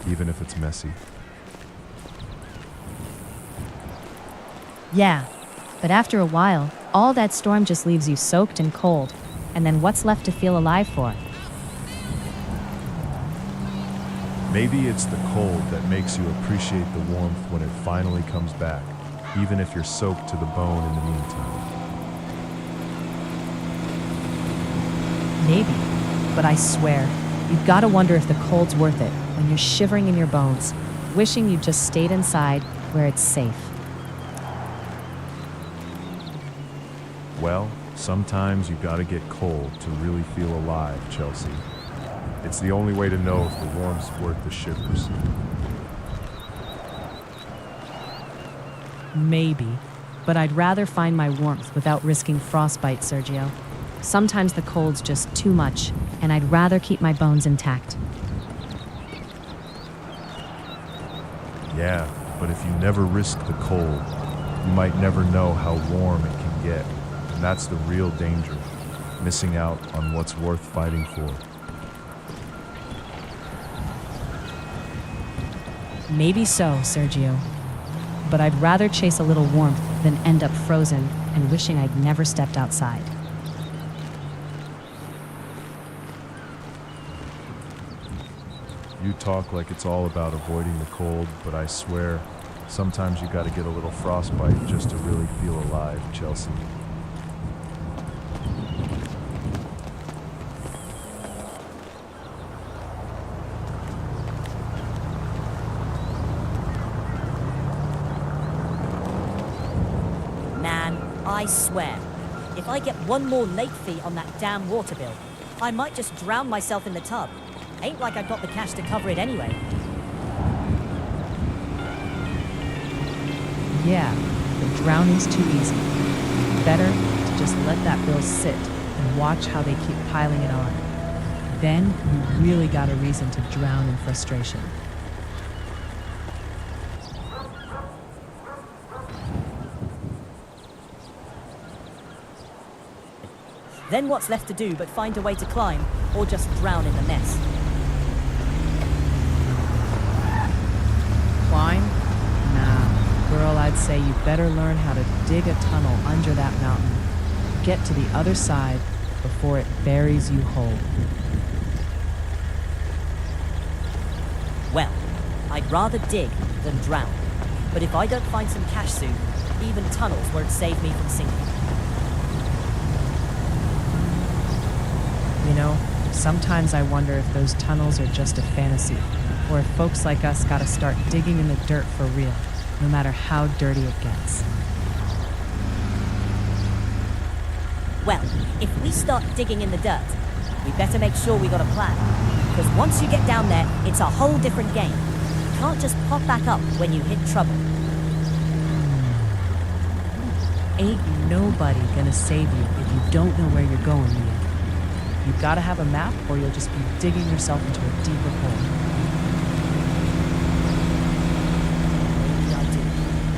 even if it's messy. Yeah, but after a while, all that storm just leaves you soaked and cold. And then what's left to feel alive for? Maybe it's the cold that makes you appreciate the warmth when it finally comes back, even if you're soaked to the bone in the meantime. Maybe, but I swear, you've got to wonder if the cold's worth it when you're shivering in your bones, wishing you just stayed inside where it's safe. Well, sometimes you gotta get cold to really feel alive, Chelsea. It's the only way to know if the warmth's worth the shivers. Maybe, but I'd rather find my warmth without risking frostbite, Sergio. Sometimes the cold's just too much, and I'd rather keep my bones intact. Yeah, but if you never risk the cold, you might never know how warm it can get. And that's the real danger, missing out on what's worth fighting for. Maybe so, Sergio. But I'd rather chase a little warmth than end up frozen and wishing I'd never stepped outside. You talk like it's all about avoiding the cold, but I swear, sometimes you gotta get a little frostbite just to really feel alive, Chelsea. Man, I swear, If I get one more late fee on that damn water bill, I might just drown myself in the tub. Ain't like I got the cash to cover it anyway. Yeah, but drowning's too easy. Better to just let that bill sit and watch how they keep piling it on. Then you really got a reason to drown in frustration. Then what's left to do but find a way to climb, or just drown in the mess? Climb? Nah, girl, I'd say you better learn how to dig a tunnel under that mountain. Get to the other side before it buries you whole. Well, I'd rather dig than drown. But if I don't find some cash soon, even tunnels won't save me from sinking. You know, sometimes I wonder if those tunnels are just a fantasy, or if folks like us gotta start digging in the dirt for real, no matter how dirty it gets. Well, if we start digging in the dirt, we better make sure we got a plan. Because once you get down there, it's a whole different game. You can't just pop back up when you hit trouble. Ain't nobody gonna save you if you don't know where you're going, Mia. You gotta have a map, or you'll just be digging yourself into a deeper hole. Maybe I do,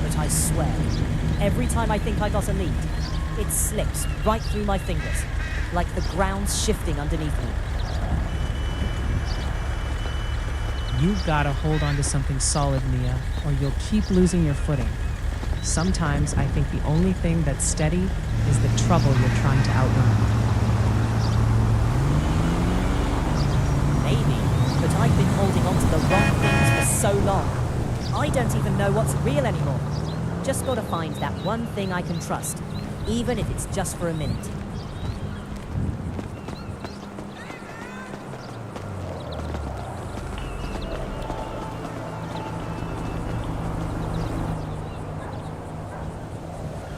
but I swear, every time I think I got a lead, it slips right through my fingers, like the ground's shifting underneath me. You gotta hold on to something solid, Mia, or you'll keep losing your footing. Sometimes I think the only thing that's steady is the trouble you're trying to outrun. Maybe, but I've been holding on to the wrong things for so long. I don't even know what's real anymore. Just gotta find that one thing I can trust, even if it's just for a minute.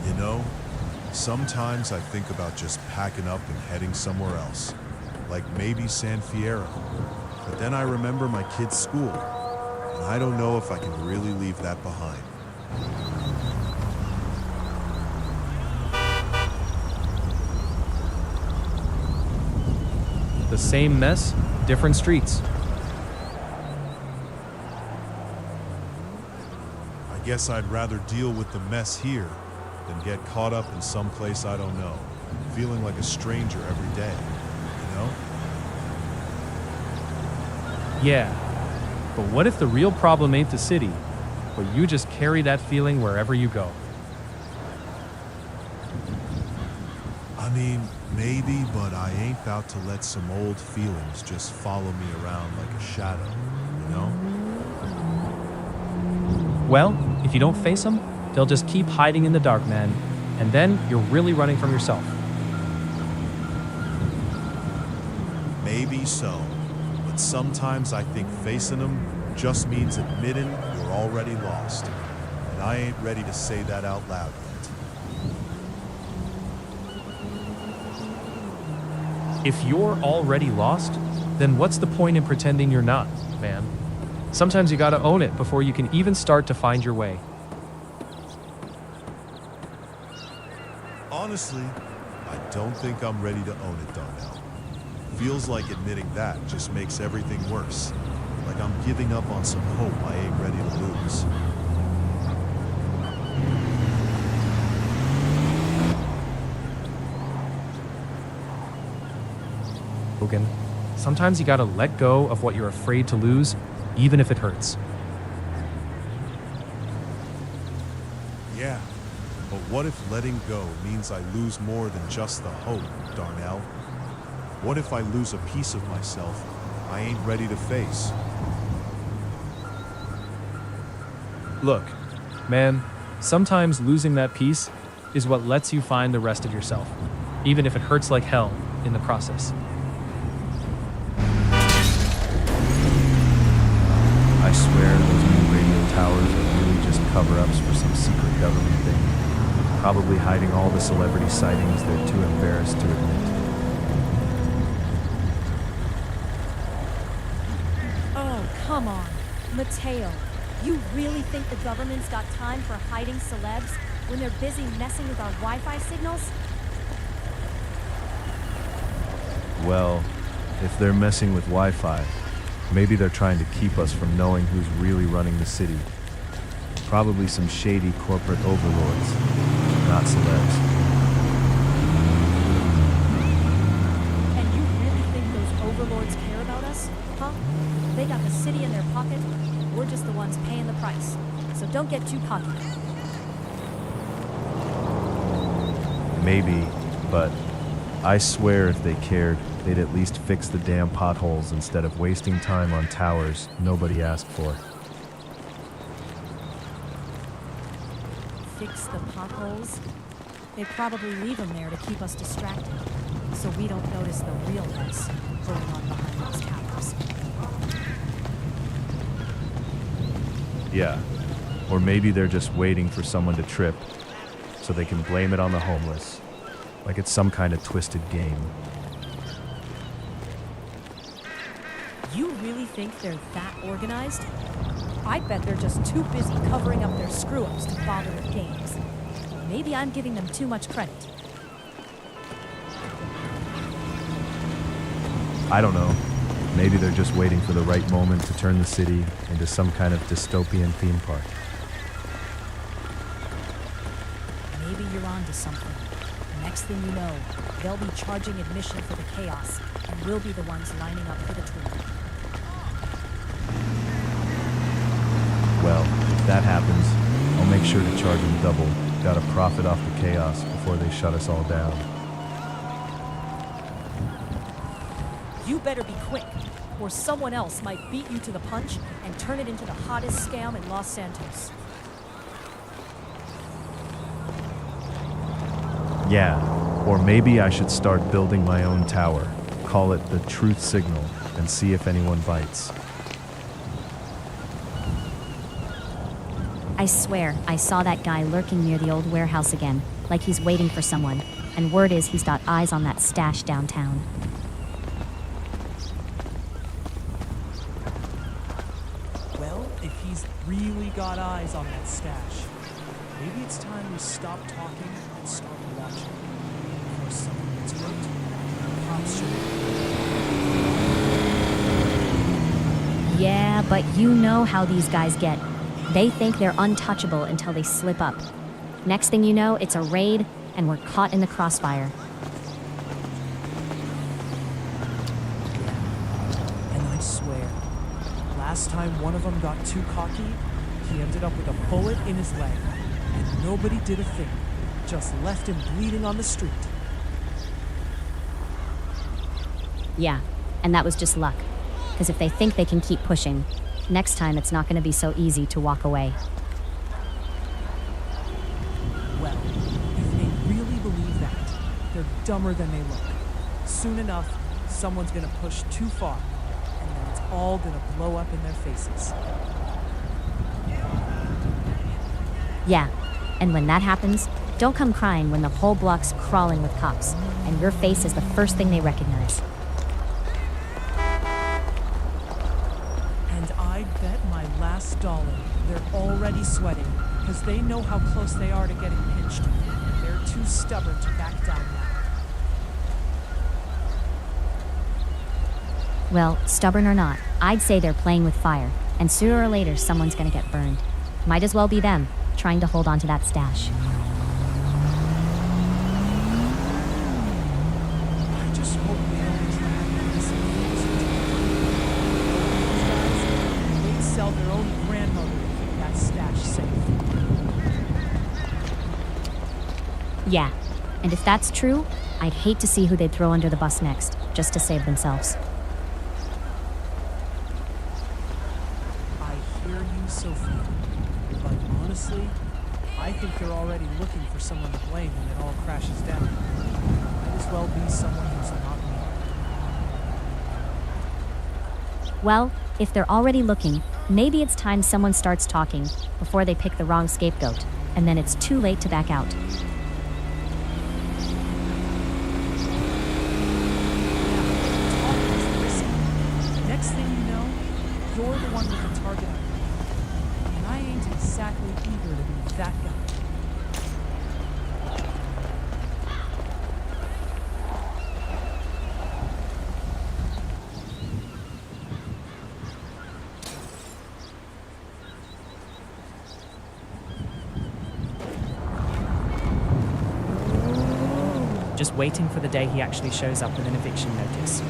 You know, sometimes I think about just packing up and heading somewhere else, like maybe San Fierro. But then I remember my kid's school, and I don't know if I can really leave that behind. The same mess, different streets. I guess I'd rather deal with the mess here than get caught up in some place I don't know, feeling like a stranger every day, you know? Yeah, but what if the real problem ain't the city, but you just carry that feeling wherever you go? I mean, maybe, but I ain't about to let some old feelings just follow me around like a shadow, you know? Well, if you don't face them, they'll just keep hiding in the dark, man, and then you're really running from yourself. Maybe so, but sometimes I think facing them just means admitting you're already lost, and I ain't ready to say that out loud yet. If you're already lost, then what's the point in pretending you're not, man? Sometimes you gotta own it before you can even start to find your way. Honestly, I don't think I'm ready to own it, Darnell. Feels like admitting that just makes everything worse. Like I'm giving up on some hope I ain't ready to lose. Logan, sometimes you gotta let go of what you're afraid to lose, even if it hurts. Yeah, but what if letting go means I lose more than just the hope, Darnell? What if I lose a piece of myself I ain't ready to face? Look, man, sometimes losing that piece is what lets you find the rest of yourself, even if it hurts like hell in the process. I swear those new radio towers are really just cover-ups for some secret government thing. Probably hiding all the celebrity sightings they're too embarrassed to admit. Oh, come on. Mateo, you really think the government's got time for hiding celebs when they're busy messing with our Wi-Fi signals? Well, if they're messing with Wi-Fi, maybe they're trying to keep us from knowing who's really running the city. Probably some shady corporate overlords, not celebs. And you really think those overlords care about us? Huh? They got the city in their pocket, and we're just the ones paying the price. So don't get too cocky. Maybe, but I swear if they cared, they'd at least fix the damn potholes instead of wasting time on towers nobody asked for. Fix the potholes? They probably leave them there to keep us distracted, so we don't notice the real mess going on behind those towers. Yeah, or maybe they're just waiting for someone to trip so they can blame it on the homeless, like it's some kind of twisted game. You really think they're that organized? I bet they're just too busy covering up their screw-ups to bother with games. Maybe I'm giving them too much credit. I don't know. Maybe they're just waiting for the right moment to turn the city into some kind of dystopian theme park. Maybe you're onto something. Next thing you know, they'll be charging admission for the chaos, and we'll be the ones lining up for the tour. Well, if that happens, I'll make sure to charge them double. Gotta profit off the chaos before they shut us all down. You better be quick, or someone else might beat you to the punch and turn it into the hottest scam in Los Santos. Yeah, or maybe I should start building my own tower. Call it the Truth Signal and see if anyone bites. I swear, I saw that guy lurking near the old warehouse again, like he's waiting for someone, and word is he's got eyes on that stash downtown. Well, if he's really got eyes on that stash, maybe it's time we stop talking and start watching. Before someone gets hurt, the cops should. Yeah, but you know how these guys get. They think they're untouchable until they slip up. Next thing you know, it's a raid, and we're caught in the crossfire. And I swear, last time one of them got too cocky, he ended up with a bullet in his leg, and nobody did a thing, just left him bleeding on the street. Yeah, and that was just luck. Because if they think they can keep pushing, next time it's not going to be so easy to walk away. Well, if they really believe that, they're dumber than they look. Soon enough, someone's going to push too far, and then it's all going to blow up in their faces. Yeah, and when that happens, don't come crying when the whole block's crawling with cops, and your face is the first thing they recognize. And I bet my last dollar they're already sweating, because they know how close they are to getting pinched. They're too stubborn to back down now. Well, stubborn or not, I'd say they're playing with fire, and sooner or later someone's gonna get burned. Might as well be them, trying to hold on to that stash. I just hope they don't try and make this guys, they'd sell their own grandmother to keep that stash safe. Yeah, and if that's true, I'd hate to see who they'd throw under the bus next, just to save themselves. I hear you, Sophia. But honestly, I think they're already looking for someone to blame when it all crashes down. Might as well be someone who's not me. Well, if they're already looking, maybe it's time someone starts talking before they pick the wrong scapegoat, and then it's too late to back out. just waiting for the day he actually shows up with an eviction notice.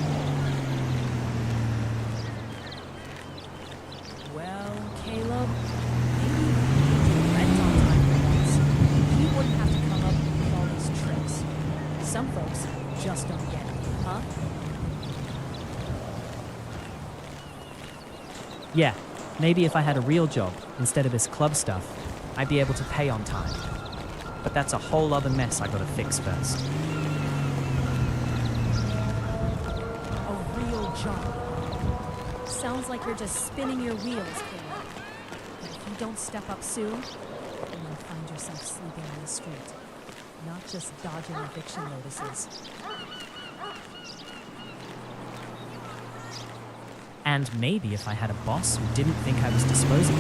Well, Caleb, maybe you could rent on time for once. He wouldn't have to come up with all these tricks. Some folks just don't get it, huh? Yeah, maybe if I had a real job instead of this club stuff, I'd be able to pay on time. But that's a whole other mess I gotta fix first. A real job. Sounds like you're just spinning your wheels, Caleb. But if you don't step up soon, you might find yourself sleeping on the street, not just dodging eviction notices. And maybe if I had a boss who didn't think I was disposable,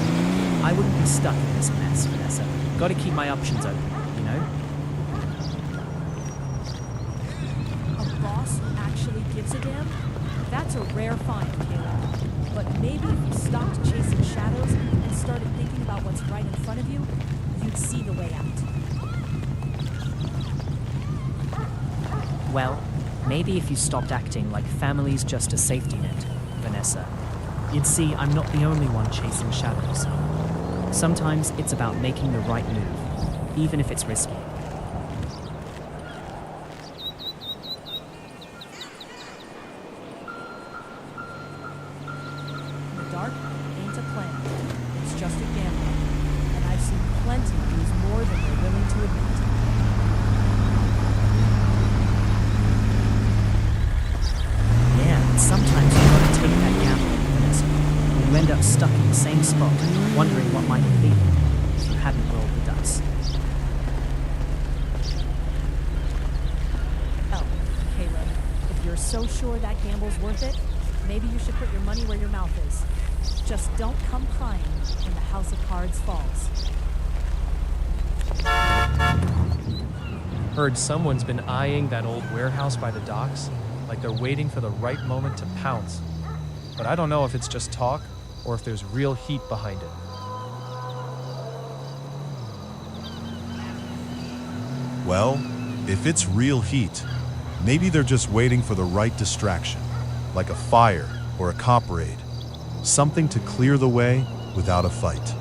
I wouldn't be stuck in this mess, Vanessa. Gotta keep my options open, you know? A boss who actually gives a damn? That's a rare find, Caleb. But maybe if you stopped chasing shadows and started thinking about what's right in front of you, you'd see the way out. Well, maybe if you stopped acting like family's just a safety net, Vanessa, you'd see I'm not the only one chasing shadows. Sometimes it's about making the right move, even if it's risky. The dark ain't a plan. It's just a gamble. And I've seen plenty lose more than they're willing to admit. Yeah, and sometimes you gotta take that gamble, Vanessa. You end up stuck in the same spot, wondering what might have been if you hadn't rolled the dice. Oh, Caleb, if you're so sure that gamble's worth it, maybe you should put your money where your mouth is. Just don't come crying when the house of cards falls. Heard someone's been eyeing that old warehouse by the docks, like they're waiting for the right moment to pounce. But I don't know if it's just talk or if there's real heat behind it. Well, if it's real heat, maybe they're just waiting for the right distraction, like a fire or a cop raid. Something to clear the way without a fight.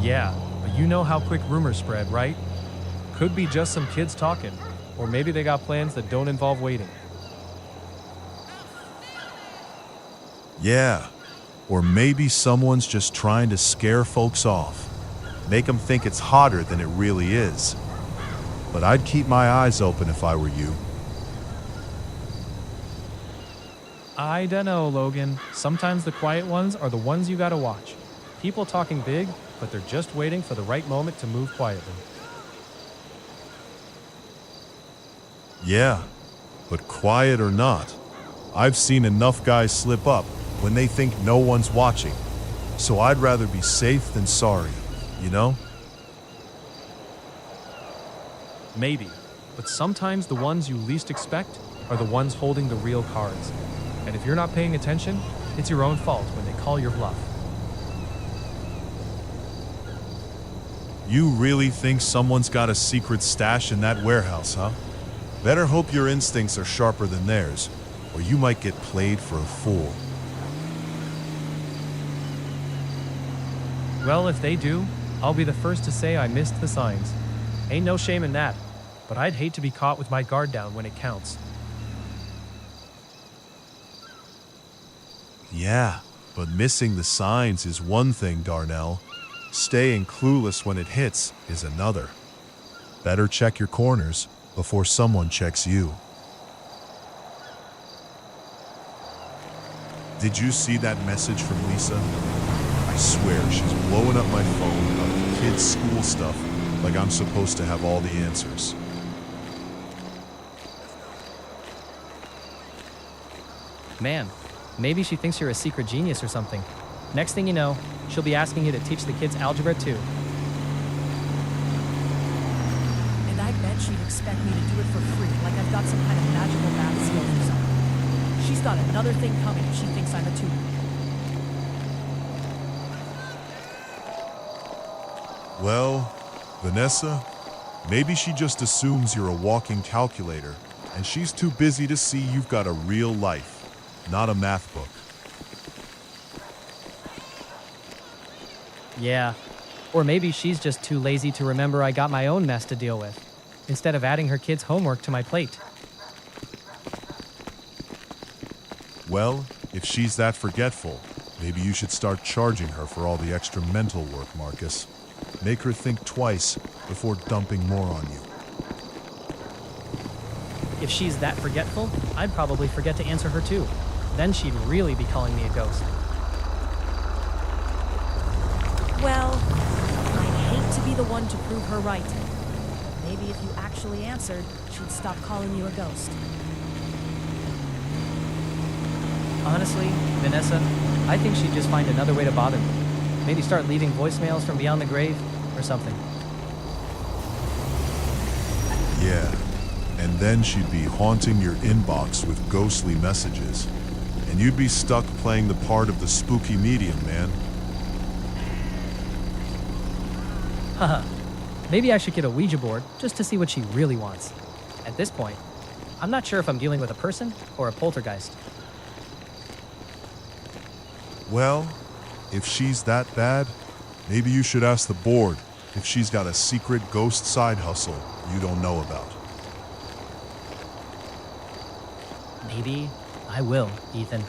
Yeah, but you know how quick rumors spread, right? Could be just some kids talking, or maybe they got plans that don't involve waiting. Yeah, or maybe someone's just trying to scare folks off. Make them think it's hotter than it really is. But I'd keep my eyes open if I were you. I dunno, Logan. Sometimes the quiet ones are the ones you gotta watch. People talking big, but they're just waiting for the right moment to move quietly. Yeah, but quiet or not, I've seen enough guys slip up when they think no one's watching. So I'd rather be safe than sorry, you know? Maybe, but sometimes the ones you least expect are the ones holding the real cards. And if you're not paying attention, it's your own fault when they call your bluff. You really think someone's got a secret stash in that warehouse, huh? Better hope your instincts are sharper than theirs, or you might get played for a fool. Well, if they do, I'll be the first to say I missed the signs. Ain't no shame in that, but I'd hate to be caught with my guard down when it counts. Yeah, but missing the signs is one thing, Darnell. Staying clueless when it hits is another. Better check your corners before someone checks you. Did you see that message from Lisa? I swear she's blowing up my phone about the kids' school stuff like I'm supposed to have all the answers. Man, maybe she thinks you're a secret genius or something. Next thing you know, she'll be asking you to teach the kids algebra too. And I bet she'd expect me to do it for free, like I've got some kind of magical math skill or something. She's got another thing coming if she thinks I'm a tutor. Well, Vanessa, Maybe she just assumes you're a walking calculator, and she's too busy to see you've got a real life, not a math book. Yeah. Or maybe she's just too lazy to remember I got my own mess to deal with, instead of adding her kids' homework to my plate. Well, if she's that forgetful, maybe you should start charging her for all the extra mental work, Marcus. Make her think twice before dumping more on you. If she's that forgetful, I'd probably forget to answer her too. Then she'd really be calling me a ghost. Well, I'd hate to be the one to prove her right. Maybe if you actually answered, she'd stop calling you a ghost. Honestly, Vanessa, I think she'd just find another way to bother me. Maybe start leaving voicemails from beyond the grave or something. Yeah, and then she'd be haunting your inbox with ghostly messages. And you'd be stuck playing the part of the spooky medium, man. Haha. Maybe I should get a Ouija board just to see what she really wants. At this point, I'm not sure if I'm dealing with a person or a poltergeist. Well, if she's that bad, maybe you should ask the board if she's got a secret ghost side hustle you don't know about. Maybe I will, Ethan.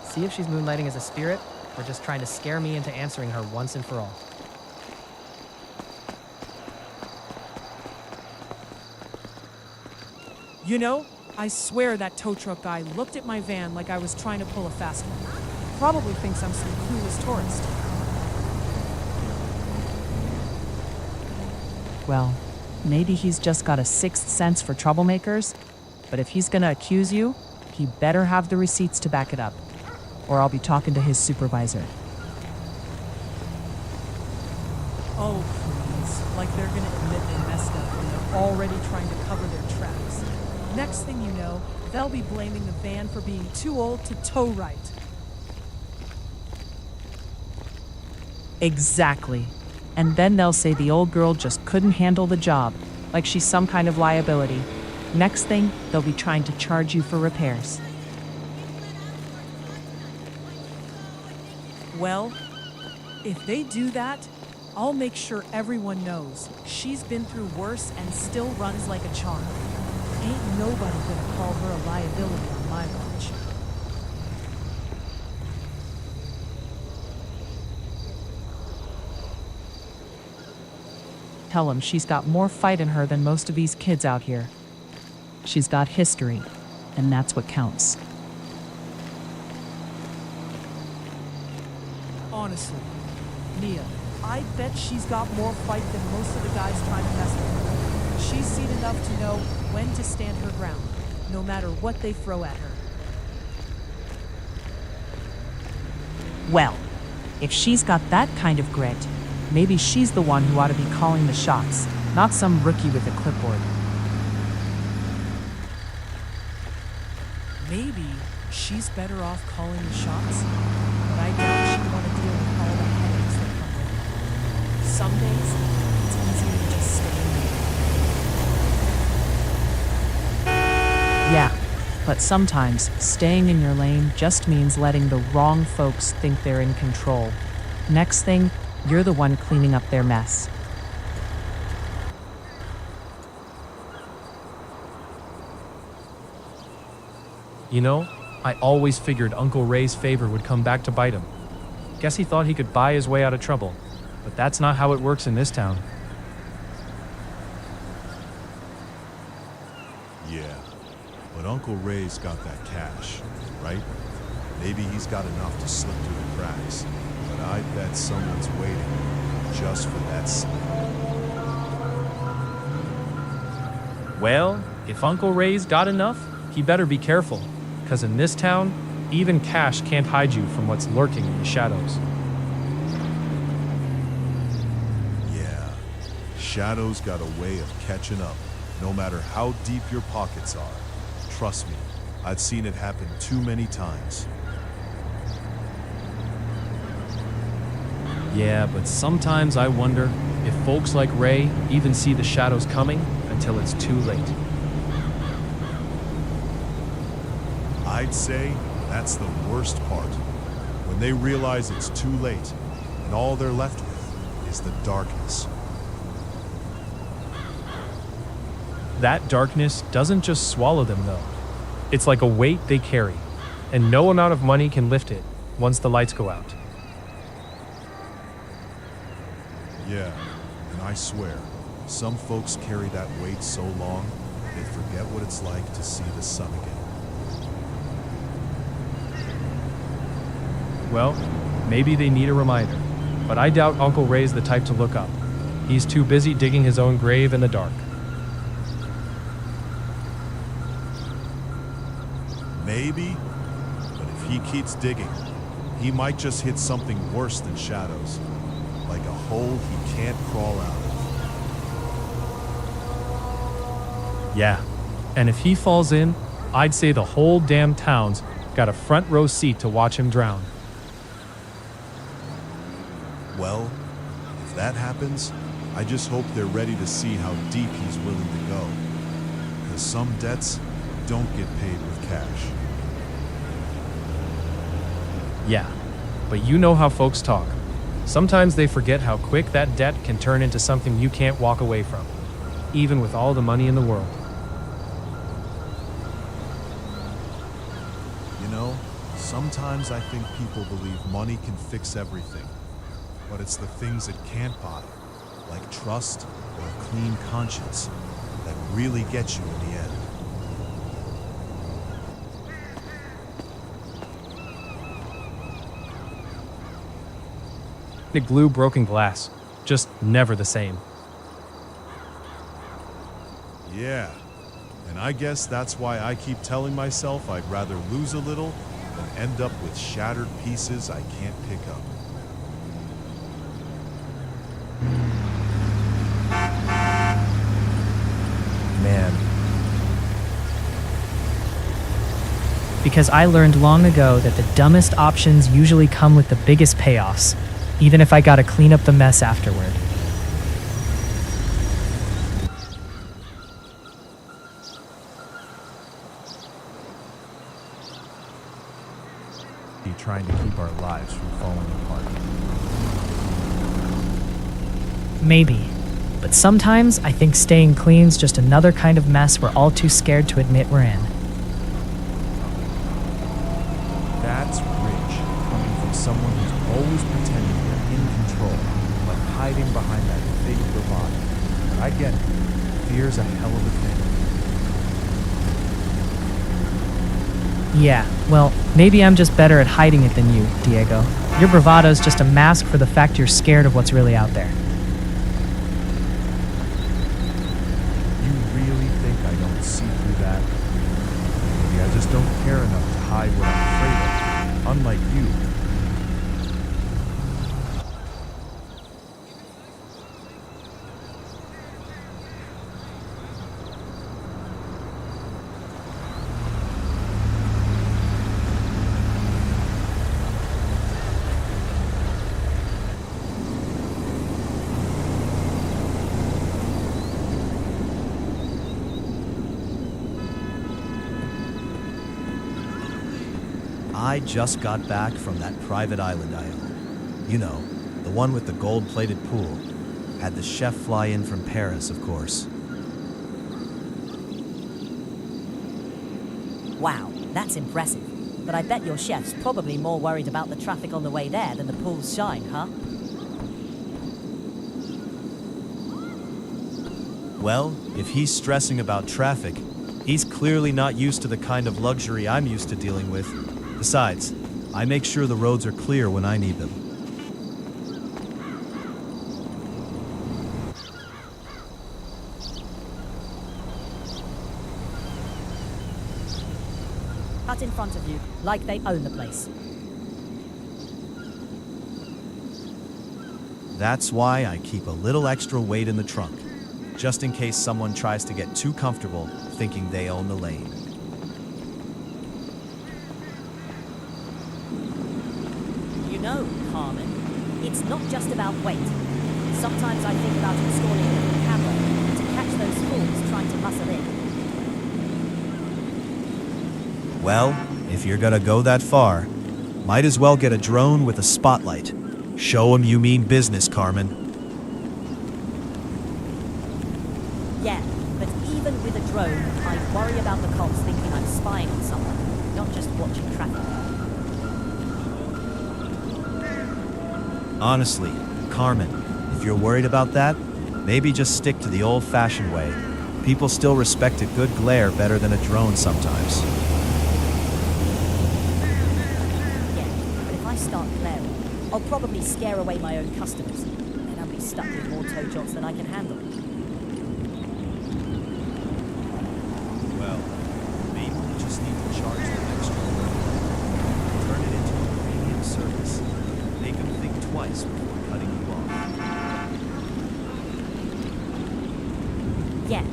See if she's moonlighting as a spirit or just trying to scare me into answering her once and for all. You know, I swear that tow truck guy looked at my van like I was trying to pull a fast one. Probably thinks I'm some clueless tourist. Well, maybe he's just got a sixth sense for troublemakers, but if he's gonna accuse you, he better have the receipts to back it up, or I'll be talking to his supervisor. Oh, please. Like they're gonna admit they messed up when they're already trying to cover their tracks. Next thing you know, they'll be blaming the van for being too old to tow right. Exactly. And then they'll say the old girl just couldn't handle the job, like she's some kind of liability. Next thing, they'll be trying to charge you for repairs. Well, if they do that, I'll make sure everyone knows she's been through worse and still runs like a charm. Ain't nobody gonna call her a liability on my watch. Tell him she's got more fight in her than most of these kids out here. She's got history, and that's what counts. Honestly, Nia, I bet she's got more fight than most of the guys trying to mess with her. She's seen enough to know when to stand her ground, no matter what they throw at her. Well, if she's got that kind of grit, maybe she's the one who ought to be calling the shots, not some rookie with a clipboard. Maybe she's better off calling the shots, but I doubt she'd want to deal with all the headaches that come with it. Some days, it's easier to just stay in there. Yeah, but sometimes staying in your lane just means letting the wrong folks think they're in control. Next thing, you're the one cleaning up their mess. You know, I always figured Uncle Ray's favor would come back to bite him. Guess he thought he could buy his way out of trouble. But that's not how it works in this town. Yeah, but Uncle Ray's got that cash, right? Maybe he's got enough to slip through the cracks, but I bet someone's waiting just for that slip. Well, if Uncle Ray's got enough, he better be careful, because in this town, even cash can't hide you from what's lurking in the shadows. Yeah, shadows got a way of catching up, no matter how deep your pockets are. Trust me, I've seen it happen too many times. Yeah, but sometimes I wonder, if folks like Ray even see the shadows coming until it's too late. I'd say that's the worst part. When they realize it's too late, and all they're left with is the darkness. That darkness doesn't just swallow them, though. It's like a weight they carry, and no amount of money can lift it once the lights go out. Yeah, and I swear, some folks carry that weight so long, they forget what it's like to see the sun again. Well, maybe they need a reminder, but I doubt Uncle Ray's the type to look up. He's too busy digging his own grave in the dark. Maybe, but if he keeps digging, he might just hit something worse than shadows, like a hole he can't crawl out of. Yeah, and if he falls in, I'd say the whole damn town's got a front row seat to watch him drown. Well, if that happens, I just hope they're ready to see how deep he's willing to go. Because some debts don't get paid with cash. Yeah, but you know how folks talk. Sometimes they forget how quick that debt can turn into something you can't walk away from, even with all the money in the world. You know, sometimes I think people believe money can fix everything. But it's the things it can't buy, like trust or a clean conscience, that really get you in the end. The glue broken glass, just never the same. Yeah, and I guess that's why I keep telling myself I'd rather lose a little than end up with shattered pieces I can't pick up. Man, Because I learned long ago that the dumbest options usually come with the biggest payoffs, even if I gotta clean up the mess afterward. be trying to keep our lives from falling apart. Maybe. But sometimes I think staying clean's just another kind of mess we're all too scared to admit we're in. That's rich, coming from someone who's always pretending they're in control, but hiding behind that fake bravado. But I get it. Fear's a hell of a thing. Yeah, well, maybe I'm just better at hiding it than you, Diego. Your bravado's just a mask for the fact you're scared of what's really out there. You really think I don't see through that? Maybe I just don't care enough to hide what I'm afraid of, unlike you. I just got back from that private island I own. You know, the one with the gold-plated pool. Had the chef fly in from Paris, of course. Wow, that's impressive. But I bet your chef's probably more worried about the traffic on the way there than the pool's shine, huh? Well, if he's stressing about traffic, he's clearly not used to the kind of luxury I'm used to dealing with. Besides, I make sure the roads are clear when I need them. Cut in front of you, like they own the place. That's why I keep a little extra weight in the trunk, just in case someone tries to get too comfortable thinking they own the lane. You know, Carmen, it's not just about weight. Sometimes I think about installing a little camera to catch those fools trying to muscle in. Well, if you're gonna go that far, might as well get a drone with a spotlight. Show 'em you mean business, Carmen. Yeah, but even with a drone, I worry about the cops thinking I'm spying on someone, not just watching traffic. Honestly, Carmen, if you're worried about that, maybe just stick to the old-fashioned way. People still respect a good glare better than a drone sometimes. Yeah, but if I start glaring, I'll probably scare away my own customers, and I'll be stuck with more tow jobs than I can handle. Well, maybe we just need to charge them extra. Turn it into a premium service. Make them think twice before cutting you off. Yeah,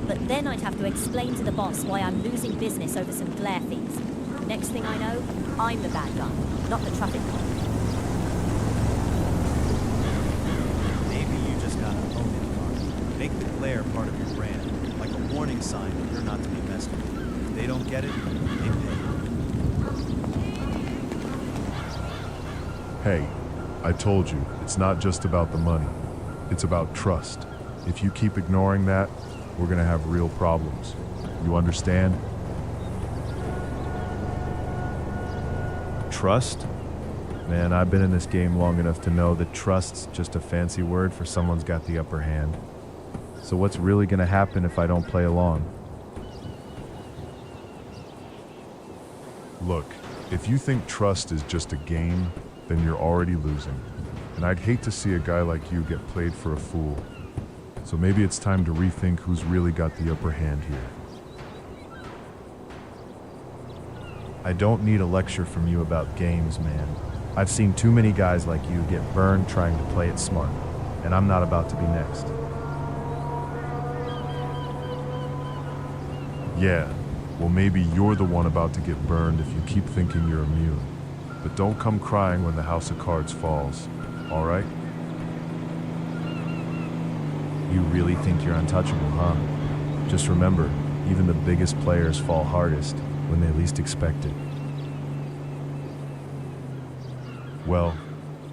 but then I'd have to explain to the boss why I'm losing business over some glare fees. Next thing I know, I'm the bad guy, not the traffic cop. Maybe you just gotta own it, Carmen. Make the glare part of your brand, like a warning sign that you're not to be messed with. If they don't get it, they pay. Hey, I told you, it's not just about the money. It's about trust. If you keep ignoring that, we're gonna have real problems. You understand? Trust? Man, I've been in this game long enough to know that trust's just a fancy word for someone's got the upper hand. So what's really gonna happen if I don't play along? Look, if you think trust is just a game, then you're already losing. And I'd hate to see a guy like you get played for a fool. So maybe it's time to rethink who's really got the upper hand here. I don't need a lecture from you about games, man. I've seen too many guys like you get burned trying to play it smart, and I'm not about to be next. Yeah, well maybe you're the one about to get burned if you keep thinking you're immune. But don't come crying when the house of cards falls, all right? You really think you're untouchable, huh? Just remember, even the biggest players fall hardest when they least expect it. Well,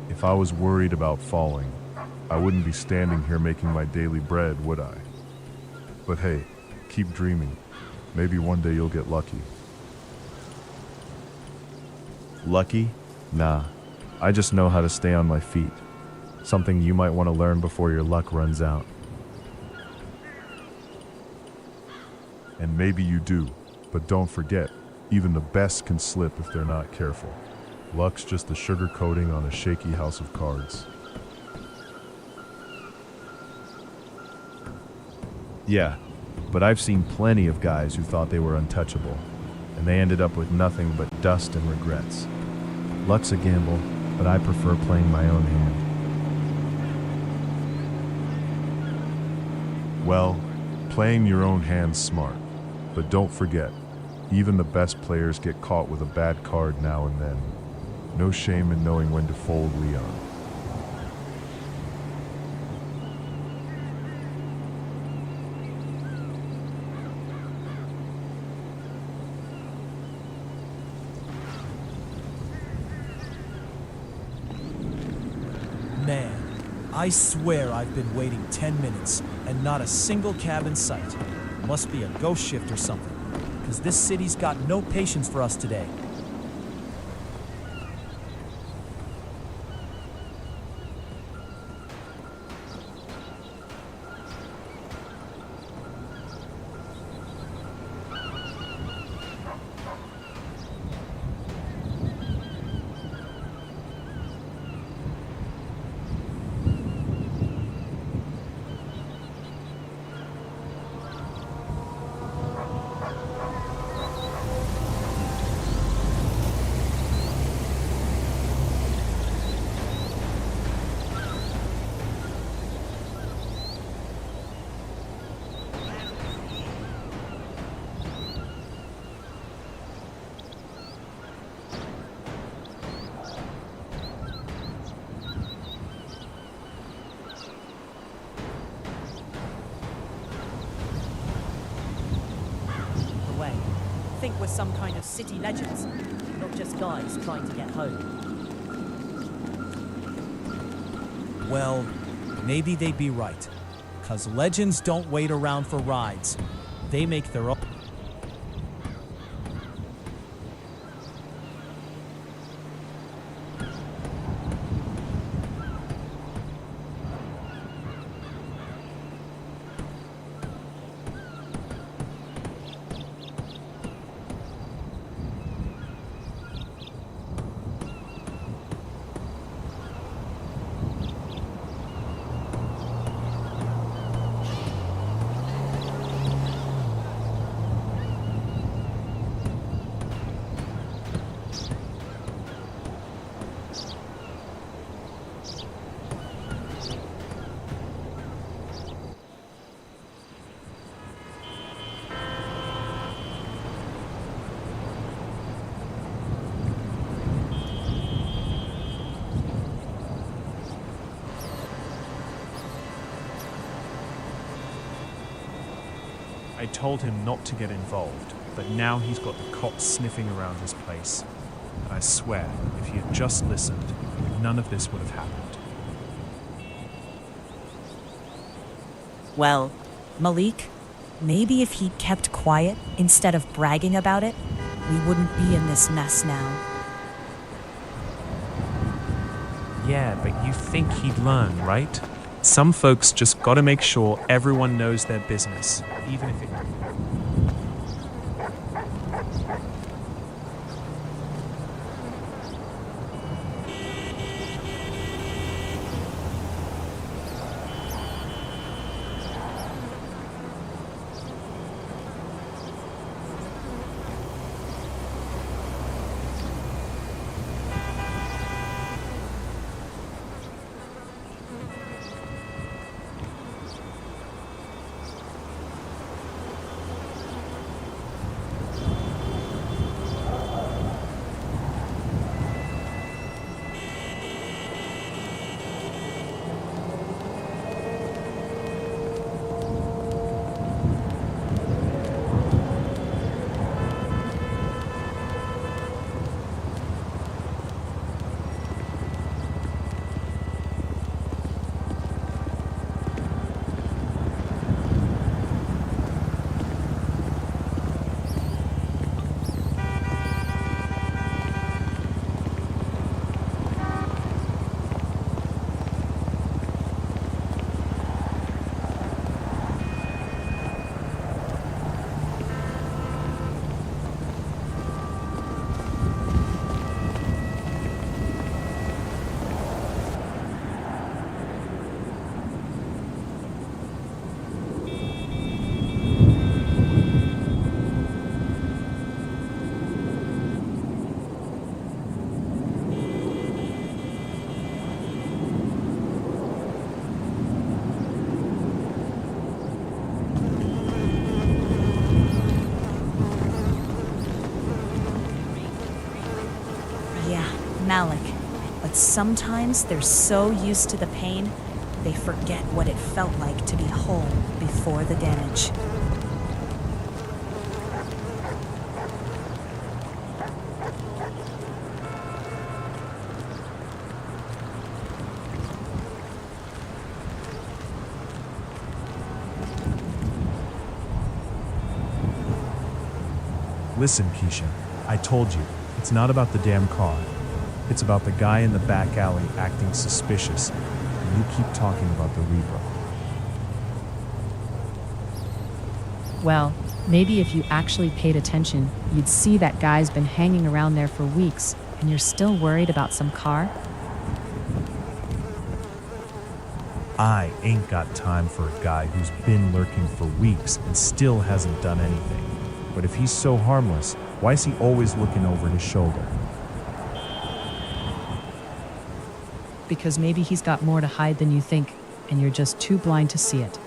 if I was worried about falling, I wouldn't be standing here making my daily bread, would I? But hey, keep dreaming. Maybe one day you'll get lucky. Lucky? Nah, I just know how to stay on my feet. Something you might want to learn before your luck runs out. And maybe you do, but don't forget, even the best can slip if they're not careful. Luck's just the sugar coating on a shaky house of cards. Yeah, but I've seen plenty of guys who thought they were untouchable, and they ended up with nothing but dust and regrets. Luck's a gamble, but I prefer playing my own hand. Well, playing your own hand's smart, but don't forget, even the best players get caught with a bad card now and then. No shame in knowing when to fold Leon. Man, I swear I've been waiting 10 minutes and not a single cab in sight. Must be a ghost shift or something, because this city's got no patience for us today. think we're some kind of city legends, not just guys trying to get home. Well, maybe they'd be right. 'Cause legends don't wait around for rides. They make their own. I told him not to get involved, but now he's got the cops sniffing around his place. And I swear, if he had just listened, none of this would have happened. Well, Malik, maybe if he'd kept quiet instead of bragging about it, we wouldn't be in this mess now. Yeah, but you think he'd learn, right? Some folks just gotta make sure everyone knows their business, even if it... Malik, but sometimes they're so used to the pain, they forget what it felt like to be whole before the damage. Listen, Keisha, I told you, it's not about the damn car. It's about the guy in the back alley acting suspicious, and you keep talking about the Reaper. Well, maybe if you actually paid attention, you'd see that guy's been hanging around there for weeks, and you're still worried about some car? I ain't got time for a guy who's been lurking for weeks and still hasn't done anything. But if he's so harmless, why is he always looking over his shoulder? Because maybe he's got more to hide than you think, and you're just too blind to see it.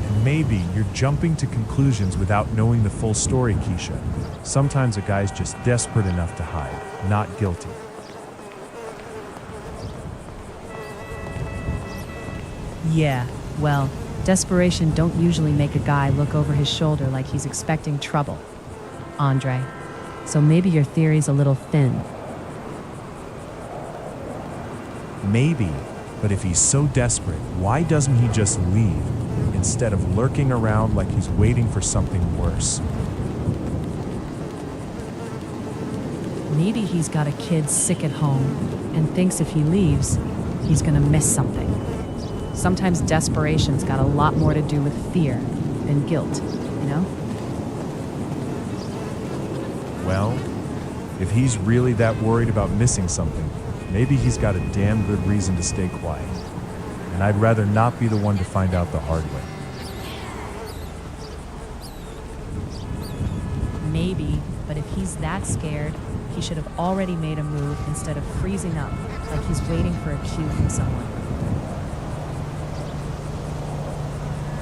And maybe you're jumping to conclusions without knowing the full story, Keisha. Sometimes a guy's just desperate enough to hide, not guilty. Yeah, well, Desperation don't usually make a guy look over his shoulder like he's expecting trouble, Andre. So maybe your theory's a little thin. Maybe, but if he's so desperate, why doesn't he just leave instead of lurking around like he's waiting for something worse? Maybe he's got a kid sick at home and thinks if he leaves, he's gonna miss something. Sometimes desperation's got a lot more to do with fear than guilt, you know? Well, if he's really that worried about missing something, maybe he's got a damn good reason to stay quiet. And I'd rather not be the one to find out the hard way. Maybe, but if he's that scared, he should have already made a move instead of freezing up like he's waiting for a cue from someone.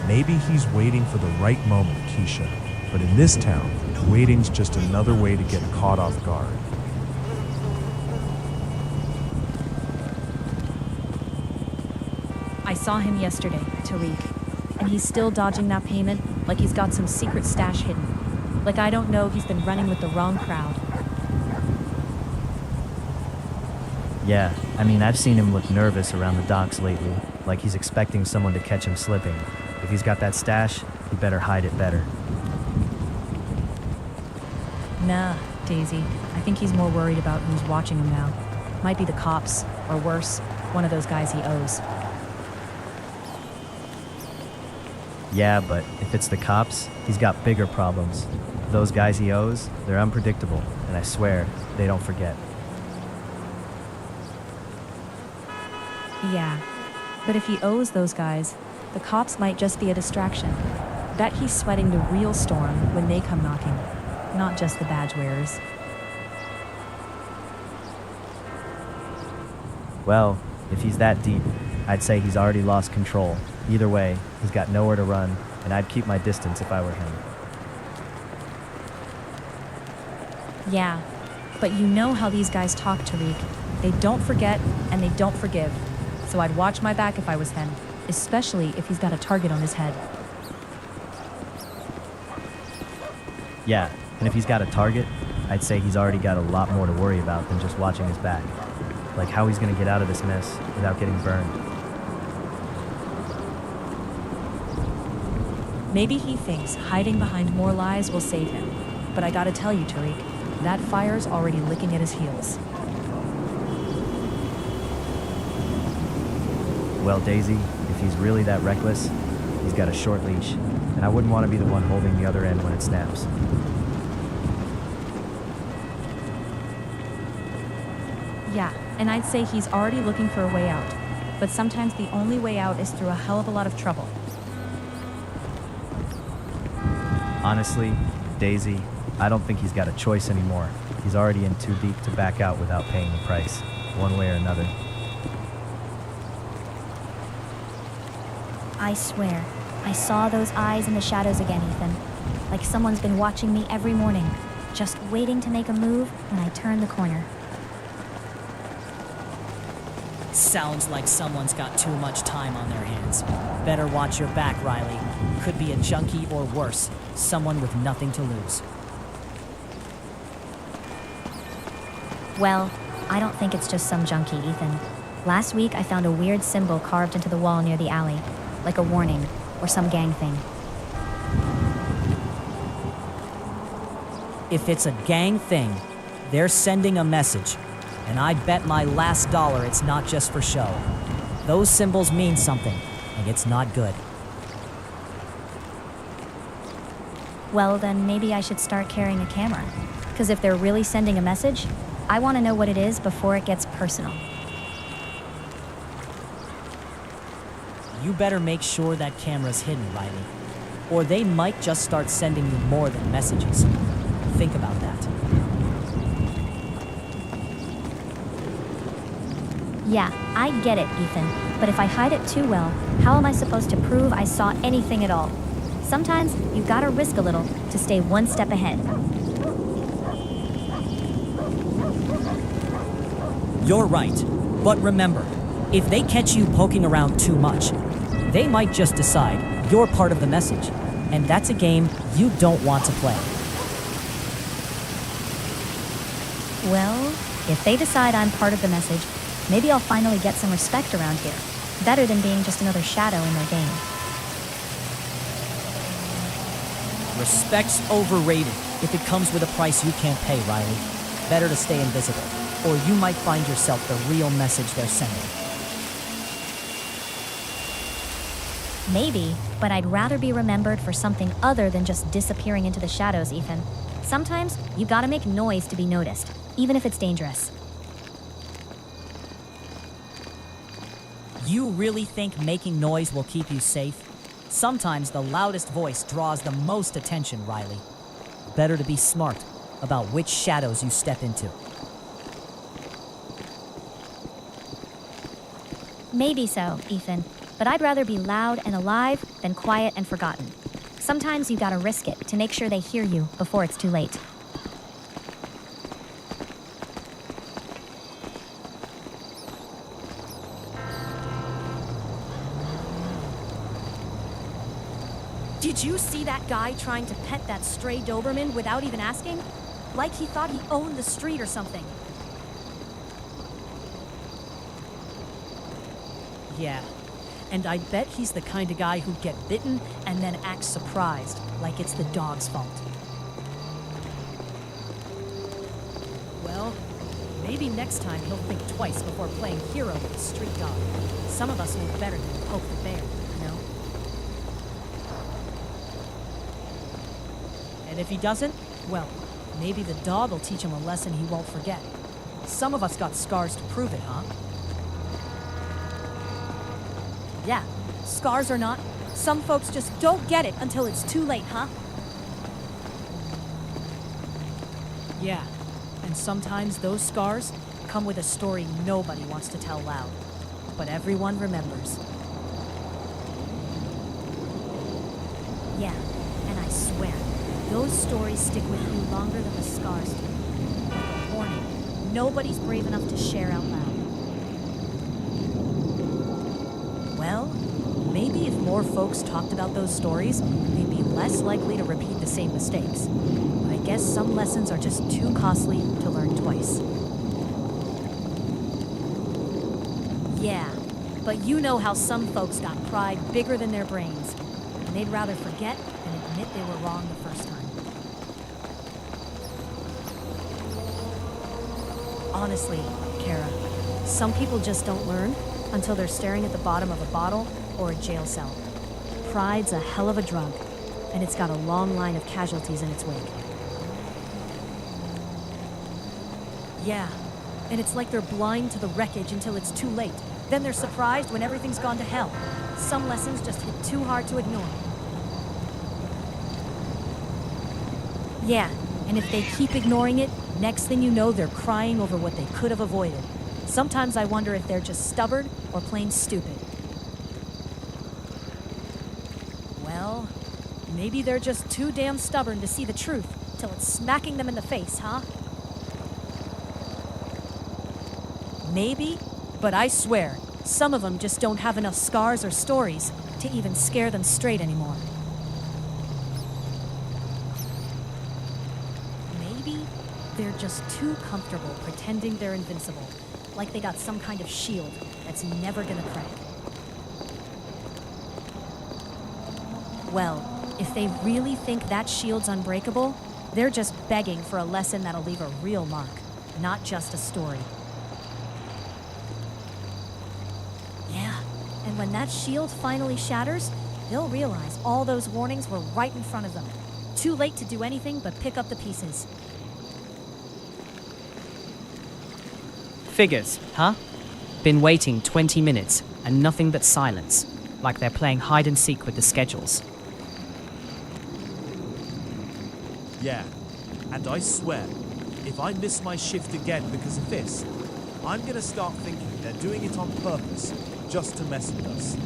Maybe he's waiting for the right moment, Keisha. But in this town, waiting's just another way to get caught off guard. I saw him yesterday, Tariq, and he's still dodging that payment like he's got some secret stash hidden. Like I don't know he's been running with the wrong crowd. Yeah, I mean, I've seen him look nervous around the docks lately, like he's expecting someone to catch him slipping. If he's got that stash, he better hide it better. Nah, Daisy. I think he's more worried about who's watching him now. Might be the cops, or worse, one of those guys he owes. Yeah, but if it's the cops, he's got bigger problems. Those guys he owes, they're unpredictable, and I swear, they don't forget. Yeah, but if he owes those guys, the cops might just be a distraction. Bet he's sweating the real storm when they come knocking, not just the badge wearers. Well, if he's that deep, I'd say he's already lost control. Either way, he's got nowhere to run, and I'd keep my distance if I were him. Yeah, but you know how these guys talk, Tariq. They don't forget, and they don't forgive. So I'd watch my back if I was him, especially if he's got a target on his head. Yeah, and if he's got a target, I'd say he's already got a lot more to worry about than just watching his back. Like how he's gonna get out of this mess without getting burned. Maybe he thinks hiding behind more lies will save him. But I gotta tell you, Tariq, that fire's already licking at his heels. Well, Daisy, if he's really that reckless, he's got a short leash, and I wouldn't want to be the one holding the other end when it snaps. Yeah, and I'd say he's already looking for a way out. But sometimes the only way out is through a hell of a lot of trouble. Honestly, Daisy, I don't think he's got a choice anymore. He's already in too deep to back out without paying the price, one way or another. I swear, I saw those eyes in the shadows again, Ethan. Like someone's been watching me every morning, just waiting to make a move when I turn the corner. Sounds like someone's got too much time on their hands. Better watch your back, Riley. Could be a junkie or worse, someone with nothing to lose. Well, I don't think it's just some junkie, Ethan. Last week I found a weird symbol carved into the wall near the alley, like a warning or some gang thing. If it's a gang thing, they're sending a message. And I'd bet my last dollar it's not just for show. Those symbols mean something, and it's not good. Well, then maybe I should start carrying a camera. Because if they're really sending a message, I want to know what it is before it gets personal. You better make sure that camera's hidden, Riley. Or they might just start sending you more than messages. Think about that. Yeah, I get it, Ethan. But if I hide it too well, how am I supposed to prove I saw anything at all? Sometimes you gotta risk a little to stay one step ahead. You're right. But remember, if they catch you poking around too much, they might just decide you're part of the message, and that's a game you don't want to play. Well, if they decide I'm part of the message, maybe I'll finally get some respect around here. Better than being just another shadow in their game. Respect's overrated if it comes with a price you can't pay, Riley. Better to stay invisible, or you might find yourself the real message they're sending. Maybe, but I'd rather be remembered for something other than just disappearing into the shadows, Ethan. Sometimes, you gotta make noise to be noticed, even if it's dangerous. You really think making noise will keep you safe? Sometimes the loudest voice draws the most attention, Riley. Better to be smart about which shadows you step into. Maybe so, Ethan, but I'd rather be loud and alive than quiet and forgotten. Sometimes you gotta risk it to make sure they hear you before it's too late. Did you see that guy trying to pet that stray Doberman without even asking? Like he thought he owned the street or something. Yeah, and I bet he's the kind of guy who'd get bitten and then act surprised, like it's the dog's fault. Well, maybe next time he'll think twice before playing hero with a street dog. Some of us know better than to poke the bear, you know? And if he doesn't, well, maybe the dog will teach him a lesson he won't forget. Some of us got scars to prove it, huh? Yeah, scars or not, some folks just don't get it until it's too late, huh? Yeah, and sometimes those scars come with a story nobody wants to tell loud, but everyone remembers. Yeah, and I swear, those stories stick with you longer than the scars do. But warning, nobody's brave enough to share out loud. Well, maybe if more folks talked about those stories, they'd be less likely to repeat the same mistakes. But I guess some lessons are just too costly to learn twice. Yeah, but you know how some folks got pride bigger than their brains, and they'd rather forget than admit they were wrong the first time. Honestly, Kara, some people just don't learn until they're staring at the bottom of a bottle or a jail cell. Pride's a hell of a drug, and it's got a long line of casualties in its wake. Yeah, and it's like they're blind to the wreckage until it's too late. Then they're surprised when everything's gone to hell. Some lessons just hit too hard to ignore. Yeah, and if they keep ignoring it, next thing you know, they're crying over what they could have avoided. Sometimes I wonder if they're just stubborn or plain stupid. Well, maybe they're just too damn stubborn to see the truth till it's smacking them in the face, huh? Maybe, but I swear, some of them just don't have enough scars or stories to even scare them straight anymore. Maybe they're just too comfortable pretending they're invincible, like they got some kind of shield that's never gonna crack. Well, if they really think that shield's unbreakable, they're just begging for a lesson that'll leave a real mark, not just a story. Yeah, and when that shield finally shatters, they'll realize all those warnings were right in front of them. Too late to do anything but pick up the pieces. Figures, huh? Been waiting 20 minutes and nothing but silence, like they're playing hide and seek with the schedules. Yeah, and I swear, if I miss my shift again because of this, I'm gonna start thinking they're doing it on purpose, just to mess with us.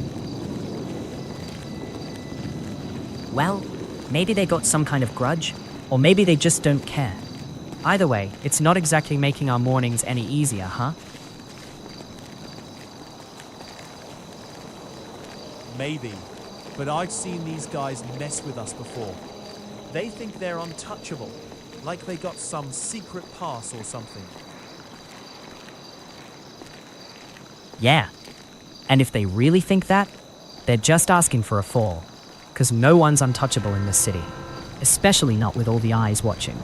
Well, maybe they got some kind of grudge, or maybe they just don't care. Either way, it's not exactly making our mornings any easier, huh? Maybe, but I've seen these guys mess with us before. They think they're untouchable, like they got some secret pass or something. Yeah. And if they really think that, they're just asking for a fall. Because no one's untouchable in this city. Especially not with all the eyes watching.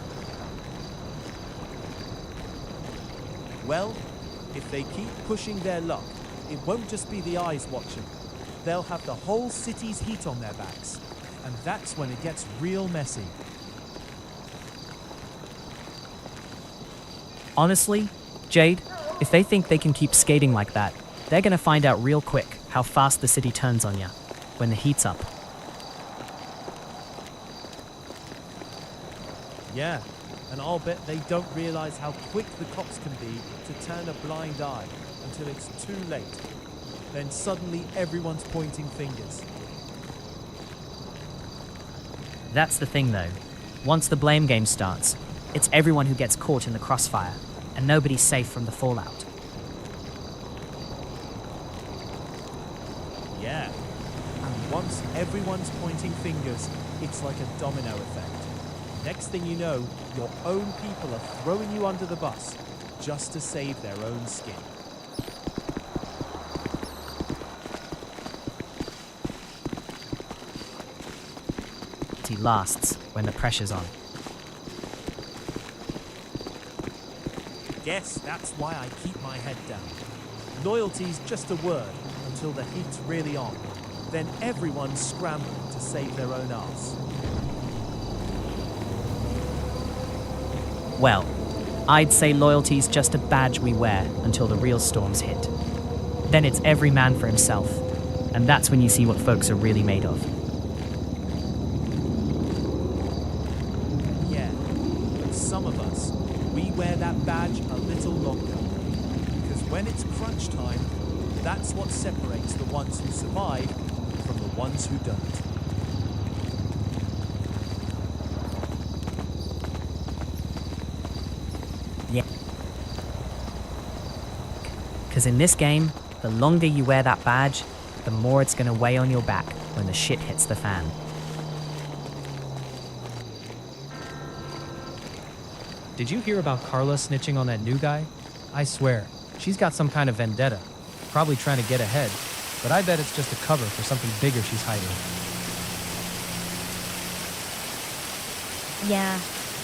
Well, if they keep pushing their luck, it won't just be the eyes watching. They'll have the whole city's heat on their backs. And that's when it gets real messy. Honestly, Jade, if they think they can keep skating like that, they're gonna find out real quick how fast the city turns on ya when the heat's up. Yeah, and I'll bet they don't realize how quick the cops can be to turn a blind eye until it's too late. Then suddenly everyone's pointing fingers. That's the thing though. Once the blame game starts, it's everyone who gets caught in the crossfire, and nobody's safe from the fallout. Yeah, and once everyone's pointing fingers, it's like a domino effect. Next thing you know, your own people are throwing you under the bus just to save their own skin. It lasts when the pressure's on. Guess that's why I keep my head down. Loyalty's just a word until the heat's really on. Then everyone's scrambling to save their own arse. Well, I'd say loyalty's just a badge we wear until the real storms hit. Then it's every man for himself, and that's when you see what folks are really made of. Yeah, but some of us, we wear that badge a little longer. Because when it's crunch time, that's what separates the ones who survive from the ones who don't. Yeah. Because in this game, the longer you wear that badge, the more it's going to weigh on your back when the shit hits the fan. Did you hear about Carla snitching on that new guy? I swear, she's got some kind of vendetta. Probably trying to get ahead, but I bet it's just a cover for something bigger she's hiding. Yeah,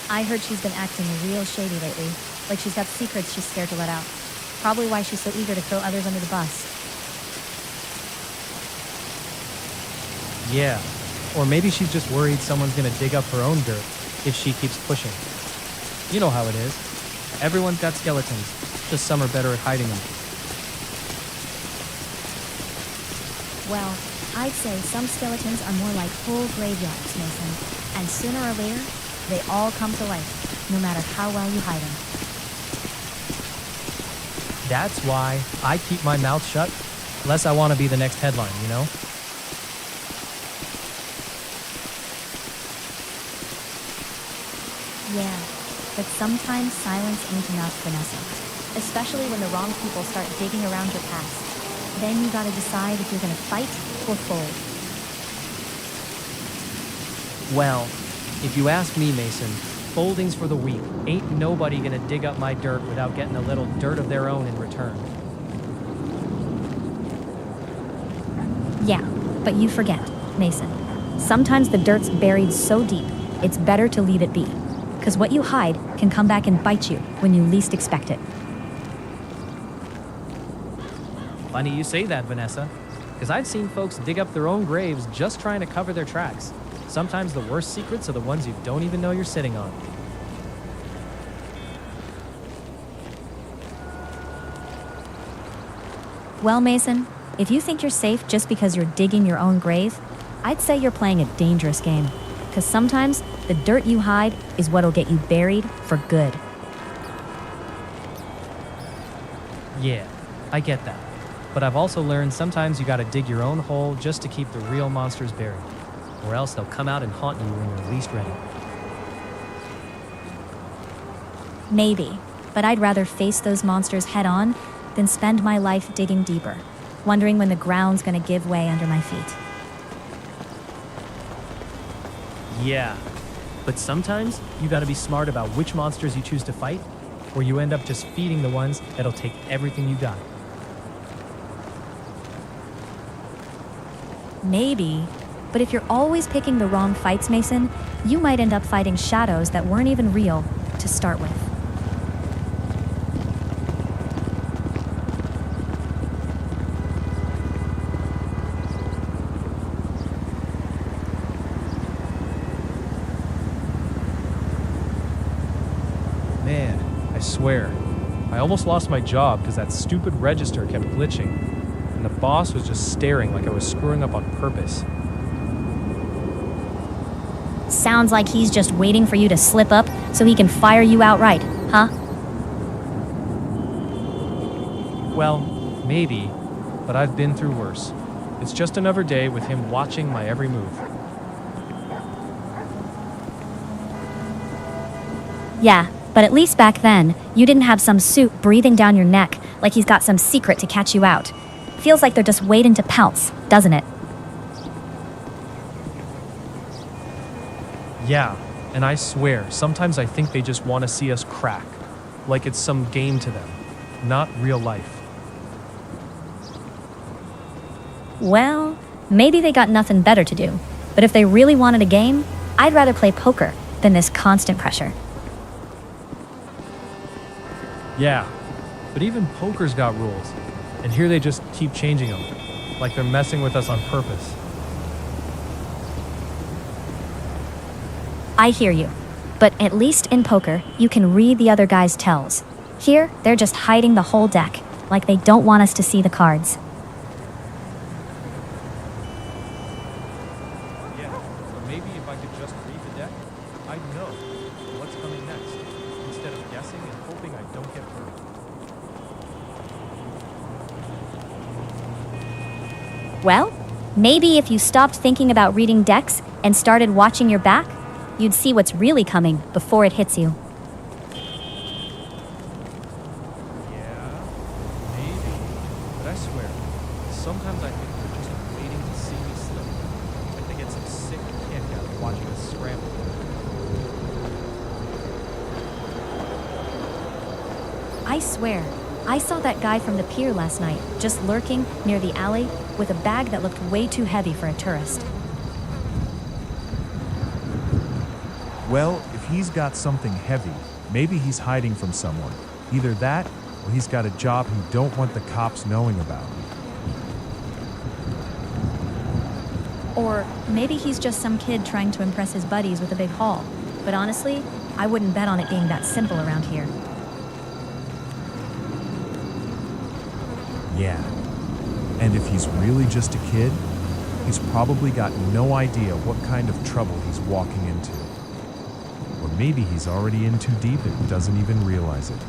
I heard she's been acting real shady lately. Like she's got secrets she's scared to let out. Probably why she's so eager to throw others under the bus. Yeah, or maybe she's just worried someone's gonna dig up her own dirt if she keeps pushing. You know how it is. Everyone's got skeletons, just some are better at hiding them. Well, I'd say some skeletons are more like whole graveyards, Mason. And sooner or later, they all come to life, no matter how well you hide them. That's why I keep my mouth shut, unless I want to be the next headline, you know? Yeah, but sometimes silence ain't enough, Vanessa. Especially when the wrong people start digging around your past. Then you gotta decide if you're gonna fight or fold. Well, if you ask me, Mason, folding's for the weak. Ain't nobody gonna dig up my dirt without getting a little dirt of their own in return. Yeah, but you forget, Mason. Sometimes the dirt's buried so deep, it's better to leave it be. Because what you hide can come back and bite you when you least expect it. Funny you say that, Vanessa, because I've seen folks dig up their own graves just trying to cover their tracks. Sometimes the worst secrets are the ones you don't even know you're sitting on. Well, Mason, if you think you're safe just because you're digging your own grave, I'd say you're playing a dangerous game. Because sometimes the dirt you hide is what'll get you buried for good. Yeah, I get that. But I've also learned sometimes you gotta dig your own hole just to keep the real monsters buried. Or else they'll come out and haunt you when you're least ready. Maybe, but I'd rather face those monsters head on than spend my life digging deeper. wondering when the ground's gonna give way under my feet. Yeah. But sometimes you gotta be smart about which monsters you choose to fight, or you end up just feeding the ones that'll take everything you got. Maybe. But if you're always picking the wrong fights, Mason, you might end up fighting shadows that weren't even real to start with. Man, I swear, I almost lost my job because that stupid register kept glitching, and the boss was just staring like I was screwing up on purpose. Sounds like he's just waiting for you to slip up so he can fire you outright, huh? Well, maybe, but I've been through worse. It's just another day with him watching my every move. Yeah, but at least back then, you didn't have some suit breathing down your neck like he's got some secret to catch you out. Feels like they're just waiting to pounce, doesn't it? Yeah, and I swear, sometimes I think they just want to see us crack. Like it's some game to them, not real life. Well, maybe they got nothing better to do. But if they really wanted a game, I'd rather play poker than this constant pressure. Yeah, but even poker's got rules, and here they just keep changing them, like they're messing with us on purpose. I hear you. But at least in poker, you can read the other guy's tells. Here, they're just hiding the whole deck, like they don't want us to see the cards. Yeah, or maybe if I could just read the deck, I'd know what's coming next, instead of guessing and hoping I don't get burned. Well, maybe if you stopped thinking about reading decks and started watching your back, you'd see what's really coming before it hits you. Yeah, maybe, but I swear, sometimes I think they're just waiting to see me slip, like they get some sick kick out of watching us scramble. I swear, I saw that guy from the pier last night, just lurking near the alley with a bag that looked way too heavy for a tourist. Well, if he's got something heavy, maybe he's hiding from someone. Either that, or he's got a job he don't want the cops knowing about. Or maybe he's just some kid trying to impress his buddies with a big haul. But honestly, I wouldn't bet on it being that simple around here. Yeah. And if he's really just a kid, he's probably got no idea what kind of trouble he's walking into. Or maybe he's already in too deep and doesn't even realize it.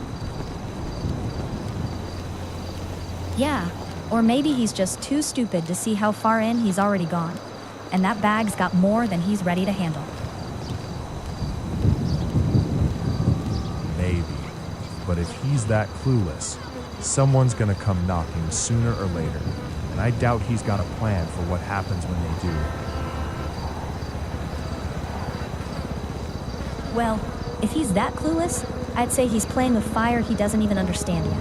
Yeah, or maybe he's just too stupid to see how far in he's already gone. And that bag's got more than he's ready to handle. Maybe. But if he's that clueless, someone's gonna come knocking sooner or later. And I doubt he's got a plan for what happens when they do. Well, if he's that clueless, I'd say he's playing with fire he doesn't even understand yet.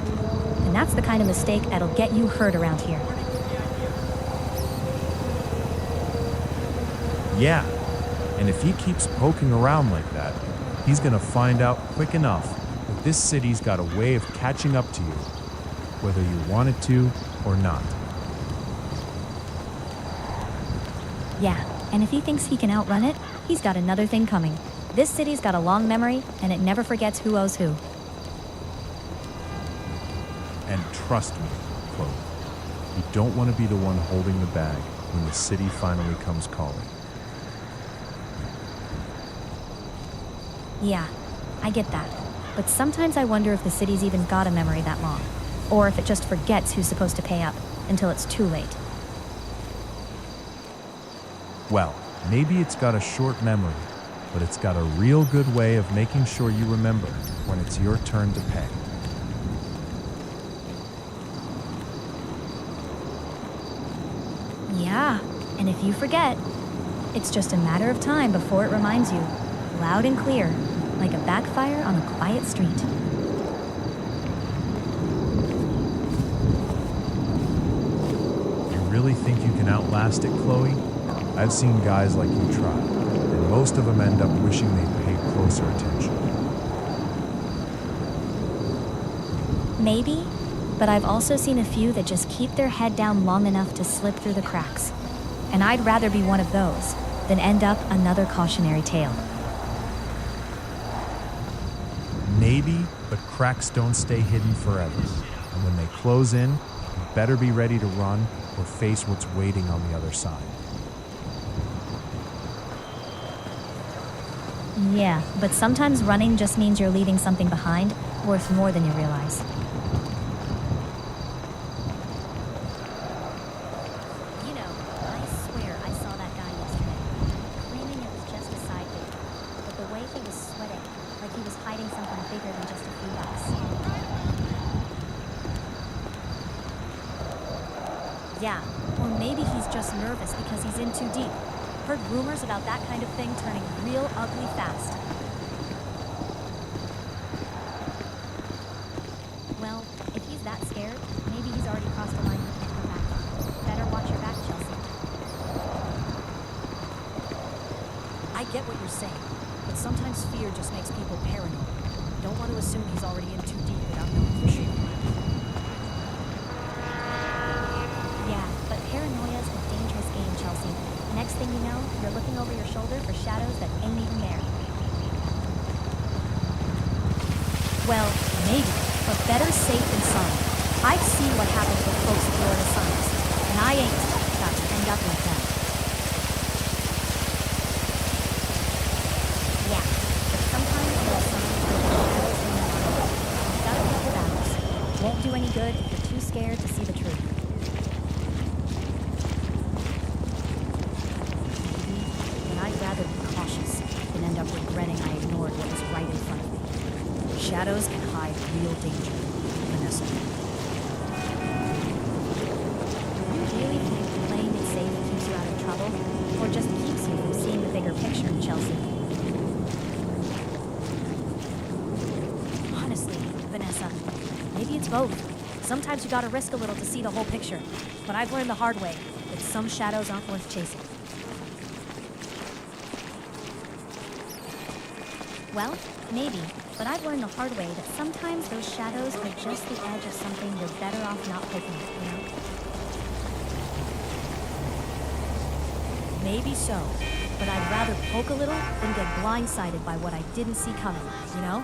And that's the kind of mistake that'll get you hurt around here. Yeah, and if he keeps poking around like that, he's gonna find out quick enough that this city's got a way of catching up to you, whether you want it to or not. Yeah, and if he thinks he can outrun it, he's got another thing coming. This city's got a long memory, and it never forgets who owes who. And trust me, Chloe, you don't want to be the one holding the bag when the city finally comes calling. Yeah, I get that. But sometimes I wonder if the city's even got a memory that long. Or if it just forgets who's supposed to pay up until it's too late. Well, maybe it's got a short memory, but it's got a real good way of making sure you remember when it's your turn to pay. Yeah, and if you forget, it's just a matter of time before it reminds you, loud and clear, like a backfire on a quiet street. You really think you can outlast it, Chloe? I've seen guys like you try, and most of them end up wishing they'd paid closer attention. Maybe, but I've also seen a few that just keep their head down long enough to slip through the cracks. And I'd rather be one of those than end up another cautionary tale. Maybe, but cracks don't stay hidden forever. And when they close in, you better be ready to run or face what's waiting on the other side. Yeah, but sometimes running just means you're leaving something behind worth more than you realize. You know, I swear I saw that guy yesterday, claiming it was just a side gig, but the way he was sweating, like he was hiding something bigger than just a few bucks. Yeah, or maybe he's just nervous because he's in too deep. Heard rumors about that kind of thing turning real ugly fast. Well, if he's that scared, maybe he's already crossed the line with the back. Better watch your back, Chelsea. I get what you're saying, but sometimes fear just makes people paranoid. Don't want to assume he's already in too deep without knowing for sure. Yeah, but paranoia's a dangerous game, Chelsea. Next thing you know, you're looking over your shoulder for shadows that ain't even there. Well, maybe, but better safe than sorry. I've seen what happens with folks ignoring the signs, and I ain't about to end up like that. Yeah, but sometimes there are signs that are shadows in the mind. You've got to pick your battles. Won't do any good if you're too scared to see the truth. I'd rather be cautious than end up regretting I ignored what was right in front of me. Shadows can hide real danger, Vanessa. Do you really think playing it safe keeps you out of trouble, or just keeps you from seeing the bigger picture, Chelsea? Honestly, Vanessa, maybe it's both. Sometimes you gotta risk a little to see the whole picture, but I've learned the hard way that some shadows aren't worth chasing. Well, maybe, but I've learned the hard way that sometimes those shadows are just the edge of something you're better off not poking at, you know? Maybe so, but I'd rather poke a little than get blindsided by what I didn't see coming, you know?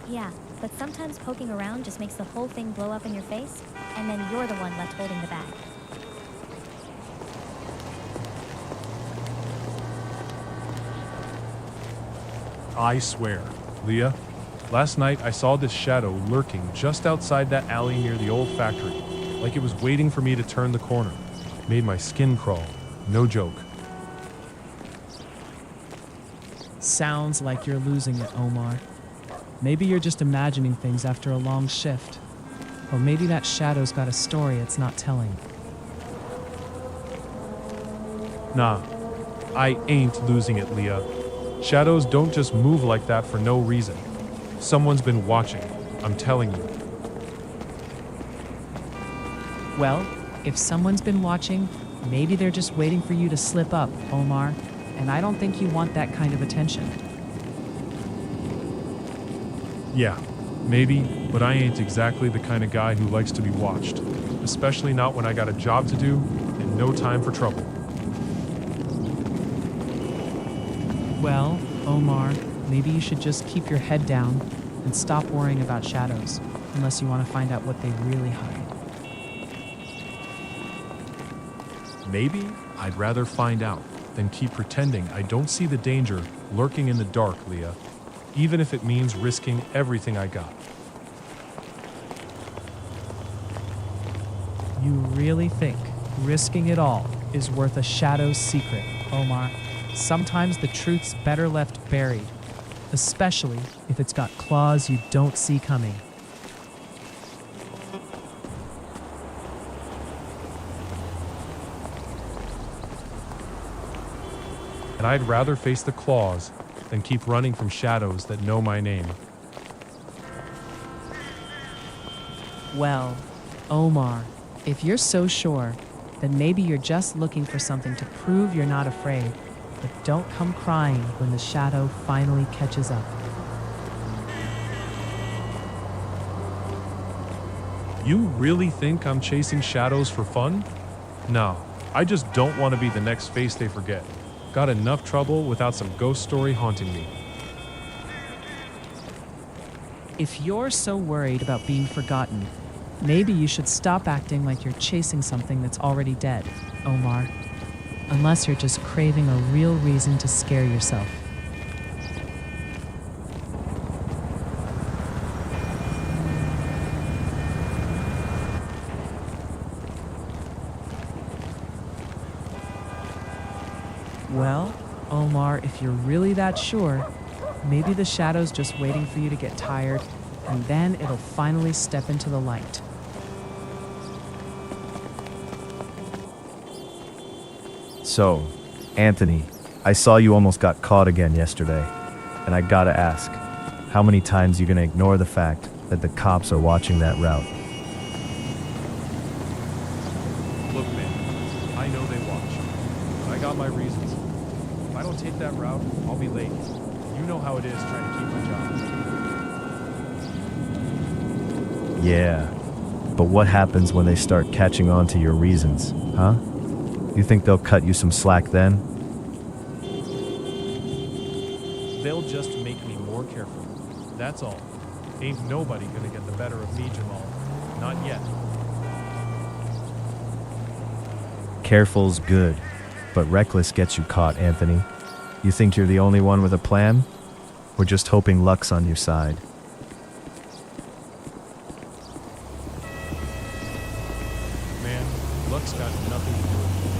Yeah, but sometimes poking around just makes the whole thing blow up in your face, and then you're the one left holding the bag. I swear, Leah, last night I saw this shadow lurking just outside that alley near the old factory, like it was waiting for me to turn the corner. Made my skin crawl. No joke. Sounds like you're losing it, Omar. Maybe you're just imagining things after a long shift. Or maybe that shadow's got a story it's not telling. Nah, I ain't losing it, Leah. Shadows don't just move like that for no reason. Someone's been watching, I'm telling you. Well, if someone's been watching, maybe they're just waiting for you to slip up, Omar. And I don't think you want that kind of attention. Yeah, maybe, but I ain't exactly the kind of guy who likes to be watched. Especially not when I got a job to do and no time for trouble. Well, Omar, maybe you should just keep your head down and stop worrying about shadows, unless you want to find out what they really hide. Maybe I'd rather find out than keep pretending I don't see the danger lurking in the dark, Leah, even if it means risking everything I got. You really think risking it all is worth a shadow's secret, Omar? Sometimes the truth's better left buried, especially if it's got claws you don't see coming. and I'd rather face the claws than keep running from shadows that know my name. Well, Omar, if you're so sure, then maybe you're just looking for something to prove you're not afraid. But don't come crying when the shadow finally catches up. You really think I'm chasing shadows for fun? No, I just don't want to be the next face they forget. Got enough trouble without some ghost story haunting me. If you're so worried about being forgotten, maybe you should stop acting like you're chasing something that's already dead, Omar. Unless you're just craving a real reason to scare yourself. Well, Omar, if you're really that sure, maybe the shadow's just waiting for you to get tired, and then it'll finally step into the light. So, Anthony, I saw you almost got caught again yesterday, and I gotta ask, how many times you gonna ignore the fact that the cops are watching that route? Look, man, I know they watch, but I got my reasons. If I don't take that route, I'll be late. You know how it is trying to keep my job. Yeah, but what happens when they start catching on to your reasons, huh? You think they'll cut you some slack then? They'll just make me more careful. That's all. Ain't nobody gonna get the better of me, Jamal. Not yet. Careful's good, but reckless gets you caught, Anthony. You think you're the only one with a plan? Or just hoping luck's on your side? Man, luck's got nothing to do with it.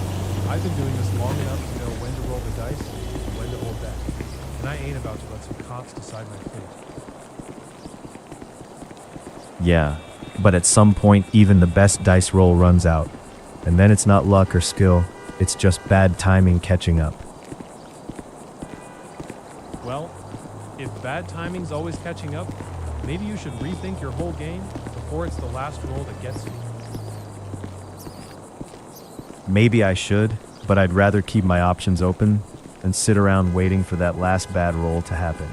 I've been doing this long enough to know when to roll the dice and when to hold back. And I ain't about to let some cops decide my fate. Yeah, but at some point even the best dice roll runs out. And then it's not luck or skill, it's just bad timing catching up. Well, if bad timing's always catching up, maybe you should rethink your whole game before it's the last roll that gets you. Maybe I should, but I'd rather keep my options open than sit around waiting for that last bad roll to happen.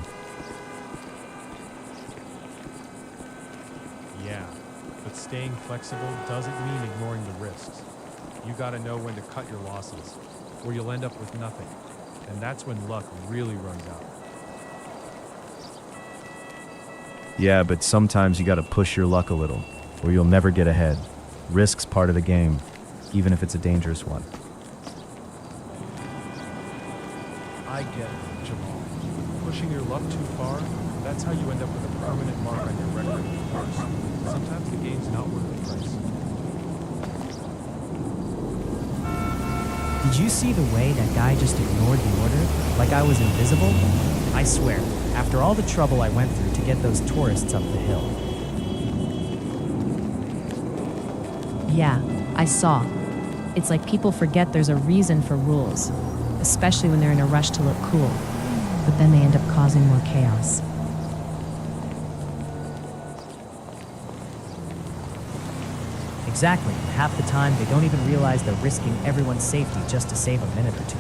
Yeah, but staying flexible doesn't mean ignoring the risks. You gotta know when to cut your losses, or you'll end up with nothing. And that's when luck really runs out. Yeah, but sometimes you gotta push your luck a little, or you'll never get ahead. Risk's part of the game, even if it's a dangerous one. I get it, Jamal. Pushing your luck too far, that's how you end up with a permanent mark on your record. Sometimes the game's not worth the price. Did you see the way that guy just ignored the order? Like I was invisible? I swear, after all the trouble I went through to get those tourists up the hill. Yeah, I saw. It's like people forget there's a reason for rules, especially when they're in a rush to look cool. But then they end up causing more chaos. Exactly, and half the time they don't even realize they're risking everyone's safety just to save a minute or two.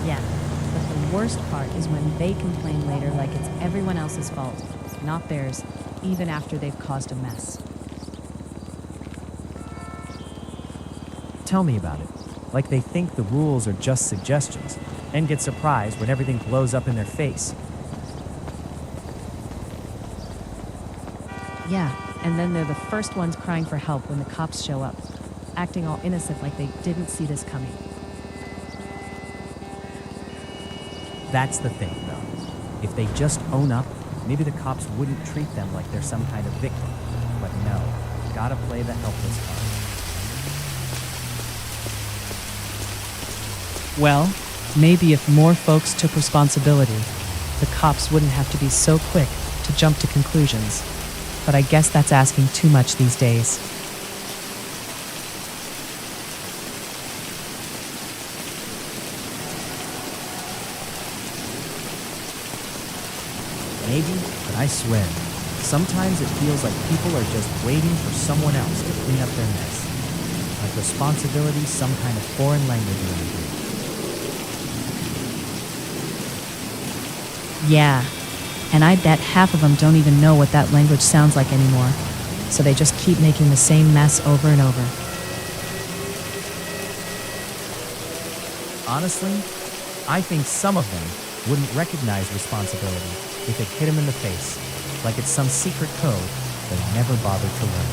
Yeah, but the worst part is when they complain later like it's everyone else's fault, not theirs, even after they've caused a mess. Tell me about it. Like they think the rules are just suggestions, and get surprised when everything blows up in their face. Yeah, and then they're the first ones crying for help when the cops show up, acting all innocent like they didn't see this coming. That's the thing, though. If they just own up, maybe the cops wouldn't treat them like they're some kind of victim. But no, gotta play the helpless card. Well, maybe if more folks took responsibility, the cops wouldn't have to be so quick to jump to conclusions. But I guess that's asking too much these days. Maybe, but I swear, sometimes it feels like people are just waiting for someone else to clean up their mess. Like responsibility's some kind of foreign language around here. Yeah, and I bet half of them don't even know what that language sounds like anymore, so they just keep making the same mess over and over. Honestly, I think some of them wouldn't recognize responsibility if it hit them in the face, like it's some secret code they never bothered to learn.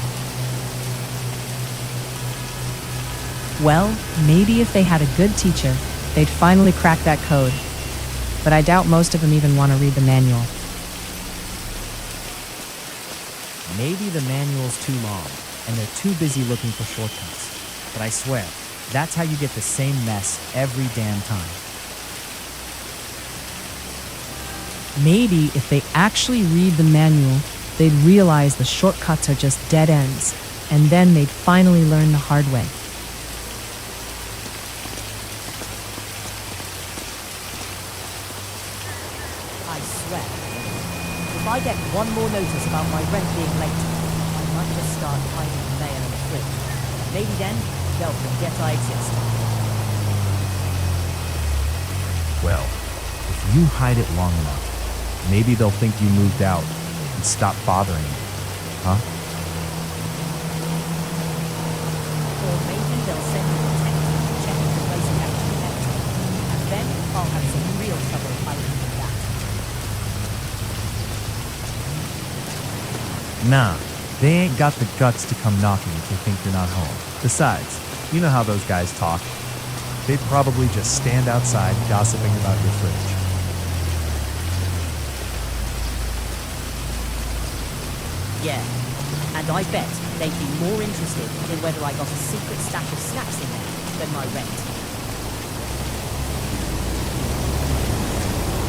Well, maybe if they had a good teacher, they'd finally crack that code. But I doubt most of them even want to read the manual. Maybe the manual's too long, and they're too busy looking for shortcuts. But I swear, that's how you get the same mess every damn time. Maybe if they actually read the manual, they'd realize the shortcuts are just dead ends, and then they'd finally learn the hard way. I swear, if I get one more notice about my rent being late, I might just start hiding the mail in the fridge. Maybe then, they'll forget I exist. Well, if you hide it long enough, maybe they'll think you moved out and stop bothering you, huh? Or maybe they'll send me a text to check if the place is actually empty. And then I'll have some real trouble hiding from that. Nah, they ain't got the guts to come knocking if they think you're not home. Besides, you know how those guys talk. They'd probably just stand outside gossiping about your fridge. Yeah, and I bet they'd be more interested in whether I got a secret stash of snacks in there than my rent.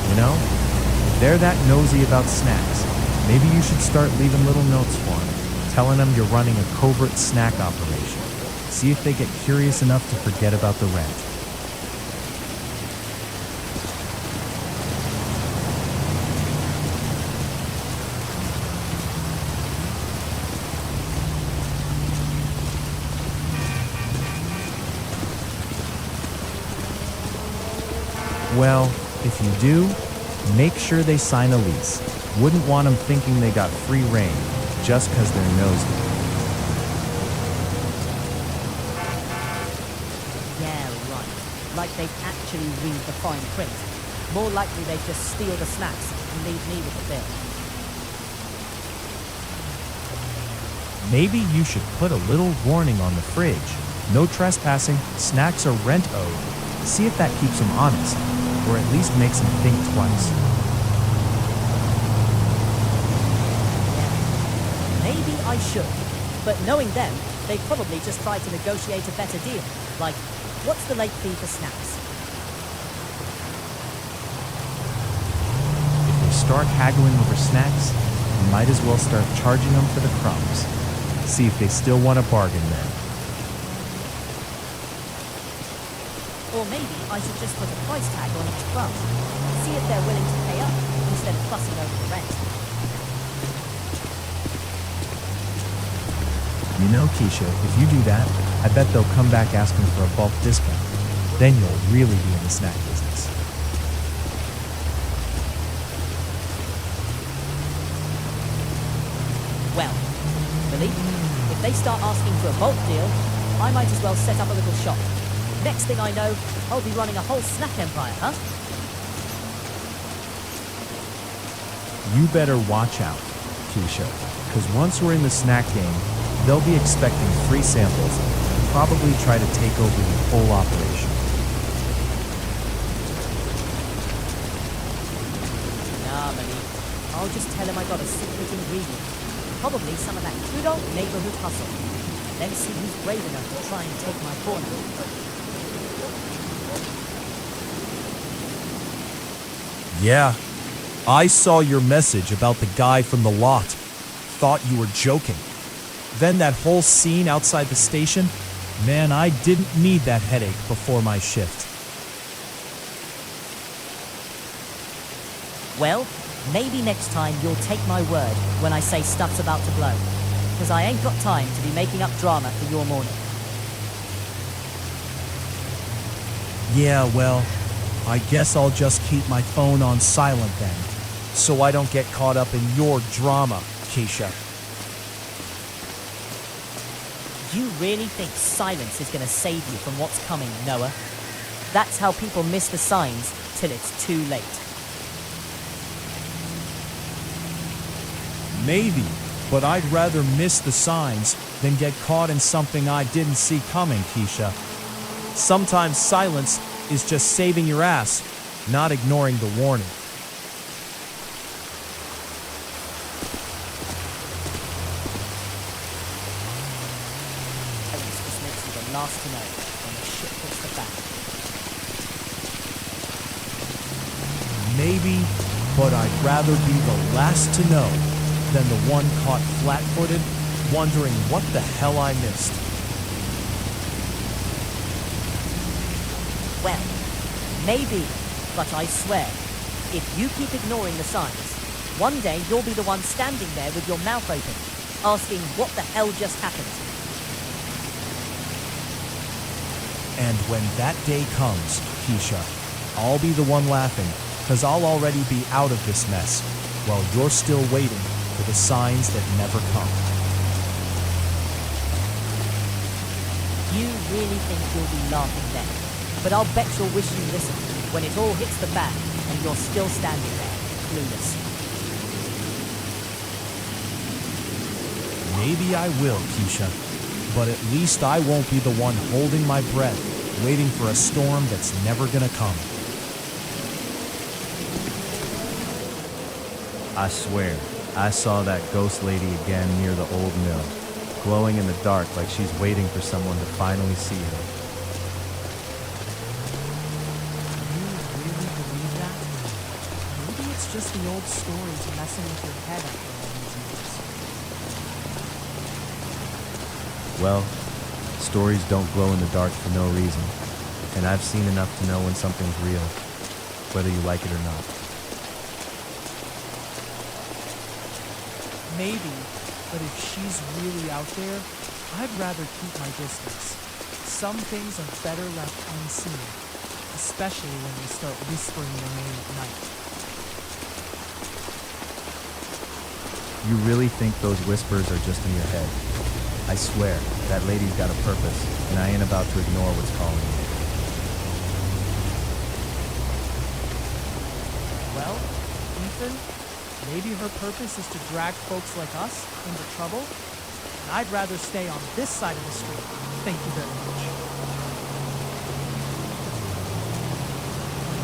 You know, if they're that nosy about snacks, maybe you should start leaving little notes for them, telling them you're running a covert snack operation. See if they get curious enough to forget about the rent. Well, if you do, make sure they sign a lease. Wouldn't want them thinking they got free reign just because they're nosy. Yeah, right. Like they'd actually read the fine print. More likely they'd just steal the snacks and leave me with the bill. Maybe you should put a little warning on the fridge. No trespassing, snacks are rent owed. See if that keeps them honest, or at least makes them think twice. Maybe I should. But knowing them, they'd probably just try to negotiate a better deal. Like, what's the late fee for snacks? If they start haggling over snacks, you might as well start charging them for the crumbs. See if they still want a bargain then. Or maybe I should just put a price tag on each crumb. See if they're willing to pay up instead of fussing over the rent. You know, Keisha, if you do that, I bet they'll come back asking for a bulk discount. Then you'll really be in the snack business. Well, Billy, if they start asking for a bulk deal, I might as well set up a little shop. Next thing I know, I'll be running a whole snack empire, huh? You better watch out, Keisha, because once we're in the snack game, they'll be expecting free samples and probably try to take over the whole operation. Nah, Billy. I'll just tell him I got a secret ingredient. Probably some of that good old neighborhood hustle. Then see who's brave enough to try and take my corner. Yeah, I saw your message about the guy from the lot. Thought you were joking. Then that whole scene outside the station, man, I didn't need that headache before my shift. Well, Maybe next time you'll take my word when I say stuff's about to blow. Because I ain't got time to be making up drama for your morning. Yeah, well, I guess I'll just keep my phone on silent then, so I don't get caught up in your drama, Keisha. You really think silence is going to save you from what's coming, Noah? That's how people miss the signs till it's too late. Maybe, but I'd rather miss the signs than get caught in something I didn't see coming, Keisha. Sometimes silence is just saving your ass, not ignoring the warning. Silence just makes you the last to know when the shit hits the fan. Maybe, but I'd rather be the last to know than the one caught flat-footed, wondering what the hell I missed. Well, maybe, but I swear, if you keep ignoring the signs, one day you'll be the one standing there with your mouth open, asking what the hell just happened. And when that day comes, Keisha, I'll be the one laughing, because I'll already be out of this mess, while you're still waiting for the signs that never come. You really think you'll be laughing then, but I'll bet you'll wish you listened when it all hits the fan and you're still standing there, clueless. Maybe I will, Keisha, but at least I won't be the one holding my breath, waiting for a storm that's never gonna come. I swear, I saw that ghost lady again near the old mill, glowing in the dark like she's waiting for someone to finally see her. You really believe that? Maybe it's just the old stories messing with your head after all these years. Well, stories don't glow in the dark for no reason, and I've seen enough to know when something's real, whether you like it or not. Maybe, but if she's really out there, I'd rather keep my distance. Some things are better left unseen, especially when they start whispering their name at night. You really think those whispers are just in your head? I swear, that lady's got a purpose, and I ain't about to ignore what's calling me. Well, Ethan, maybe her purpose is to drag folks like us into trouble, and I'd rather stay on this side of the street. Thank you very much.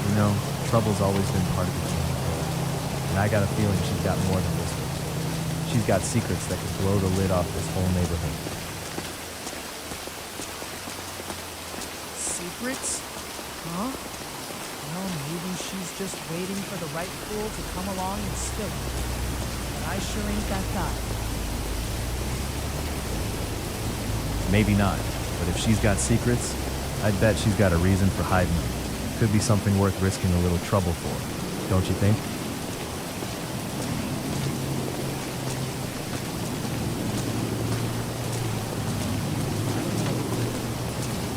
You know, trouble's always been part of the game, and I got a feeling she's got more than whispers. She's got secrets that could blow the lid off this whole neighborhood. Secrets? Huh? Well, maybe she's just waiting for the right fool to come along and spill it. But I sure ain't that guy. Maybe not, but if she's got secrets, I'd bet she's got a reason for hiding them. Could be something worth risking a little trouble for, don't you think?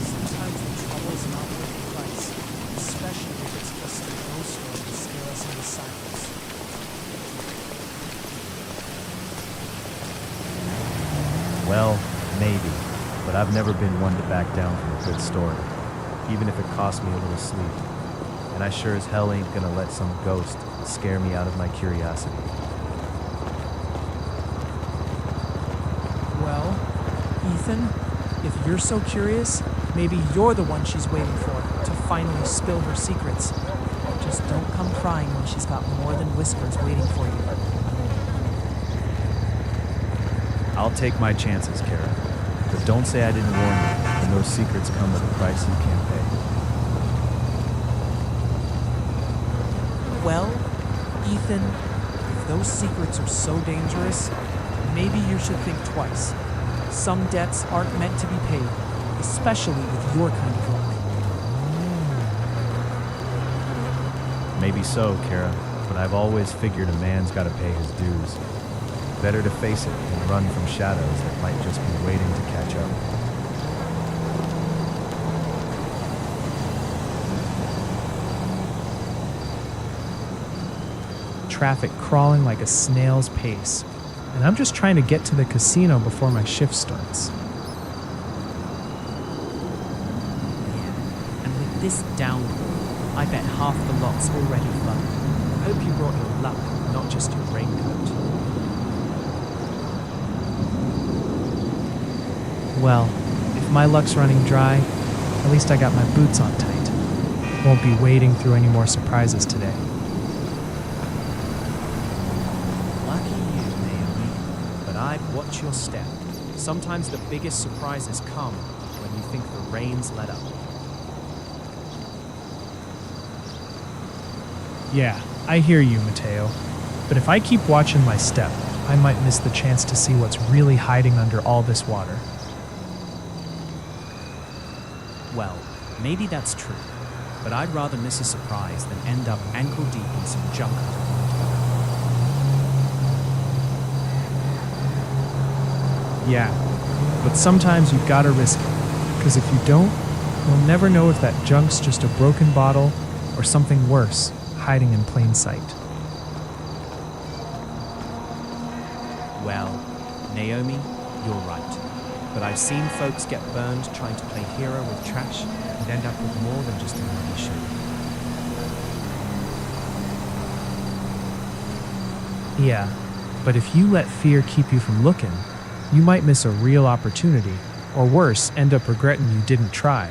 Sometimes the trouble is not worth the price, especially if it's just some ghost story to scare us into silence. Well, maybe, but I've never been one to back down from a good story, even if it costs me a little sleep. And I sure as hell ain't gonna let some ghost scare me out of my curiosity. Well, Ethan, if you're so curious, maybe you're the one she's waiting for to finally spill her secrets. Just don't come crying when she's got more than whispers waiting for you. I'll take my chances, Kara, but don't say I didn't warn you when those secrets come with a price you can't pay. Well, Ethan, if those secrets are so dangerous, maybe you should think twice. Some debts aren't meant to be paid, especially with your kind of luck. Maybe so, Kara, but I've always figured a man's got to pay his dues. Better to face it than run from shadows that might just be waiting to catch up. Traffic crawling like a snail's pace, and I'm just trying to get to the casino before my shift starts. And with this downpour, I bet half the lot's already flooded. Hope you brought your luck, not just your raincoat. Well, if my luck's running dry, at least I got my boots on tight. Won't be wading through any more surprises today. Lucky you, Naomi. But I'd watch your step. Sometimes the biggest surprises come when you think the rain's let up. Yeah, I hear you, Mateo. But if I keep watching my step, I might miss the chance to see what's really hiding under all this water. Well, maybe that's true. But I'd rather miss a surprise than end up ankle deep in some junk. Yeah, but sometimes you gotta risk it. Because if you don't, you'll never know if that junk's just a broken bottle or something worse, hiding in plain sight. Well, Naomi, you're right. But I've seen folks get burned trying to play hero with trash and end up with more than just a muddy shoe. Yeah, but if you let fear keep you from looking, you might miss a real opportunity, or worse, end up regretting you didn't try.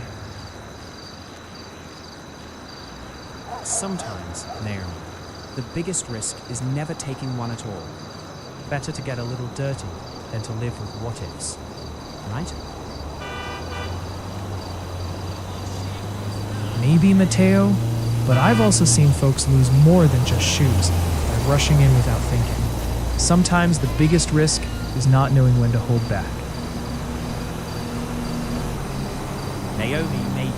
Sometimes, Naomi, the biggest risk is never taking one at all. Better to get a little dirty than to live with what-ifs. Right? Maybe, Mateo, but I've also seen folks lose more than just shoes by rushing in without thinking. Sometimes the biggest risk is not knowing when to hold back. Naomi, maybe,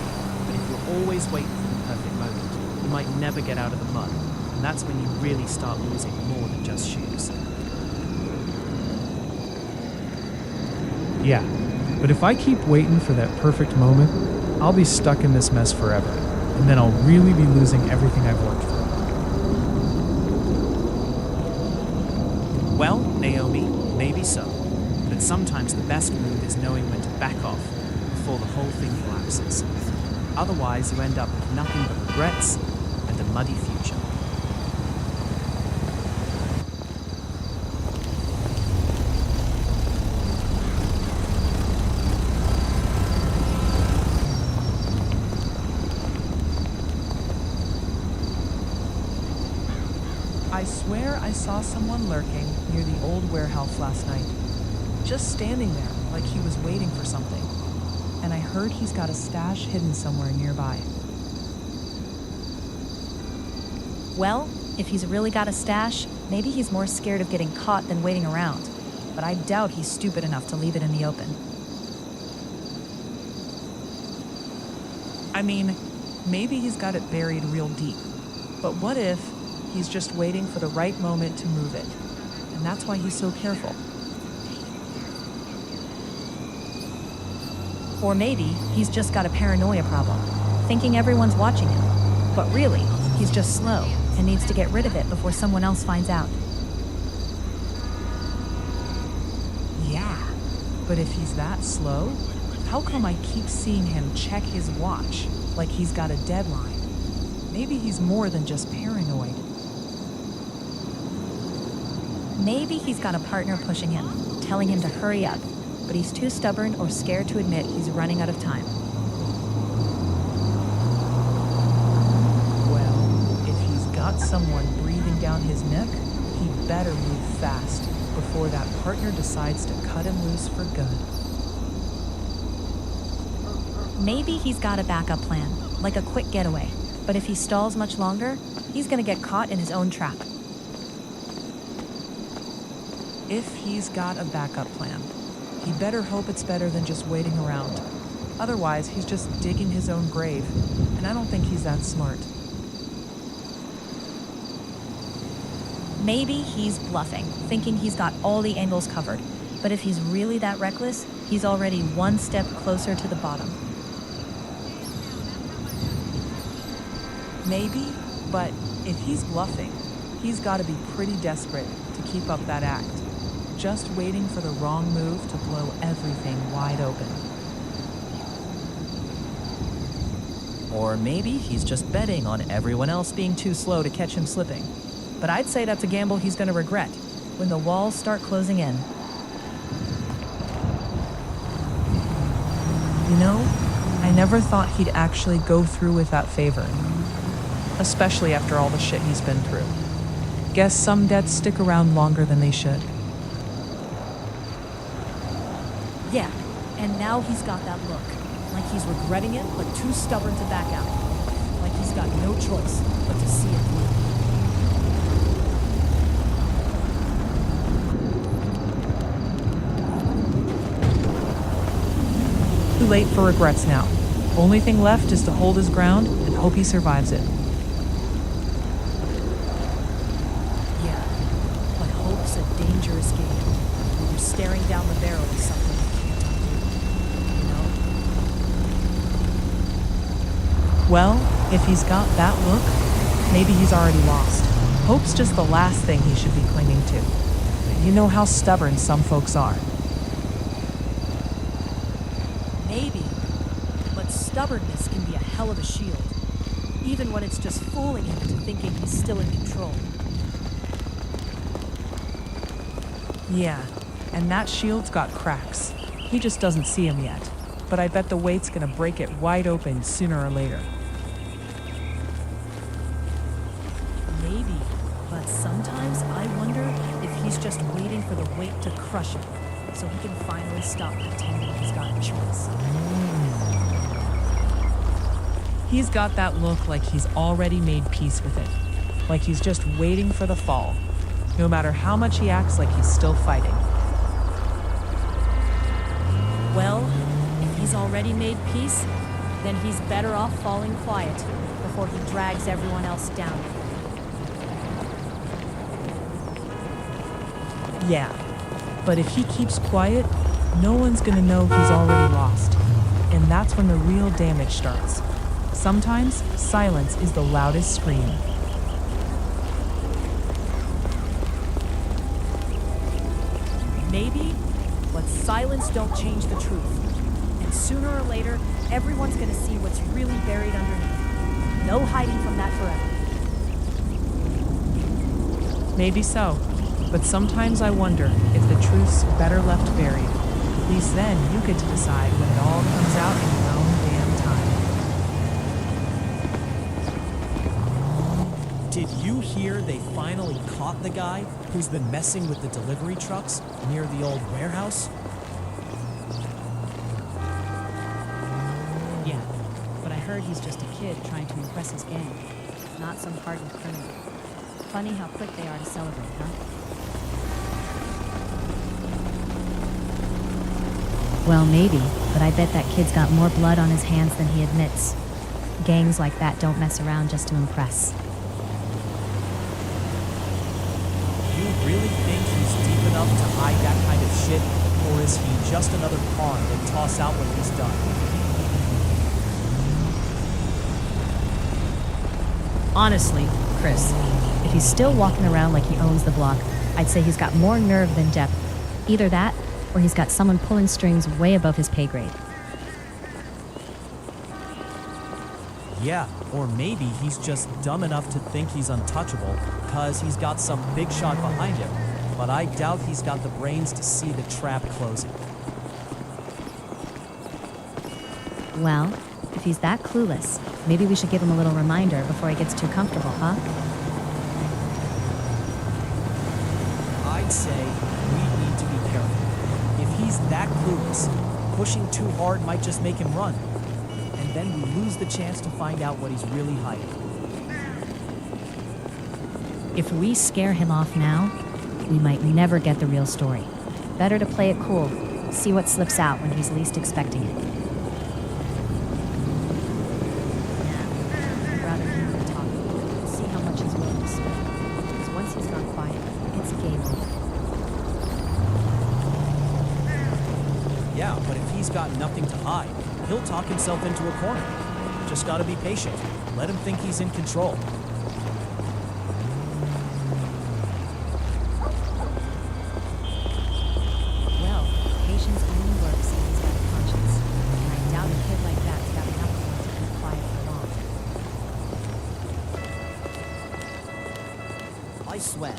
but if you're always waiting for the perfect moment, you might never get out of the mud, and that's when you really start losing more than just shoes. Yeah, but if I keep waiting for that perfect moment, I'll be stuck in this mess forever, and then I'll really be losing everything I've worked for. Well, Naomi, maybe so, but sometimes the best move is knowing when to back off before the whole thing collapses. Otherwise, you end up with nothing but regrets and a muddy future. I swear I saw someone lurking near the old warehouse last night. Just standing there like he was waiting for something. And I heard he's got a stash hidden somewhere nearby. Well, if he's really got a stash, maybe he's more scared of getting caught than waiting around. But I doubt he's stupid enough to leave it in the open. I mean, maybe he's got it buried real deep. But what if he's just waiting for the right moment to move it? And that's why he's so careful. Or maybe he's just got a paranoia problem, thinking everyone's watching him. But really, he's just slow and needs to get rid of it before someone else finds out. Yeah, but if he's that slow, how come I keep seeing him check his watch like he's got a deadline? Maybe he's more than just paranoid. Maybe he's got a partner pushing him, telling him to hurry up, but he's too stubborn or scared to admit he's running out of time. Well, if he's got someone breathing down his neck, he better move fast before that partner decides to cut him loose for good. Maybe he's got a backup plan, like a quick getaway. But if he stalls much longer, he's gonna get caught in his own trap. If he's got a backup plan, he better hope it's better than just waiting around. Otherwise, he's just digging his own grave, and I don't think he's that smart. Maybe he's bluffing, thinking he's got all the angles covered. But if he's really that reckless, he's already one step closer to the bottom. Maybe, but if he's bluffing, he's got to be pretty desperate to keep up that act. Just waiting for the wrong move to blow everything wide open. Or maybe he's just betting on everyone else being too slow to catch him slipping. But I'd say that's a gamble he's going to regret when the walls start closing in. You know, I never thought he'd actually go through with that favor. Especially after all the shit he's been through. Guess some debts stick around longer than they should. Yeah, and now he's got that look. Like he's regretting it, but too stubborn to back out. Like he's got no choice but to see it through. Too late for regrets now. Only thing left is to hold his ground and hope he survives it. Yeah, but hope's a dangerous game. When you're staring down the barrel of something you can't undo, you know? Well, if he's got that look, maybe he's already lost. Hope's just the last thing he should be clinging to. You know how stubborn some folks are. Maybe, but stubbornness can be a hell of a shield. Even when it's just fooling him into thinking he's still in control. Yeah, and that shield's got cracks. He just doesn't see them yet. But I bet the weight's gonna break it wide open sooner or later. Maybe, but sometimes I wonder if he's just waiting for the weight to crush him, so he can finally stop pretending he's got a choice. He's got that look like he's already made peace with it. Like he's just waiting for the fall. No matter how much he acts like he's still fighting. Well, if he's already made peace, then he's better off falling quiet before he drags everyone else down. Yeah, but if he keeps quiet, no one's gonna know he's already lost. And that's when the real damage starts. Sometimes, silence is the loudest scream. Maybe, but silence don't change the truth. And sooner or later, everyone's gonna see what's really buried underneath. No hiding from that forever. Maybe so, but sometimes I wonder if the truth's better left buried. At least then you get to decide when it all comes out in your own damn time. Did you hear they finally caught the guy who's been messing with the delivery trucks near the old warehouse? Yeah, but I heard he's just a kid trying to impress his gang, not some hardened criminal. Funny how quick they are to celebrate, huh? Well, maybe, but I bet that kid's got more blood on his hands than he admits. Gangs like that don't mess around just to impress. You really think he's deep enough to hide that kind of shit? Or is he just another pawn to toss out when he's done? Honestly, Chris, if he's still walking around like he owns the block, I'd say he's got more nerve than depth. Either that, or he's got someone pulling strings way above his pay grade. Yeah, or maybe he's just dumb enough to think he's untouchable because he's got some big shot behind him. But I doubt he's got the brains to see the trap closing. Well, if he's that clueless, maybe we should give him a little reminder before he gets too comfortable, huh? I'd say we need to be careful. If he's that clueless, pushing too hard might just make him run. And then we lose the chance to find out what he's really hiding. If we scare him off now, we might never get the real story. Better to play it cool, see what slips out when he's least expecting it. Rather than talk, see how much he's willing to spend. Because once he's gone quiet, Yeah, but if he's got nothing to hide, he'll talk himself into a corner. Just gotta be patient. Let him think he's in control. Well, patience only works if he's got a conscience. And I doubt a kid like that's got enough of one to keep quiet for long. I swear,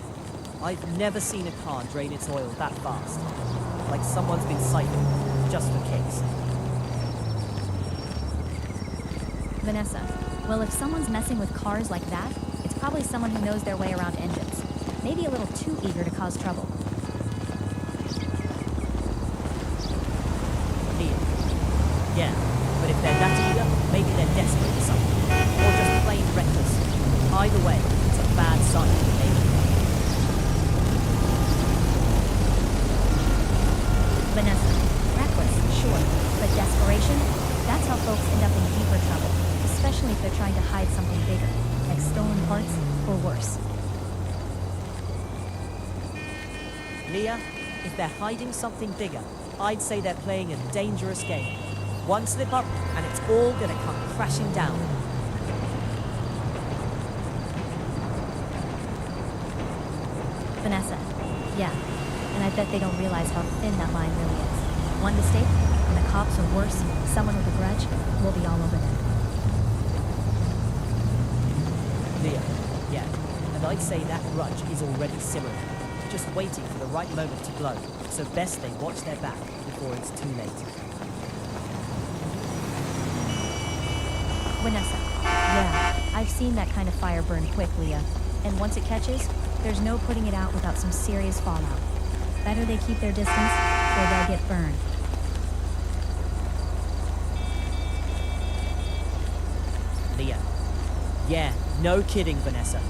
I've never seen a car drain its oil that fast. Like someone's been siphoning, just for kicks. Vanessa, well, if someone's messing with cars like that, it's probably someone who knows their way around engines. Maybe a little too eager to cause trouble. Yeah, but if they're that eager, maybe they're desperate for something. Or just plain reckless. Either way, it's a bad sign for the neighborhood. Vanessa, reckless, sure, but desperation? That's how folks end up in deeper trouble, especially if they're trying to hide something bigger, like stolen parts, or worse. Leah, if they're hiding something bigger, I'd say they're playing a dangerous game. One slip up, and it's all gonna come crashing down. Vanessa, yeah, and I bet they don't realize how thin that line really is. One mistake, and the cops, or worse, someone with a grudge, will be all over them. Leah, yeah, and I'd say that grudge is already simmering, just waiting for the right moment to blow, so best they watch their back before it's too late. Vanessa, yeah, I've seen that kind of fire burn quick, Leah. And once it catches, there's no putting it out without some serious fallout. Better they keep their distance, or they'll get burned. Leah. Yeah, no kidding, Vanessa.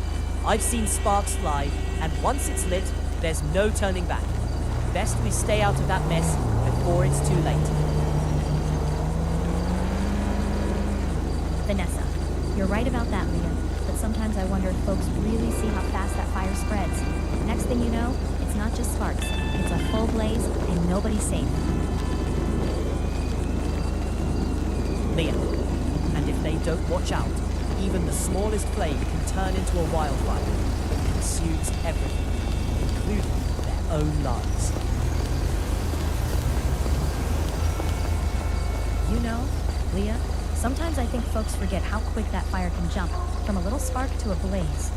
I've seen sparks fly, and once it's lit, there's no turning back. Best we stay out of that mess before it's too late. Vanessa, you're right about that, Leah. But sometimes I wonder if folks really see how fast that fire spreads. Next thing you know, it's not just sparks. It's a full blaze, and nobody's safe. Leah. And if they don't watch out, even the smallest flame can turn into a wildfire that consumes everything, including their own lives. You know, Leah, sometimes I think folks forget how quick that fire can jump, from a little spark to a blaze.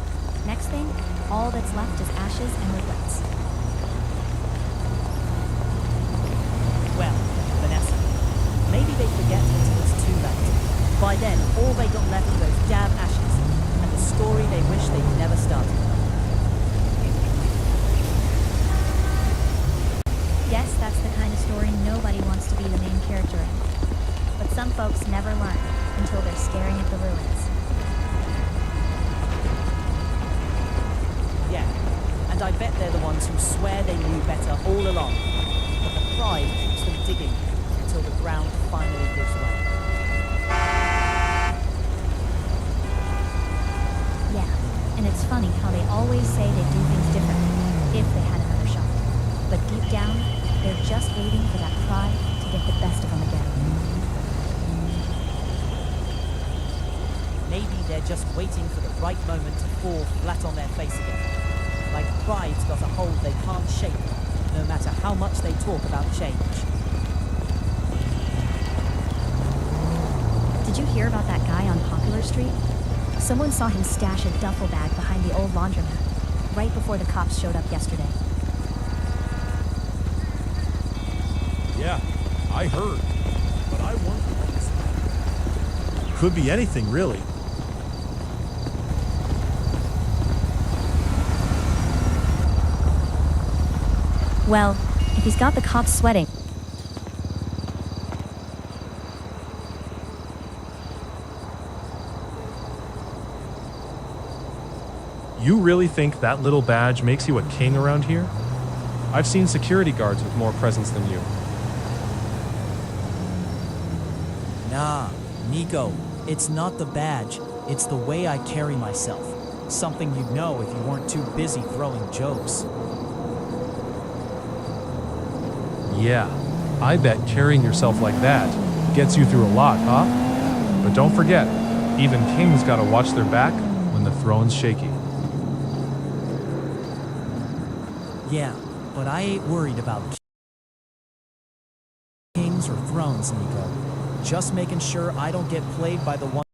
Next thing, all that's left is ashes and regrets. Well, Vanessa, maybe they forget until it's too late. By then, all they got left were those damn ashes, and the story they wish they'd never started. Yes, that's the kind of story nobody wants to be the main character in. But some folks never learn until they're staring at the ruins. Yeah, and I bet they're the ones who swear they knew better all along. But the pride keeps them digging until the ground finally gives way. Yeah, and it's funny how they always say they'd do things differently if they had another shot. But deep down, they're just waiting for that pride to get the best of them again. Maybe they're just waiting for the right moment to fall flat on their face again. Like pride's got a hold they can't shake, no matter how much they talk about change. Did you hear about that guy on Popular Street? Someone saw him stash a duffel bag behind the old laundromat, right before the cops showed up yesterday. Yeah, I heard. But I wonder what this Could be anything, really. Well, if he's got the cops sweating. You really think that little badge makes you a king around here? I've seen security guards with more presence than you. Nah, Nico, it's not the badge. It's the way I carry myself. Something you'd know if you weren't too busy throwing jokes. Yeah, I bet carrying yourself like that gets you through a lot, huh? But don't forget, even kings gotta watch their back when the throne's shaky. Yeah, but I ain't worried about kings or thrones, Nico. Just making sure I don't get played by the one.